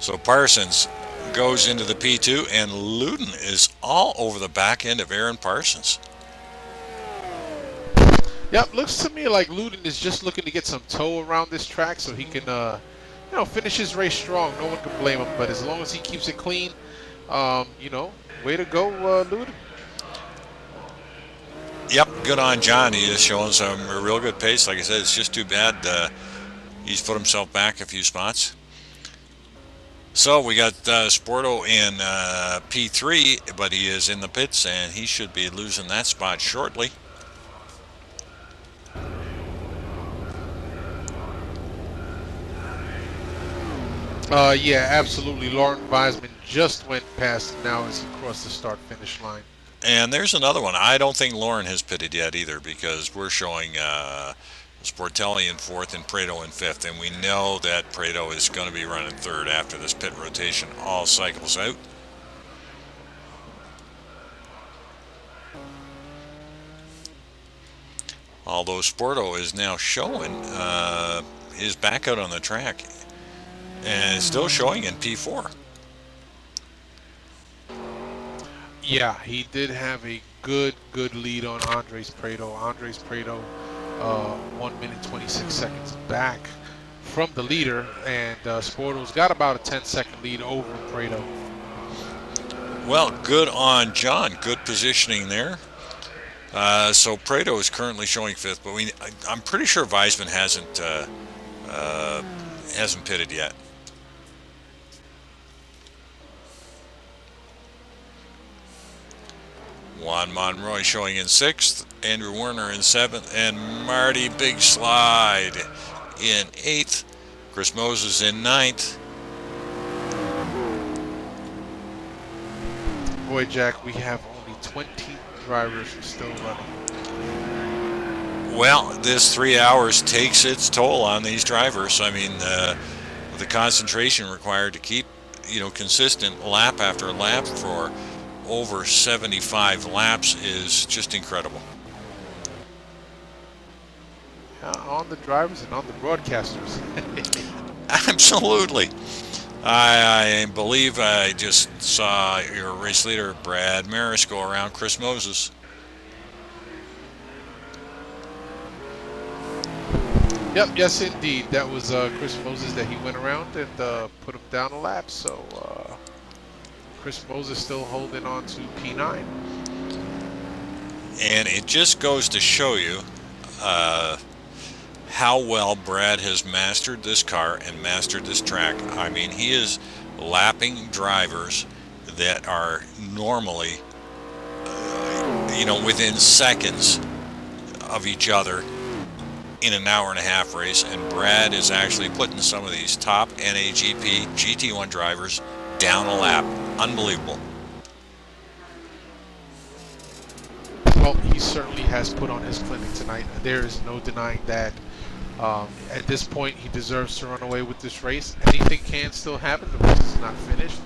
So Parsons goes into the P2, and Luden is all over the back end of Aaron Parsons. Yep, looks to me like Luden is just looking to get some toe around this track so he can finish his race strong. No one can blame him, but as long as he keeps it clean, way to go, Luden. Yep, good on John. He is showing some real good pace. Like I said, it's just too bad he's put himself back a few spots. So we got Sporto in P3, but he is in the pits, and he should be losing that spot shortly. Yeah, absolutely. Lauren Weisman just went past him now as he crossed the start-finish line. And there's another one. I don't think Lauren has pitted yet either, because we're showing Sportelli in 4th and Prado in 5th, and we know that Prado is going to be running 3rd after this pit rotation all cycles out. Although Sporto is now showing his back out on the track, and it's still showing in P4. Yeah, he did have a good lead on Andres Prado. Andres Prado 1 minute 26 seconds back from the leader, and Sporto's got about a 10-second lead over Prado. Well, good on John. Good positioning there. So Prado is currently showing 5th, but I'm pretty sure Weisman hasn't pitted yet. Juan Monroy showing in 6th, Andrew Werner in 7th, and Marty Big Slide in 8th. Chris Moses in 9th. Boy, Jack, we have only 20 drivers still running. Well, this 3 hours takes its toll on these drivers. I mean, the concentration required to keep, consistent lap after lap for over 75 laps is just incredible. On the drivers and on the broadcasters. Absolutely. I believe I just saw your race leader, Brad Merys, go around Chris Moses. Yep, yes indeed. That was Chris Moses that he went around and put him down a lap. So Chris Moses still holding on to P9. And it just goes to show you how well Brad has mastered this car and mastered this track. I mean, he is lapping drivers that are normally, within seconds of each other in an hour and a half race, and Brad is actually putting some of these top NAGP GT1 drivers down a lap. Unbelievable. Well, he certainly has put on his clinic tonight. There is no denying that. At this point, he deserves to run away with this race. Anything can still happen. The race is not finished.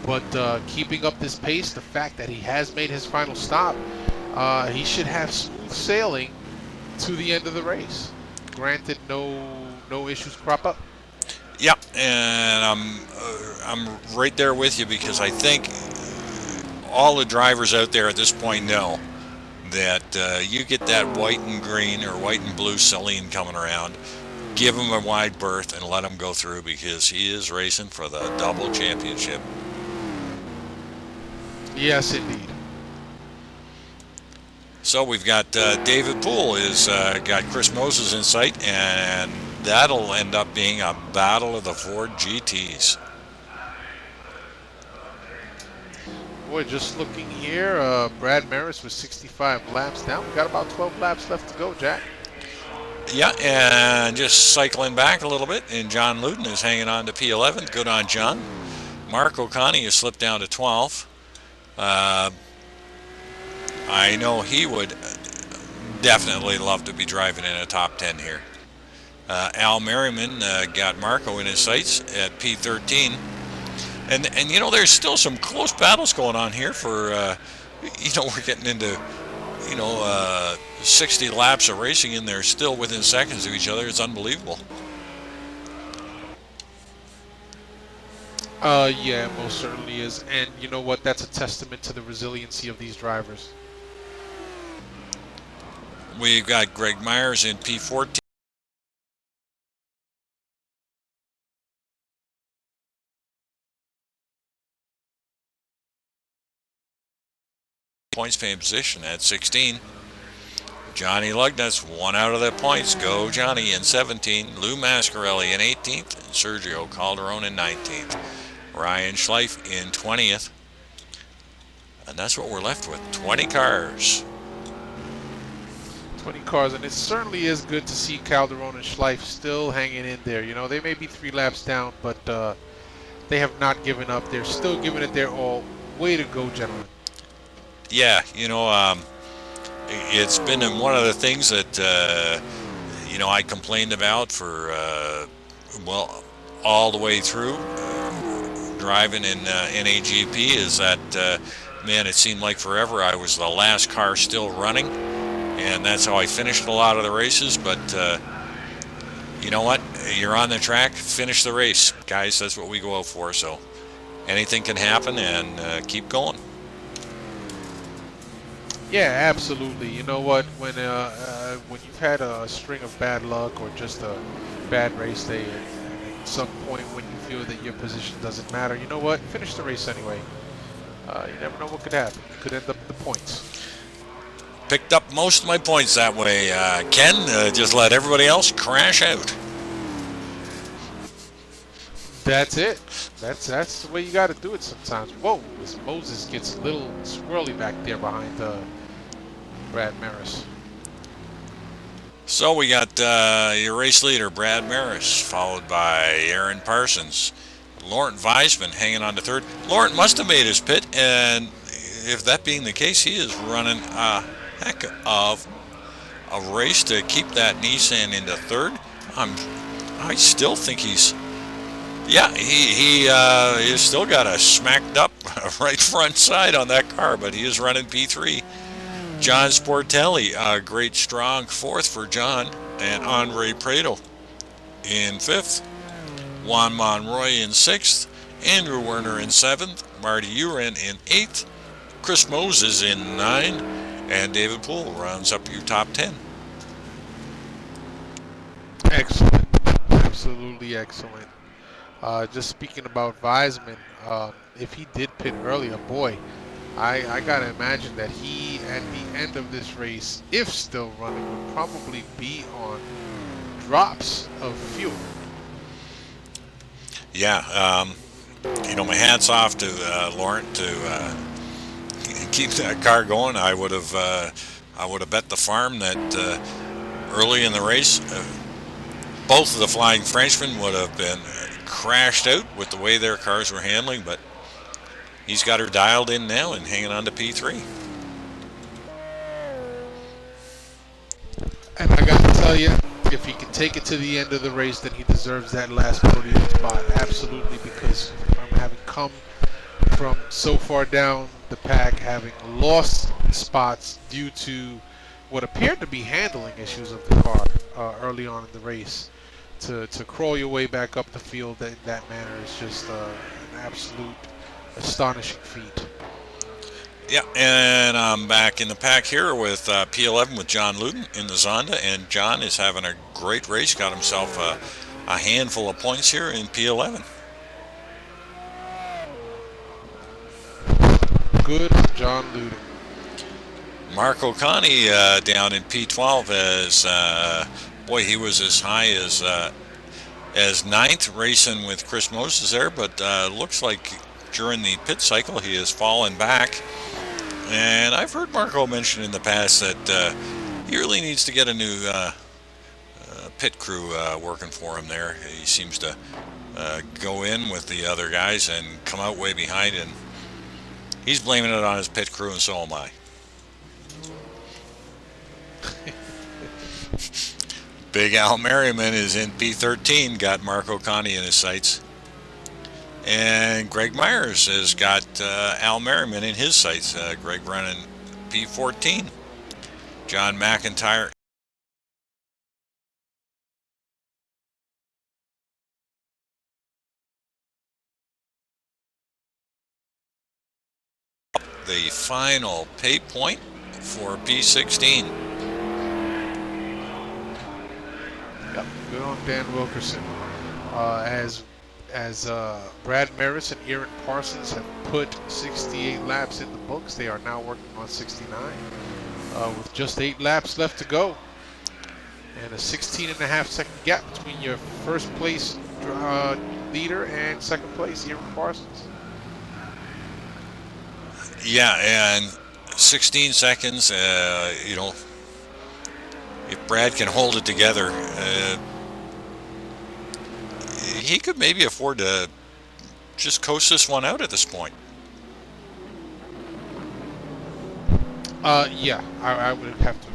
But keeping up this pace, the fact that he has made his final stop, he should have smooth sailing to the end of the race. Granted, no issues crop up. Yep, and I'm right there with you, because I think all the drivers out there at this point know that you get that white and green or white and blue Celine coming around, give him a wide berth and let him go through, because he is racing for the double championship. Yes, indeed. So we've got David Poole is got Chris Moses in sight, and that'll end up being a battle of the Ford GTs. Boy, just looking here, Brad Merys was 65 laps down. We've got about 12 laps left to go, Jack. Yeah, and just cycling back a little bit, and John Luden is hanging on to P11. Good on John. Mark O'Connie has slipped down to 12th. I know he would definitely love to be driving in a top 10 here. Al Merriman got Marco in his sights at P13. And there's still some close battles going on here for, we're getting into, 60 laps of racing, and they're still within seconds of each other. It's unbelievable. Yeah, most certainly is. And you know what? That's a testament to the resiliency of these drivers. We've got Greg Myers in P14. Points paying position at 16. Johnny Lugnut's one out of the points. Go Johnny in 17. Lou Mascarelli in 18th. And Sergio Calderon in 19th. Ryan Schleif in 20th. And that's what we're left with. 20 cars. 20 cars, and it certainly is good to see Calderon and Schleif still hanging in there. They may be 3 laps down, but they have not given up. They're still giving it their all. Way to go, gentlemen. Yeah, it's been one of the things that, I complained about for, all the way through driving in NAGP is that, man, it seemed like forever I was the last car still running. And that's how I finished a lot of the races. But you know what? You're on the track, finish the race. Guys, that's what we go out for. So anything can happen, and keep going. Yeah, absolutely. You know what? When you've had a string of bad luck or just a bad race day, at some point when you feel that your position doesn't matter, you know what? Finish the race anyway. You never know what could happen. You could end up with the points. Picked up most of my points that way. Ken, just let everybody else crash out. That's it. That's the way you got to do it sometimes. Whoa, this Moses gets a little swirly back there behind Brad Merys. So we got your race leader, Brad Merys, followed by Aaron Parsons. Laurent Weisman hanging on to third. Laurent must have made his pit, and if that being the case, he is running a heck of a race to keep that Nissan into third. I still think he's... Yeah, he's still got a smacked up right front side on that car, but he is running P3. John Sportelli, a great strong fourth for John, and Andre Prado in fifth. Juan Monroy in sixth. Andrew Werner in seventh. Marty Uren in eighth. Chris Moses in 9. And David Poole rounds up your top 10. Excellent. Absolutely excellent. Just speaking about Weisman, if he did pit earlier, boy, I gotta imagine that he, at the end of this race, if still running, would probably be on drops of fuel. Yeah, my hat's off to Laurent to keep that car going. I would have bet the farm that early in the race, both of the Flying Frenchmen would have been crashed out with the way their cars were handling, but he's got her dialed in now and hanging on to P3. And I got to tell you, if he can take it to the end of the race, then he deserves that last podium spot. Absolutely, because from having come from so far down the pack, having lost spots due to what appeared to be handling issues of the car early on in the race, to crawl your way back up the field in that manner is just an absolute astonishing feat. Yeah, and I'm back in the pack here with P11 with John Luden in the Zonda, and John is having a great race. Got himself a handful of points here in P11. Good John Luden. Mark O'Connie down in P12 as boy, he was as high as ninth, racing with Chris Moses there, but looks like during the pit cycle he has fallen back. And I've heard Marco mention in the past that he really needs to get a new pit crew working for him there. He seems to go in with the other guys and come out way behind, and he's blaming it on his pit crew, and so am I. Big Al Merriman is in P13, got Mark O'Connie in his sights. And Greg Myers has got Al Merriman in his sights. Greg running P14. John McIntyre the final pay point for P16. Yep, good on Dan Wilkerson. As Brad Merys and Aaron Parsons have put 68 laps in the books, they are now working on 69 with just 8 laps left to go. And a 16.5-second gap between your first place leader and second place, Aaron Parsons. Yeah, and 16 seconds, if Brad can hold it together, he could maybe afford to just coast this one out at this point. Yeah, I would have to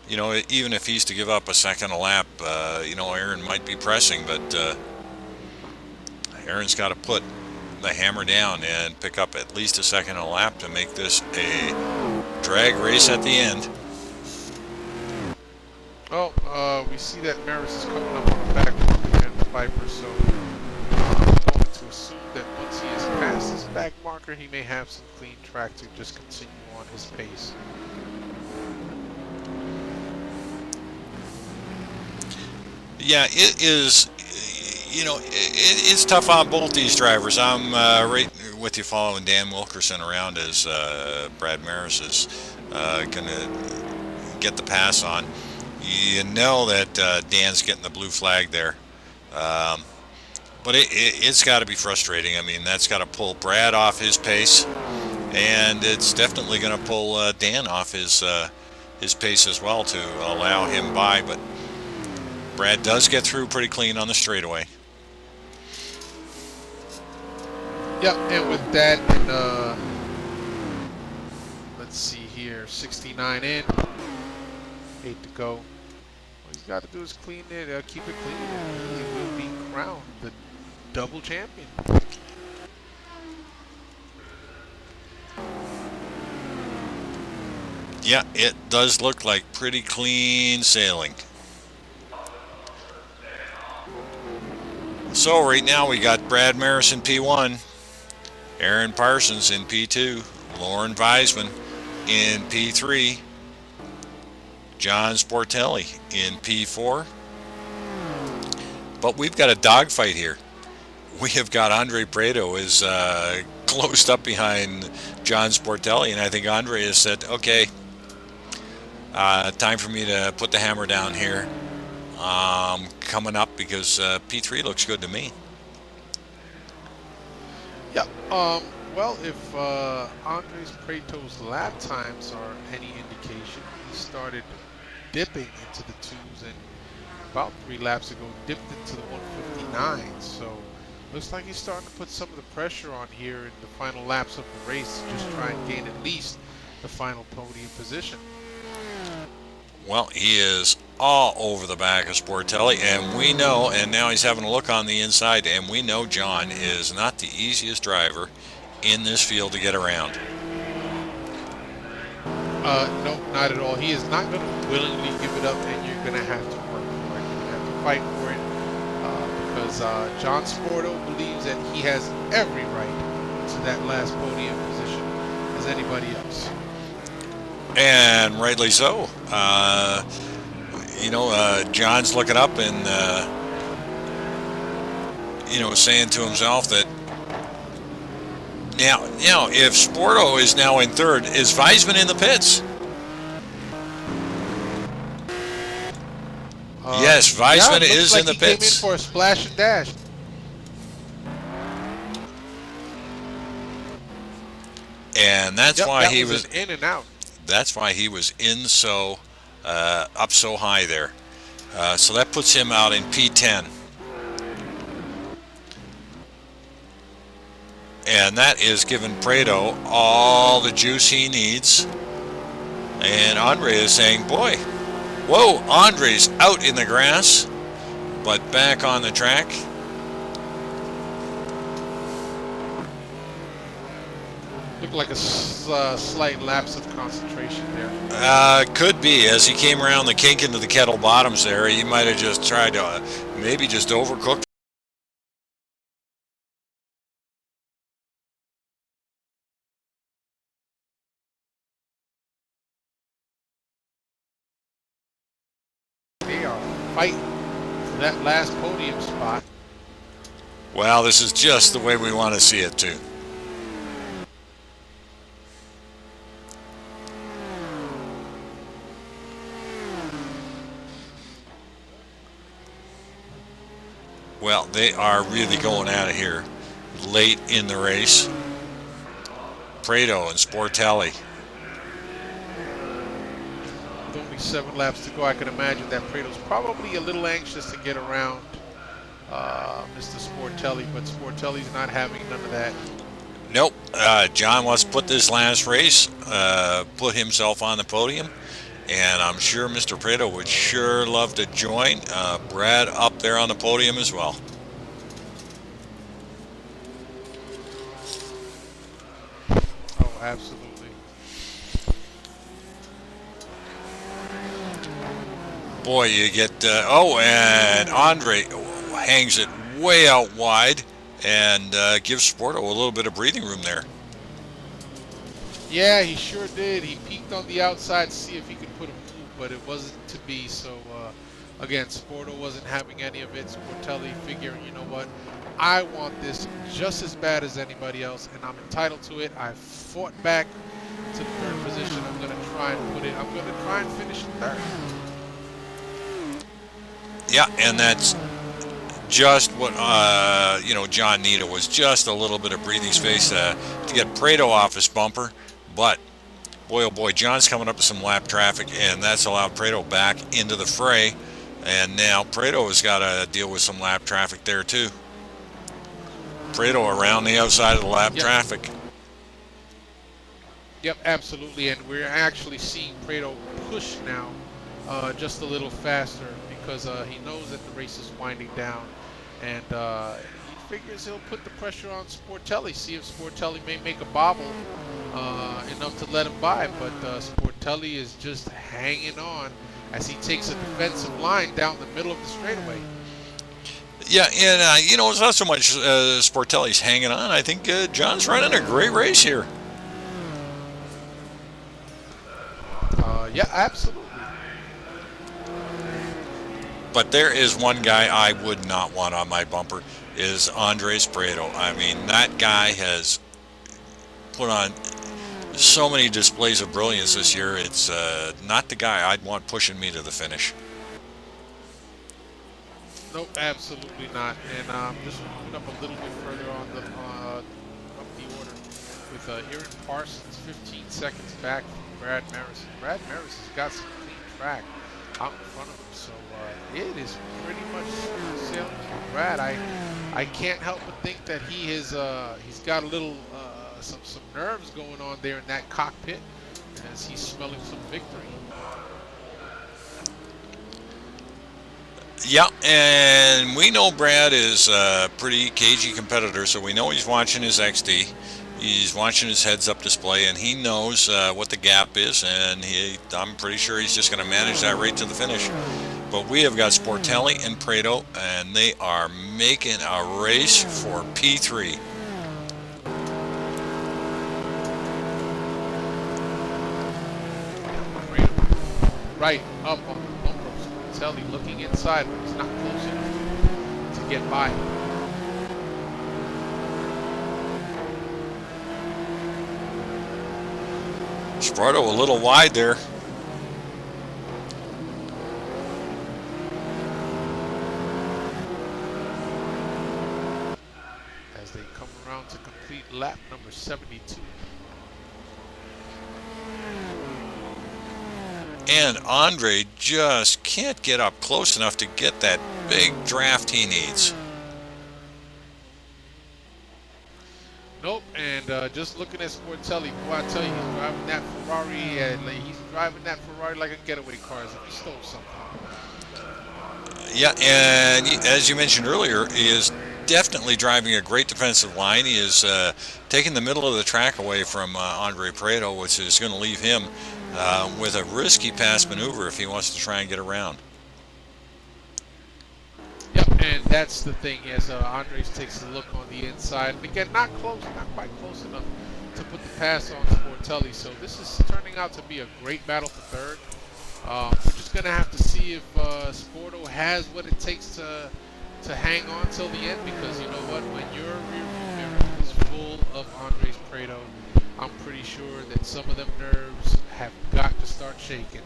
agree. Even if he's to give up a second a lap, Aaron might be pressing, but Aaron's got to put the hammer down and pick up at least a second a lap to make this a drag race at the end. Well, we see that Merys is coming up on the back marker and Piper, so I'm going to assume that once he has passed his back marker, he may have some clean track to just continue on his pace. Yeah, it is. It's tough on both these drivers. I'm right with you following Dan Wilkerson around as Brad Merys is going to get the pass on. You know that Dan's getting the blue flag there But it's got to be frustrating. I mean, that's got to pull Brad off his pace, and it's definitely going to pull Dan off his pace as well to allow him by. But Brad does get through pretty clean on the straightaway. Yep, and with that, let's see here, 69 in, 8 to go. All he's got to do is clean it, keep it clean, and he will be crowned the double champion. Yeah, it does look like pretty clean sailing. So right now we got Brad Merys in P1, Aaron Parsons in P2, Lauren Weisman in P3, John Sportelli in P4. But we've got a dogfight here. We have got Andre Prado is closed up behind John Sportelli, and I think Andre has said, okay, time for me to put the hammer down here. Coming up because P3 looks good to me. Yep. Well, if Andres Prato's lap times are any indication, he started dipping into the twos and about 3 laps ago dipped into the 159. So looks like he's starting to put some of the pressure on here in the final laps of the race to just try and gain at least the final podium position. Well, he is all over the back of Sportelli, and we know, and now he's having a look on the inside, and we know John is not the easiest driver in this field to get around. No, not at all. He is not going to willingly give it up, and you're going to have to work for it. You're going to have to fight for it because John Sporto believes that he has every right to that last podium position as anybody else. And rightly so. John's looking up and, saying to himself that now, if Sporto is now in third, is Weisman in the pits? Yes, Weisman is in the pits. He came in for a splash and dash. And that's why he was in and out. That's why he was in so up so high there. So that puts him out in P10. And that is giving Prado all the juice he needs. And Andre is saying, boy, whoa, Andre's out in the grass, but back on the track. Looked like a slight lapse of concentration there. Could be. As he came around the kink into the kettle bottoms there, he might have just tried to maybe just overcook. They are fighting for that last podium spot. Well, this is just the way we want to see it too. Well, they are really going at it here late in the race. Prado and Sportelli. With only 7 laps to go, I can imagine that Prado's probably a little anxious to get around Mr. Sportelli, but Sportelli's not having none of that. Nope. John wants to put this last race, put himself on the podium. And I'm sure Mr. Prado would sure love to join Brad up there on the podium as well. Oh, absolutely. Boy, you get... and Andre hangs it way out wide and gives Sporto a little bit of breathing room there. Yeah, he sure did. He peeked on the outside to see if he could put a move, but it wasn't to be. So, again, Sporto wasn't having any of it. Sportelli figuring, you know what, I want this just as bad as anybody else, and I'm entitled to it. I fought back to the 3rd position. I'm going to try and finish in 3rd. Yeah, and that's just what John needed was just a little bit of breathing space to get Prado off his bumper. But boy, oh boy, John's coming up with some lap traffic, and that's allowed Prado back into the fray. And now Prado has got to deal with some lap traffic there too. Prado around the outside of the lap traffic. Yep, absolutely, and we're actually seeing Prado push now just a little faster because he knows that the race is winding down, and he figures he'll put the pressure on Sportelli, see if Sportelli may make a bobble enough to let him by, but Sportelli is just hanging on as he takes a defensive line down the middle of the straightaway. Yeah, and it's not so much Sportelli's hanging on. I think John's running a great race here. Yeah, absolutely. But there is one guy I would not want on my bumper, is Andres Prado. I mean, that guy has put on so many displays of brilliance this year. It's not the guy I'd want pushing me to the finish. Nope, absolutely not. And just moving up a little bit further on the up the order with Aaron Parsons, 15 seconds back from Brad Merys. Brad Merys has got some clean track out in front of him, so it is pretty much sailing for Brad. I can't help but think that he's got a little some nerves going on there in that cockpit as he's smelling some victory. Yeah, and we know Brad is a pretty cagey competitor, so we know he's watching his XD. He's watching his heads-up display, and he knows what the gap is, and I'm pretty sure he's just going to manage that right to the finish. But we have got Sportelli and Prado, and they are making a race for P3. Right up on the bumper of Sportelli, looking inside, but he's not close enough to get by. Sparto a little wide there. As they come around to complete lap number 72. And Andre just can't get up close enough to get that big draft he needs. Nope, and just looking at Sportelli, boy, I tell you, he's driving that Ferrari, and he's driving that Ferrari like a getaway car as if he stole something. Yeah, and as you mentioned earlier, he is definitely driving a great defensive line. He is taking the middle of the track away from Andre Prado, which is going to leave him with a risky pass maneuver if he wants to try and get around. Yep, and that's the thing, as Andres takes a look on the inside. And again, not quite close enough to put the pass on Sportelli. So this is turning out to be a great battle for third. We're just going to have to see if Sporto has what it takes to hang on till the end, because you know what, when your rear mirror is full of Andres Prado, I'm pretty sure that some of them nerves have got to start shaking.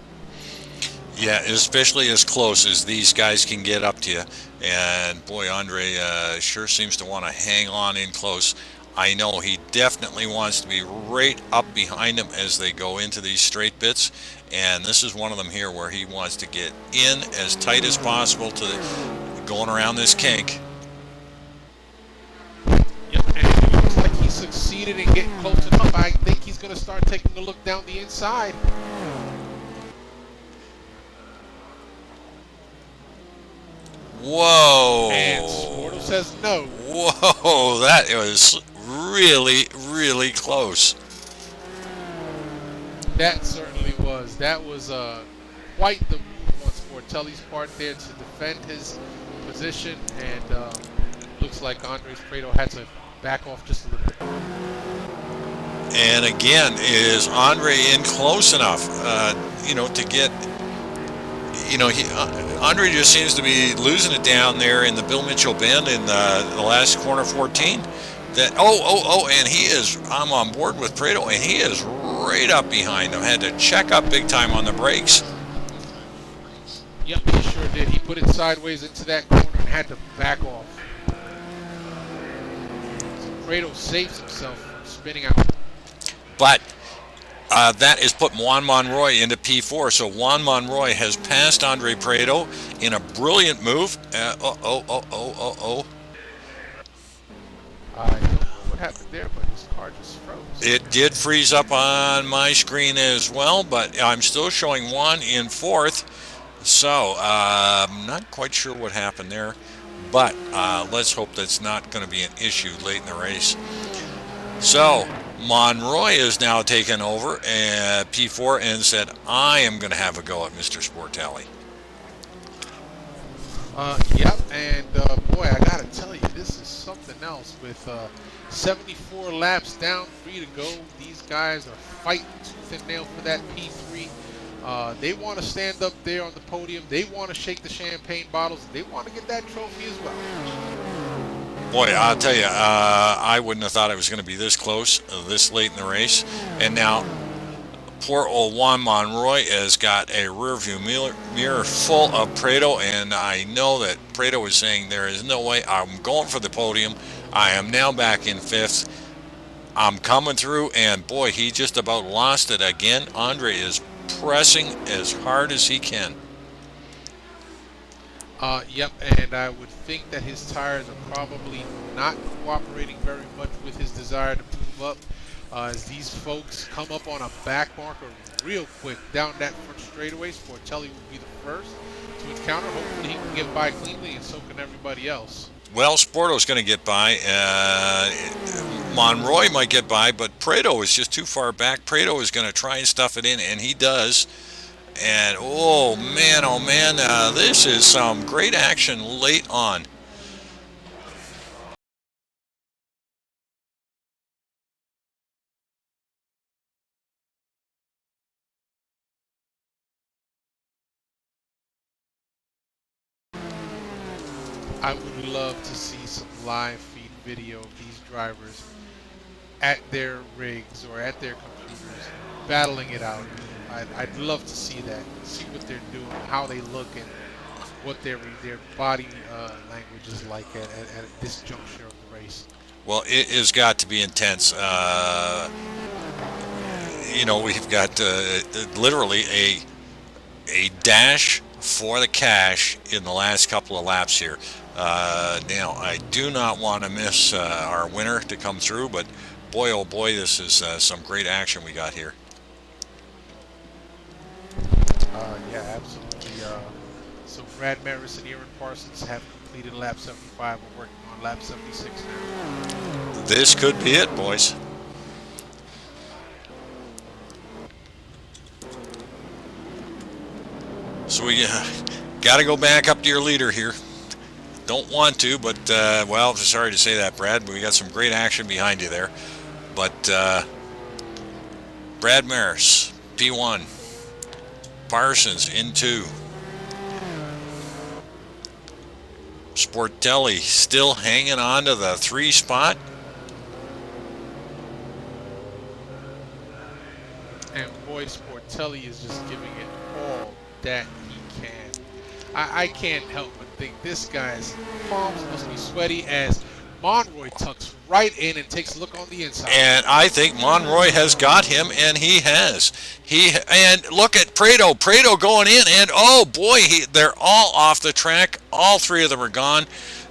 Yeah, especially as close as these guys can get up to you. And boy, Andre sure seems to want to hang on in close. I know he definitely wants to be right up behind them as they go into these straight bits. And this is one of them here where he wants to get in as tight as possible to going around this kink. Yep, and it looks like he succeeded in getting close enough. I think he's going to start taking a look down the inside. Whoa. And Sporto says no. Whoa, that was really, really close. That certainly was. That was quite the move on Sportelli's part there to defend his position, and looks like Andres Prado had to back off just a little bit. And again, is Andre in close enough, to get, Andre just seems to be losing it down there in the Bill Mitchell bend in the last corner 14. And he is, I'm on board with Prado, and he is right up behind him. Had to check up big time on the brakes. Yep, he sure did. He put it sideways into that corner and had to back off. So Prado saves himself from spinning out. But that has put Juan Monroy into P4. So Juan Monroy has passed Andre Prado in a brilliant move. I don't know what happened there, but his car just froze. It did freeze up on my screen as well, but I'm still showing Juan in fourth. So I'm not quite sure what happened there, but let's hope that's not going to be an issue late in the race. So Monroy is now taken over at P4 and said, I am going to have a go at Mr. Sportelli. Yep, and boy, I gotta tell you, this is something else. With 74 laps down, 3 to go, these guys are fighting tooth and nail for that P3. They want to stand up there on the podium. They want to shake the champagne bottles. They want to get that trophy as well. Boy, I'll tell you, I wouldn't have thought it was going to be this close, this late in the race. And now, poor old Juan Monroy has got a rearview mirror full of Prado, and I know that Prado is saying there is no way I'm going for the podium. I am now back in fifth. I'm coming through, and boy, he just about lost it again. Andre is pressing as hard as he can. Yep, and I would think that his tires are probably not cooperating very much with his desire to move up. As these folks come up on a back marker real quick down that front straightaway, Sportelli will be the first to encounter. Hopefully he can get by cleanly, and so can everybody else. Well, Sporto's going to get by. Monroy might get by, but Prado is just too far back. Prado is going to try and stuff it in, and he does. And oh man, this is some great action late on. I would love to see some live feed video of these drivers at their rigs or at their computers battling it out. I'd love to see that, see what they're doing, how they look, and what their body language is like at this juncture of the race. Well, it has got to be intense. We've got literally a dash for the cash in the last couple of laps here. Now, I do not want to miss our winner to come through, but boy, oh boy, this is some great action we got here. Yeah, absolutely. So Brad Merys and Aaron Parsons have completed lap 75. We're working on lap 76 now. This could be it, boys. So we got to go back up to your leader here. Don't want to, but, well, sorry to say that, Brad, but we got some great action behind you there. But Brad Merys, P1. Parsons in 2. Sportelli still hanging on to the 3 spot. And boy, Sportelli is just giving it all that he can. I can't help but think this guy's palms must be sweaty as Monroy tucks right in and takes a look on the inside. And I think Monroy has got him, and he has. And look at Prado. Prado going in, and oh boy, they're all off the track. All 3 of them are gone.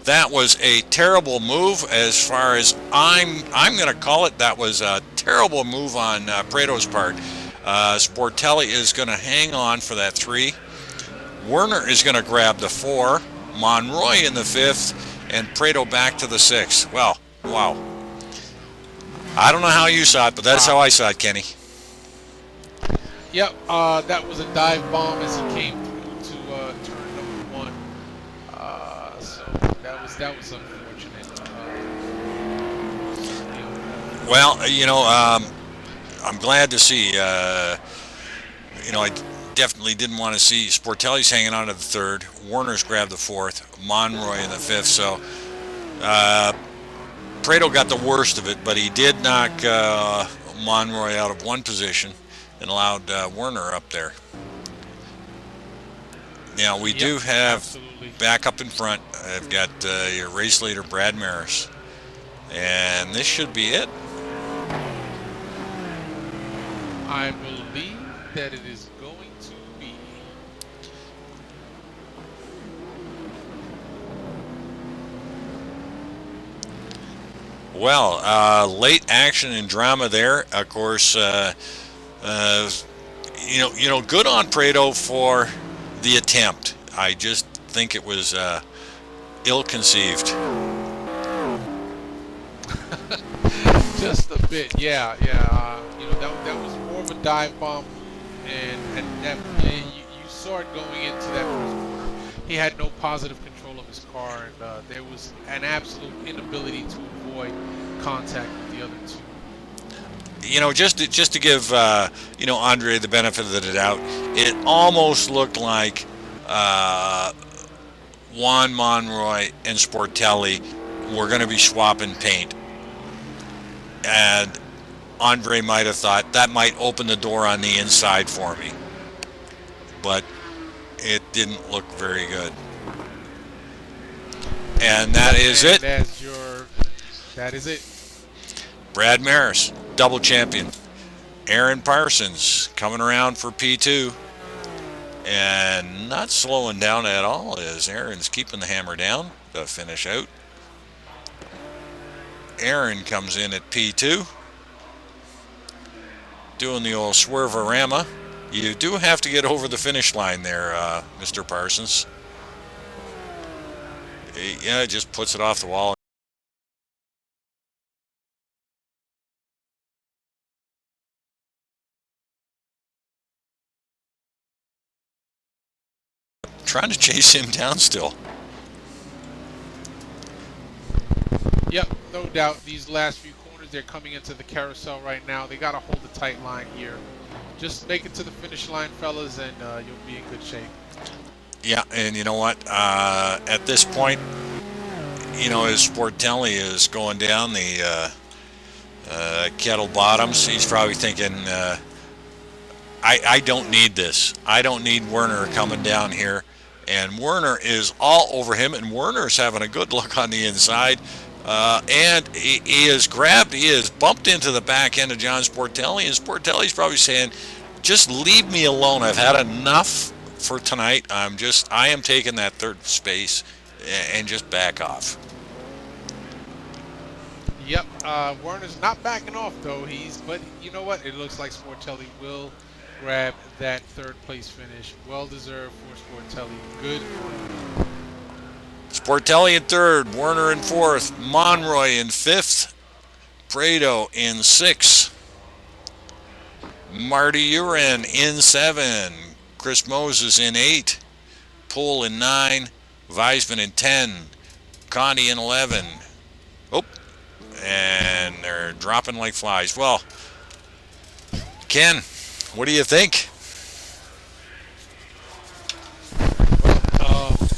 That was a terrible move as far as I'm going to call it. That was a terrible move on Prado's part. Sportelli is going to hang on for that 3. Werner is going to grab the 4. Monroy in the 5th. And Prado back to the 6th. Well, wow. I don't know how you saw it, but that's how I saw it, Kenny. Yep, that was a dive bomb as he came through to turn number 1. So that was unfortunate. Well, I'm glad to see. I definitely didn't want to see Sportelli's hanging on to the 3rd. Werner's grabbed the 4th. Monroy in the 5th. So Prado got the worst of it, but he did knock Monroy out of one position and allowed Werner up there. Now we do have absolutely. back up in front. I've got your race leader Brad Merys, and this should be it. I believe that it is going to be. Well, late action and drama there. Of course, good on Prado for the attempt. I just think it was ill-conceived. Just a bit, yeah. That was more of a dive bomb, and that you saw it going into that first quarter. He had no positive control of his car, and there was an absolute inability to avoid contact with the other two. Just to give Andre the benefit of the doubt, it almost looked like Juan Monroy and Sportelli were going to be swapping paint, and Andre might have thought that might open the door on the inside for me, but it didn't look very good. And that is it. That is it. Brad Merys, double champion. Aaron Parsons coming around for P2. And not slowing down at all as Aaron's keeping the hammer down to finish out. Aaron comes in at P2. Doing the old swerve-a-rama. You do have to get over the finish line there, Mr. Parsons. Yeah, it just puts it off the wall. Trying to chase him down still. Yep, no doubt. These last few corners, they're coming into the carousel right now. They got to hold a tight line here. Just make it to the finish line, fellas, and you'll be in good shape. Yeah, and you know what? At this point, as Sportelli is going down the kettle bottoms, he's probably thinking, I don't need this. I don't need Werner coming down here. And Werner is all over him, and Werner's having a good look on the inside. And he is bumped into the back end of John Sportelli, and Sportelli's probably saying, just leave me alone. I've had enough for tonight. I am taking that third space and just back off. Yep, Werner's not backing off though. But you know what? It looks like Sportelli will grab that third place finish. Well deserved for Sportelli. Good for him. Sportelli in third, Werner in fourth, Monroy in fifth, Prado in sixth, Marty Uren in seven, Chris Moses in eight, Poole in nine, Weisman in 10, Connie in 11. Oh, and they're dropping like flies. Well, Ken, what do you think?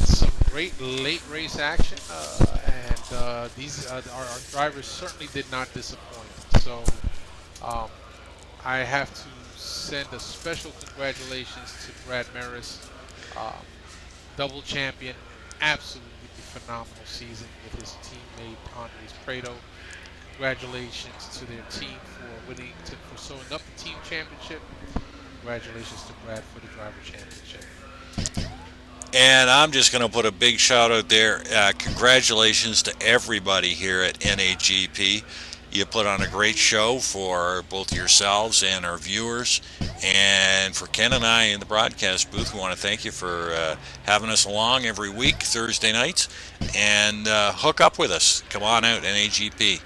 Some great late race action, and these our drivers certainly did not disappoint. So I have to send a special congratulations to Brad Merys, double champion, absolutely phenomenal season with his teammate Andres Prado. Congratulations to their team for winning, for sewing up the team championship. Congratulations to Brad for the driver championship. And I'm just going to put a big shout out there. Congratulations to everybody here at NAGP. You put on a great show for both yourselves and our viewers. And for Ken and I in the broadcast booth, we want to thank you for having us along every week, Thursday nights. And hook up with us. Come on out, NAGP.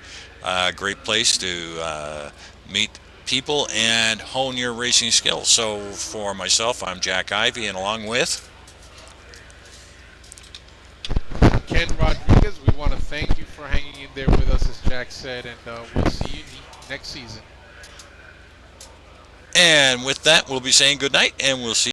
Great place to meet people and hone your racing skills. So for myself, I'm Jack Ivey, and along with Ken Rodriguez, we want to thank you for hanging in there with us, as Jack said, and we'll see you next season. And with that, we'll be saying good night, and we'll see